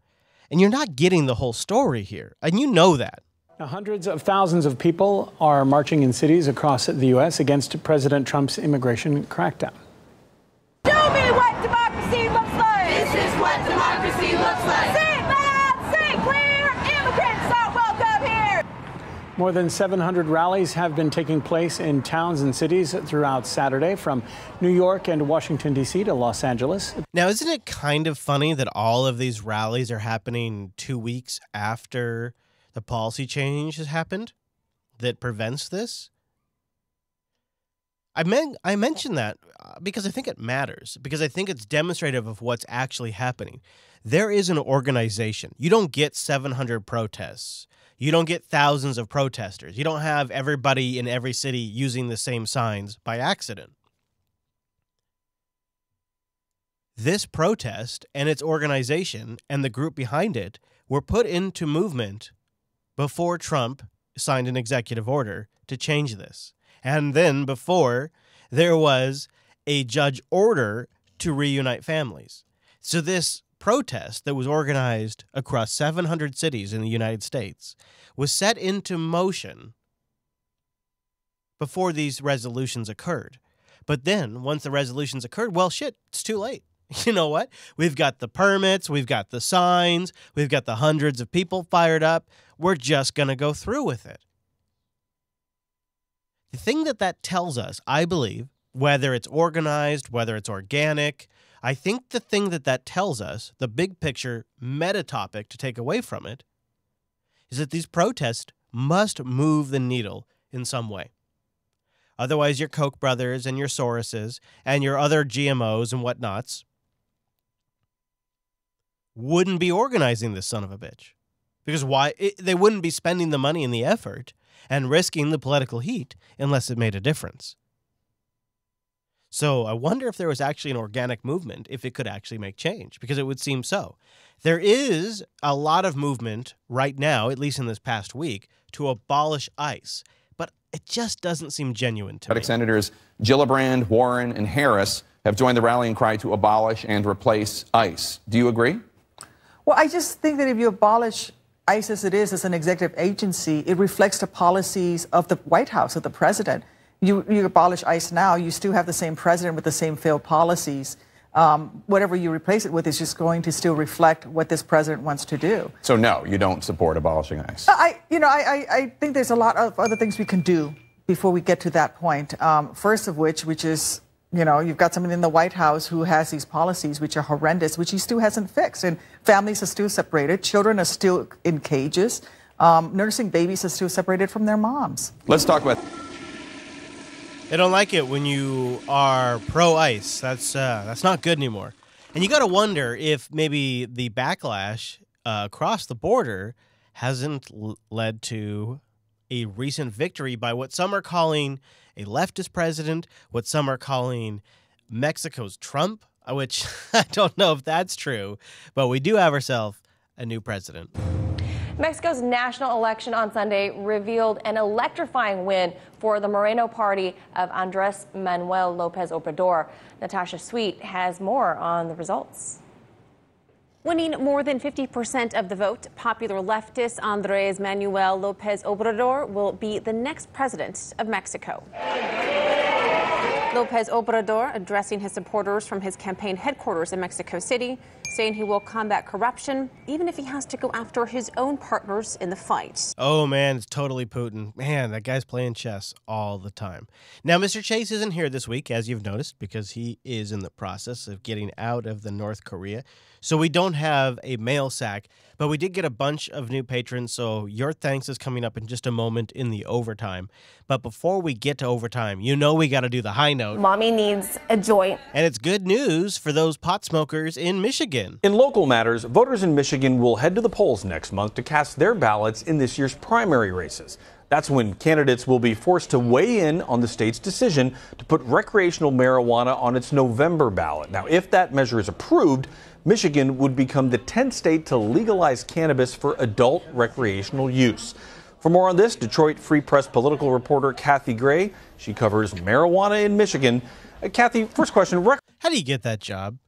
And you're not getting the whole story here. And you know that. Now, hundreds of thousands of people are marching in cities across the U.S. against President Trump's immigration crackdown. Show me what democracy looks like. This is what democracy looks like. Say it loud, say it clear. Immigrants are welcome here. More than 700 rallies have been taking place in towns and cities throughout Saturday, from New York and Washington, D.C. to Los Angeles. Now, isn't it kind of funny that all of these rallies are happening 2 weeks after the policy change has happened that prevents this? I mention that because I think it matters, because I think it's demonstrative of what's actually happening. There is an organization. You don't get 700 protests. You don't get thousands of protesters. You don't have everybody in every city using the same signs by accident. This protest and its organization and the group behind it were put into movement before Trump signed an executive order to change this. And then before there was a judge order to reunite families. So this protest that was organized across 700 cities in the United States was set into motion before these resolutions occurred. But then once the resolutions occurred, well, shit, it's too late. You know what? We've got the permits, we've got the signs, we've got the hundreds of people fired up. We're just going to go through with it. The thing that tells us, I believe, whether it's organized, whether it's organic, I think the thing that tells us, the big picture meta topic to take away from it, is that these protests must move the needle in some way. Otherwise, your Koch brothers and your Soroses and your other GMOs and whatnots wouldn't be organizing this son of a bitch. Because they wouldn't be spending the money and the effort and risking the political heat unless it made a difference. So I wonder if there was actually an organic movement, if it could actually make change, because it would seem so. There is a lot of movement right now, at least in this past week, to abolish ICE. But it just doesn't seem genuine to me. Senators Gillibrand, Warren, and Harris have joined the rallying cry to abolish and replace ICE. Do you agree? Well, I just think that if you abolish ICE as it is as an executive agency, it reflects the policies of the White House, of the president. You abolish ICE now, you still have the same president with the same failed policies. Whatever you replace it with is just going to still reflect what this president wants to do. So no, you don't support abolishing ICE? I think there's a lot of other things we can do before we get to that point. First of which is, you've got somebody in the White House who has these policies which are horrendous, which he still hasn't fixed. And families are still separated. Children are still in cages. Nursing babies are still separated from their moms. Let's talk about... They don't like it when you are pro-ICE. That's not good anymore. And you got to wonder if maybe the backlash across the border hasn't led to a recent victory by what some are calling a leftist president, what some are calling Mexico's Trump, which I don't know if that's true, but we do have ourselves a new president. Mexico's national election on Sunday revealed an electrifying win for the Moreno party of Andrés Manuel López Obrador. Natasha Sweet has more on the results. Winning more than 50% of the vote, popular leftist Andrés Manuel López Obrador will be the next president of Mexico. López Obrador addressing his supporters from his campaign headquarters in Mexico City, saying he will combat corruption, even if he has to go after his own partners in the fight. Oh, man, it's totally Putin. Man, that guy's playing chess all the time. Now, Mr. Chase isn't here this week, as you've noticed, because he is in the process of getting out of the North Korea. So we don't have a mail sack, but we did get a bunch of new patrons, so your thanks is coming up in just a moment in the overtime. But before we get to overtime, we got to do the high note. Mommy needs a joint. And it's good news for those pot smokers in Michigan. In local matters, voters in Michigan will head to the polls next month to cast their ballots in this year's primary races. That's when candidates will be forced to weigh in on the state's decision to put recreational marijuana on its November ballot. Now, if that measure is approved, Michigan would become the 10th state to legalize cannabis for adult recreational use. For more on this, Detroit Free Press political reporter Kathy Gray. She covers marijuana in Michigan. Kathy, first question. How do you get that job?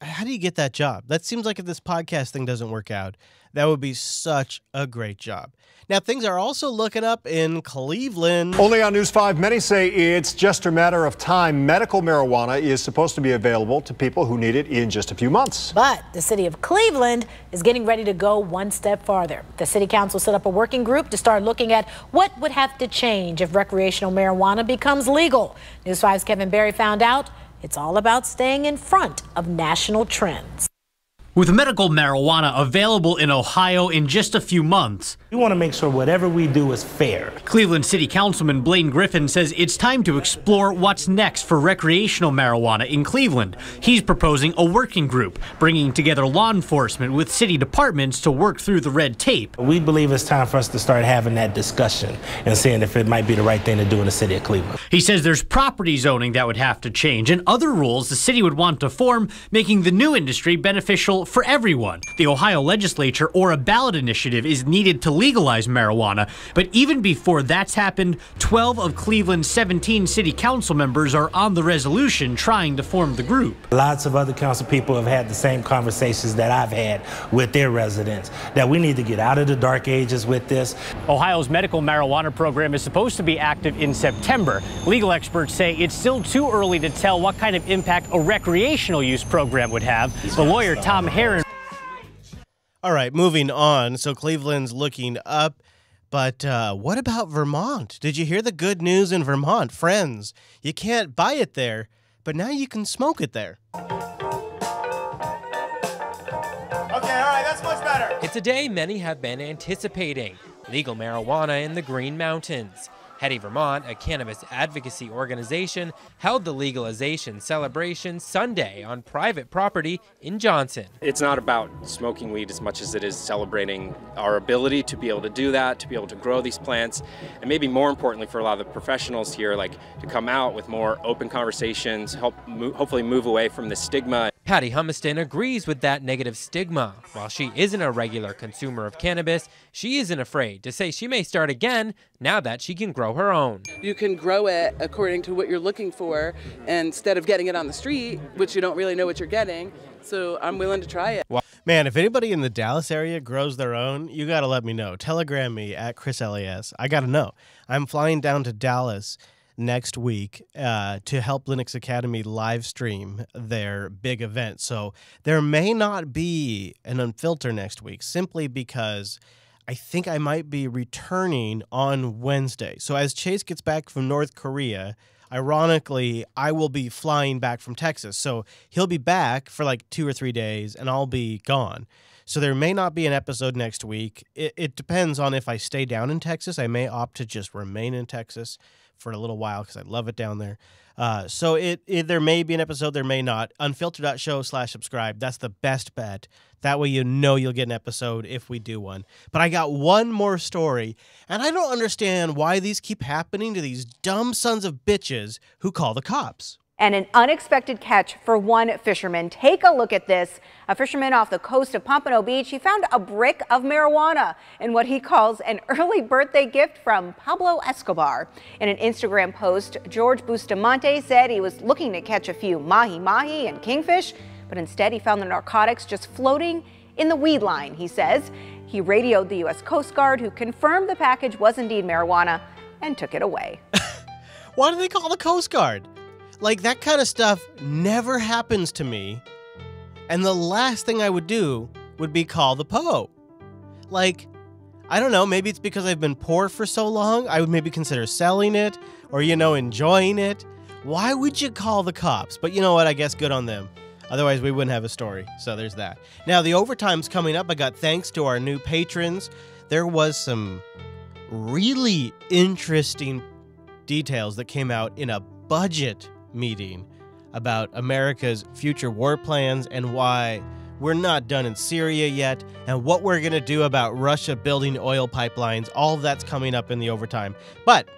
How do you get that job? That seems like if this podcast thing doesn't work out, that would be such a great job. Now, things are also looking up in Cleveland. Only on News 5, many say it's just a matter of time. Medical marijuana is supposed to be available to people who need it in just a few months. But the city of Cleveland is getting ready to go one step farther. The city council set up a working group to start looking at what would have to change if recreational marijuana becomes legal. News 5's Kevin Barry found out it's all about staying in front of national trends. With medical marijuana available in Ohio in just a few months, we want to make sure whatever we do is fair. Cleveland City Councilman Blaine Griffin says it's time to explore what's next for recreational marijuana in Cleveland. He's proposing a working group, bringing together law enforcement with city departments to work through the red tape. We believe it's time for us to start having that discussion and seeing if it might be the right thing to do in the city of Cleveland. He says there's property zoning that would have to change and other rules the city would want to form, making the new industry beneficial for everyone. The Ohio legislature or a ballot initiative is needed to legalize marijuana, but even before that's happened, 12 of Cleveland's 17 city council members are on the resolution trying to form the group. Lots of other council people have had the same conversations that I've had with their residents, that we need to get out of the dark ages with this. Ohio's medical marijuana program is supposed to be active in September. Legal experts say it's still too early to tell what kind of impact a recreational use program would have. The lawyer Tom Herron. All right, moving on. So Cleveland's looking up, but what about Vermont? Did you hear the good news in Vermont? Friends, you can't buy it there, but now you can smoke it there. Okay, all right, that's much better. It's a day many have been anticipating. Legal marijuana in the Green Mountains. Hetty Vermont, a cannabis advocacy organization, held the legalization celebration Sunday on private property in Johnson. It's not about smoking weed as much as it is celebrating our ability to be able to do that, to be able to grow these plants, and maybe more importantly for a lot of the professionals here, like to come out with more open conversations, hopefully move away from the stigma. Patty Humiston agrees with that negative stigma. While she isn't a regular consumer of cannabis, she isn't afraid to say she may start again now that she can grow her own. You can grow it according to what you're looking for instead of getting it on the street, which you don't really know what you're getting. So I'm willing to try it. Man, if anybody in the Dallas area grows their own, you got to let me know. Telegram me at ChrisLAS. I got to know. I'm flying down to Dallas next week to help Linux Academy live stream their big event. So there may not be an Unfilter next week simply because I think I might be returning on Wednesday. So as Chase gets back from North Korea, ironically, I will be flying back from Texas. So he'll be back for like 2 or 3 days and I'll be gone. So there may not be an episode next week. It depends on if I stay down in Texas. I may opt to just remain in Texas for a little while because I love it down there. So there may be an episode, there may not. Unfilter.show/subscribe. That's the best bet. That way you know you'll get an episode if we do one. But I got one more story, and I don't understand why these keep happening to these dumb sons of bitches who call the cops. And an unexpected catch for one fisherman. Take a look at this. A fisherman off the coast of Pompano Beach, he found a brick of marijuana in what he calls an early birthday gift from Pablo Escobar. In an Instagram post, George Bustamante said he was looking to catch a few mahi-mahi and kingfish, but instead he found the narcotics just floating in the weed line, he says. He radioed the U.S. Coast Guard, who confirmed the package was indeed marijuana and took it away. Why do they call the Coast Guard? Like, that kind of stuff never happens to me, and the last thing I would do would be call the PO. Like, I don't know, maybe it's because I've been poor for so long, I would maybe consider selling it, or, enjoying it. Why would you call the cops? But you know what, I guess good on them. Otherwise, we wouldn't have a story, so there's that. Now, the overtime's coming up. I got thanks to our new patrons. There was some really interesting details that came out in a budget meeting about America's future war plans and why we're not done in Syria yet and what we're going to do about Russia building oil pipelines. All of that's coming up in the overtime. But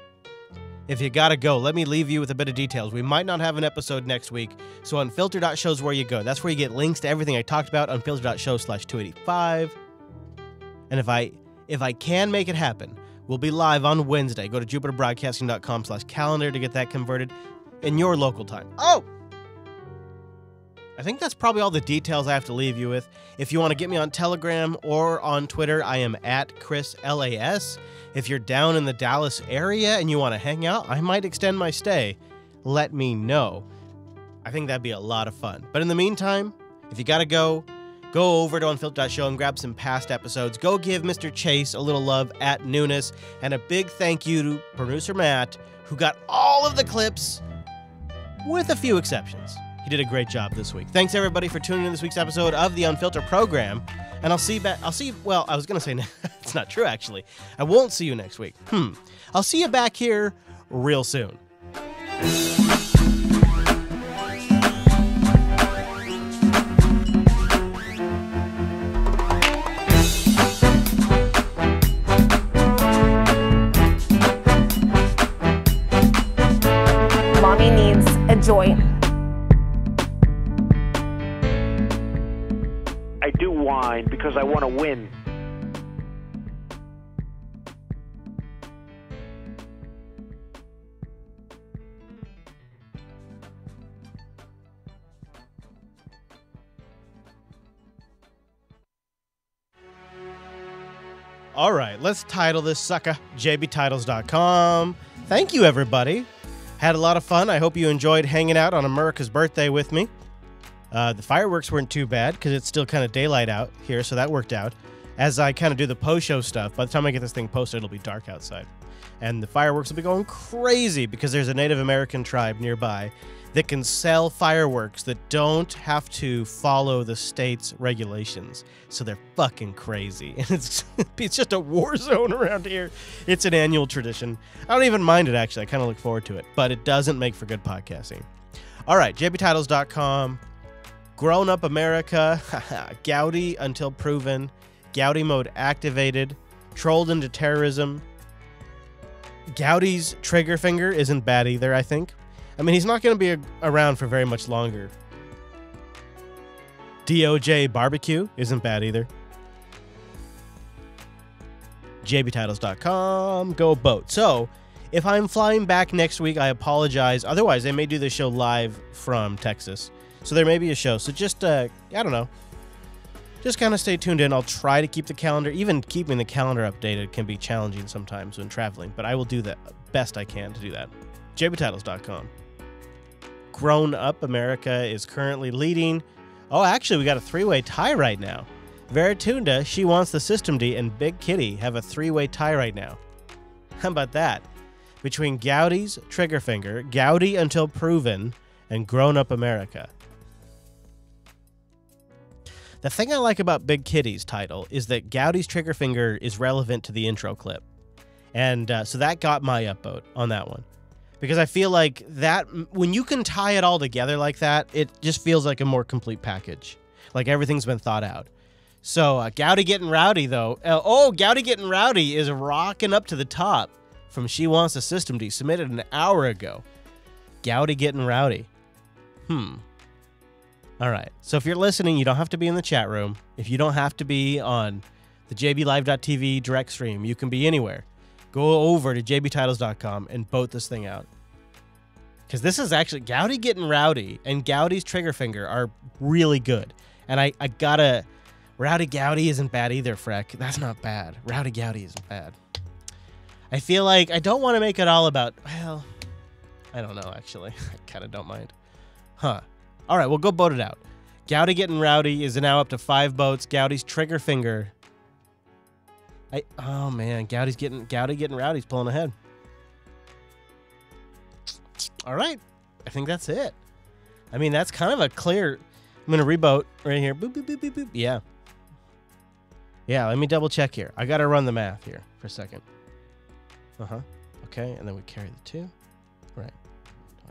if you gotta go, let me leave you with a bit of details. We might not have an episode next week, so Unfilter.show is where you go. That's where you get links to everything I talked about, Unfilter.show/285. And if I can make it happen, we'll be live on Wednesday. Go to jupiterbroadcasting.com/calendar to get that converted in your local time. Oh! I think that's probably all the details I have to leave you with. If you want to get me on Telegram or on Twitter, I am at ChrisLAS. If you're down in the Dallas area and you want to hang out, I might extend my stay. Let me know. I think that'd be a lot of fun. But in the meantime, if you gotta go over to Unfilter.show and grab some past episodes. Go give Mr. Chase a little love at Nunes. And a big thank you to producer Matt, who got all of the clips with a few exceptions. He did a great job this week. Thanks, everybody, for tuning in this week's episode of the Unfilter program. And I'll see you back. Well, I was going to say, it's not true, actually. I won't see you next week. I'll see you back here real soon. Mommy needs a joint. I do whine because I want to win. All right, let's title this sucker, jbtitles.com. Thank you, everybody. Had a lot of fun. I hope you enjoyed hanging out on America's birthday with me. The fireworks weren't too bad because it's still kind of daylight out here, so that worked out. As I kind of do the post-show stuff, by the time I get this thing posted, it'll be dark outside. And the fireworks will be going crazy because there's a Native American tribe nearby that can sell fireworks that don't have to follow the state's regulations. So they're fucking crazy. And it's just a war zone around here. It's an annual tradition. I don't even mind it, actually. I kind of look forward to it. But it doesn't make for good podcasting. All right, jbtitles.com. Grown Up America, Gowdy until proven, Gowdy mode activated, trolled into terrorism. Gowdy's trigger finger isn't bad either, I think. I mean, he's not going to be around for very much longer. DOJ barbecue isn't bad either. jbtitles.com. Go boat. So, if I'm flying back next week, I apologize. Otherwise, I may do the show live from Texas. So there may be a show. So just, I don't know. Just kind of stay tuned in. I'll try to keep the calendar. Even keeping the calendar updated can be challenging sometimes when traveling. But I will do the best I can to do that. jbtitles.com. Grown Up America is currently leading. Oh, actually, we got a three-way tie right now. Veratunda, She Wants the System D, and Big Kitty have a three-way tie right now. How about that? Between Gowdy's Triggerfinger, Gowdy Until Proven, and Grown Up America. The thing I like about Big Kitty's title is that Gowdy's Triggerfinger is relevant to the intro clip. And so that got my upvote on that one. Because I feel like that, when you can tie it all together like that, it just feels like a more complete package. Like everything's been thought out. So, Gowdy Getting Rowdy, though. Gowdy Getting Rowdy is rocking up to the top from She Wants a System D, submitted an hour ago. Gowdy Getting Rowdy. All right. So, if you're listening, you don't have to be in the chat room. If you don't have to be on the jblive.tv direct stream, you can be anywhere. Go over to jbtitles.com and vote this thing out. Because this is actually, Gowdy Getting Rowdy and Gowdy's Triggerfinger are really good. And I gotta... Rowdy Gowdy isn't bad either, Freck. That's not bad. Rowdy Gowdy isn't bad. I feel like I don't want to make it all about, well, I don't know, actually. I kind of don't mind. All right, we'll go vote it out. Gowdy Getting Rowdy is now up to 5 votes. Gowdy's Triggerfinger. Oh, man. Gowdy Getting Rowdy's pulling ahead. All right. I think that's it. I mean, that's kind of a clear... I'm going to revote right here. Boop, boop, boop, boop, boop. Yeah. Yeah, let me double check here. I got to run the math here for a second. Okay, and then we carry the 2. Right.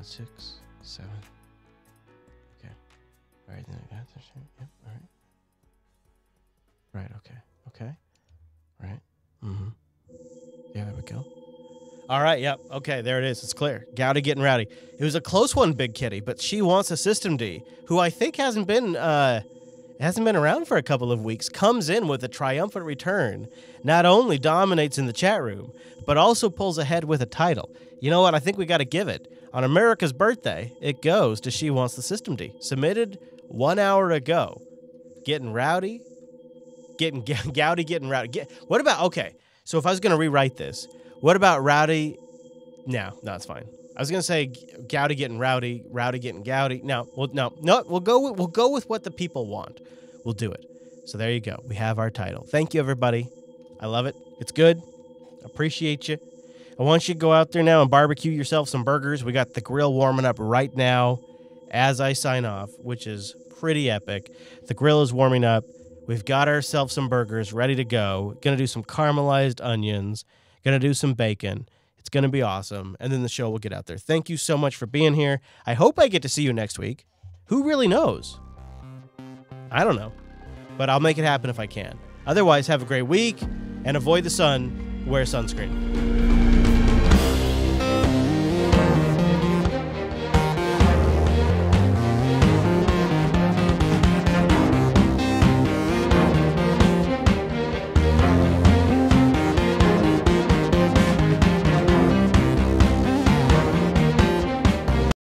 6, 7. Okay. All right, then I got this. Yep, all right. Right, okay. Right. Yeah, there we go. All right, yep. Okay, there it is. It's clear. Gowdy Getting Rowdy. It was a close one, Big Kitty, but She Wants a System D, who I think hasn't been around for a couple of weeks, comes in with a triumphant return. Not only dominates in the chat room, but also pulls ahead with a title. You know what? I think we got to give it. On America's birthday, it goes to She Wants the System D. Submitted 1 hour ago. Getting rowdy. Gowdy Getting Rowdy. What about, okay, so if I was going to rewrite this, what about Rowdy? No, it's fine. I was going to say Gowdy Getting Rowdy, Rowdy Getting Gowdy. No, we'll go with what the people want. We'll do it. So there you go. We have our title. Thank you, everybody. I love it. It's good. Appreciate you. I want you to go out there now and barbecue yourself some burgers. We got the grill warming up right now as I sign off, which is pretty epic. The grill is warming up. We've got ourselves some burgers ready to go. Gonna do some caramelized onions. Gonna do some bacon. It's gonna be awesome. And then the show will get out there. Thank you so much for being here. I hope I get to see you next week. Who really knows? I don't know. But I'll make it happen if I can. Otherwise, have a great week and avoid the sun. Wear sunscreen.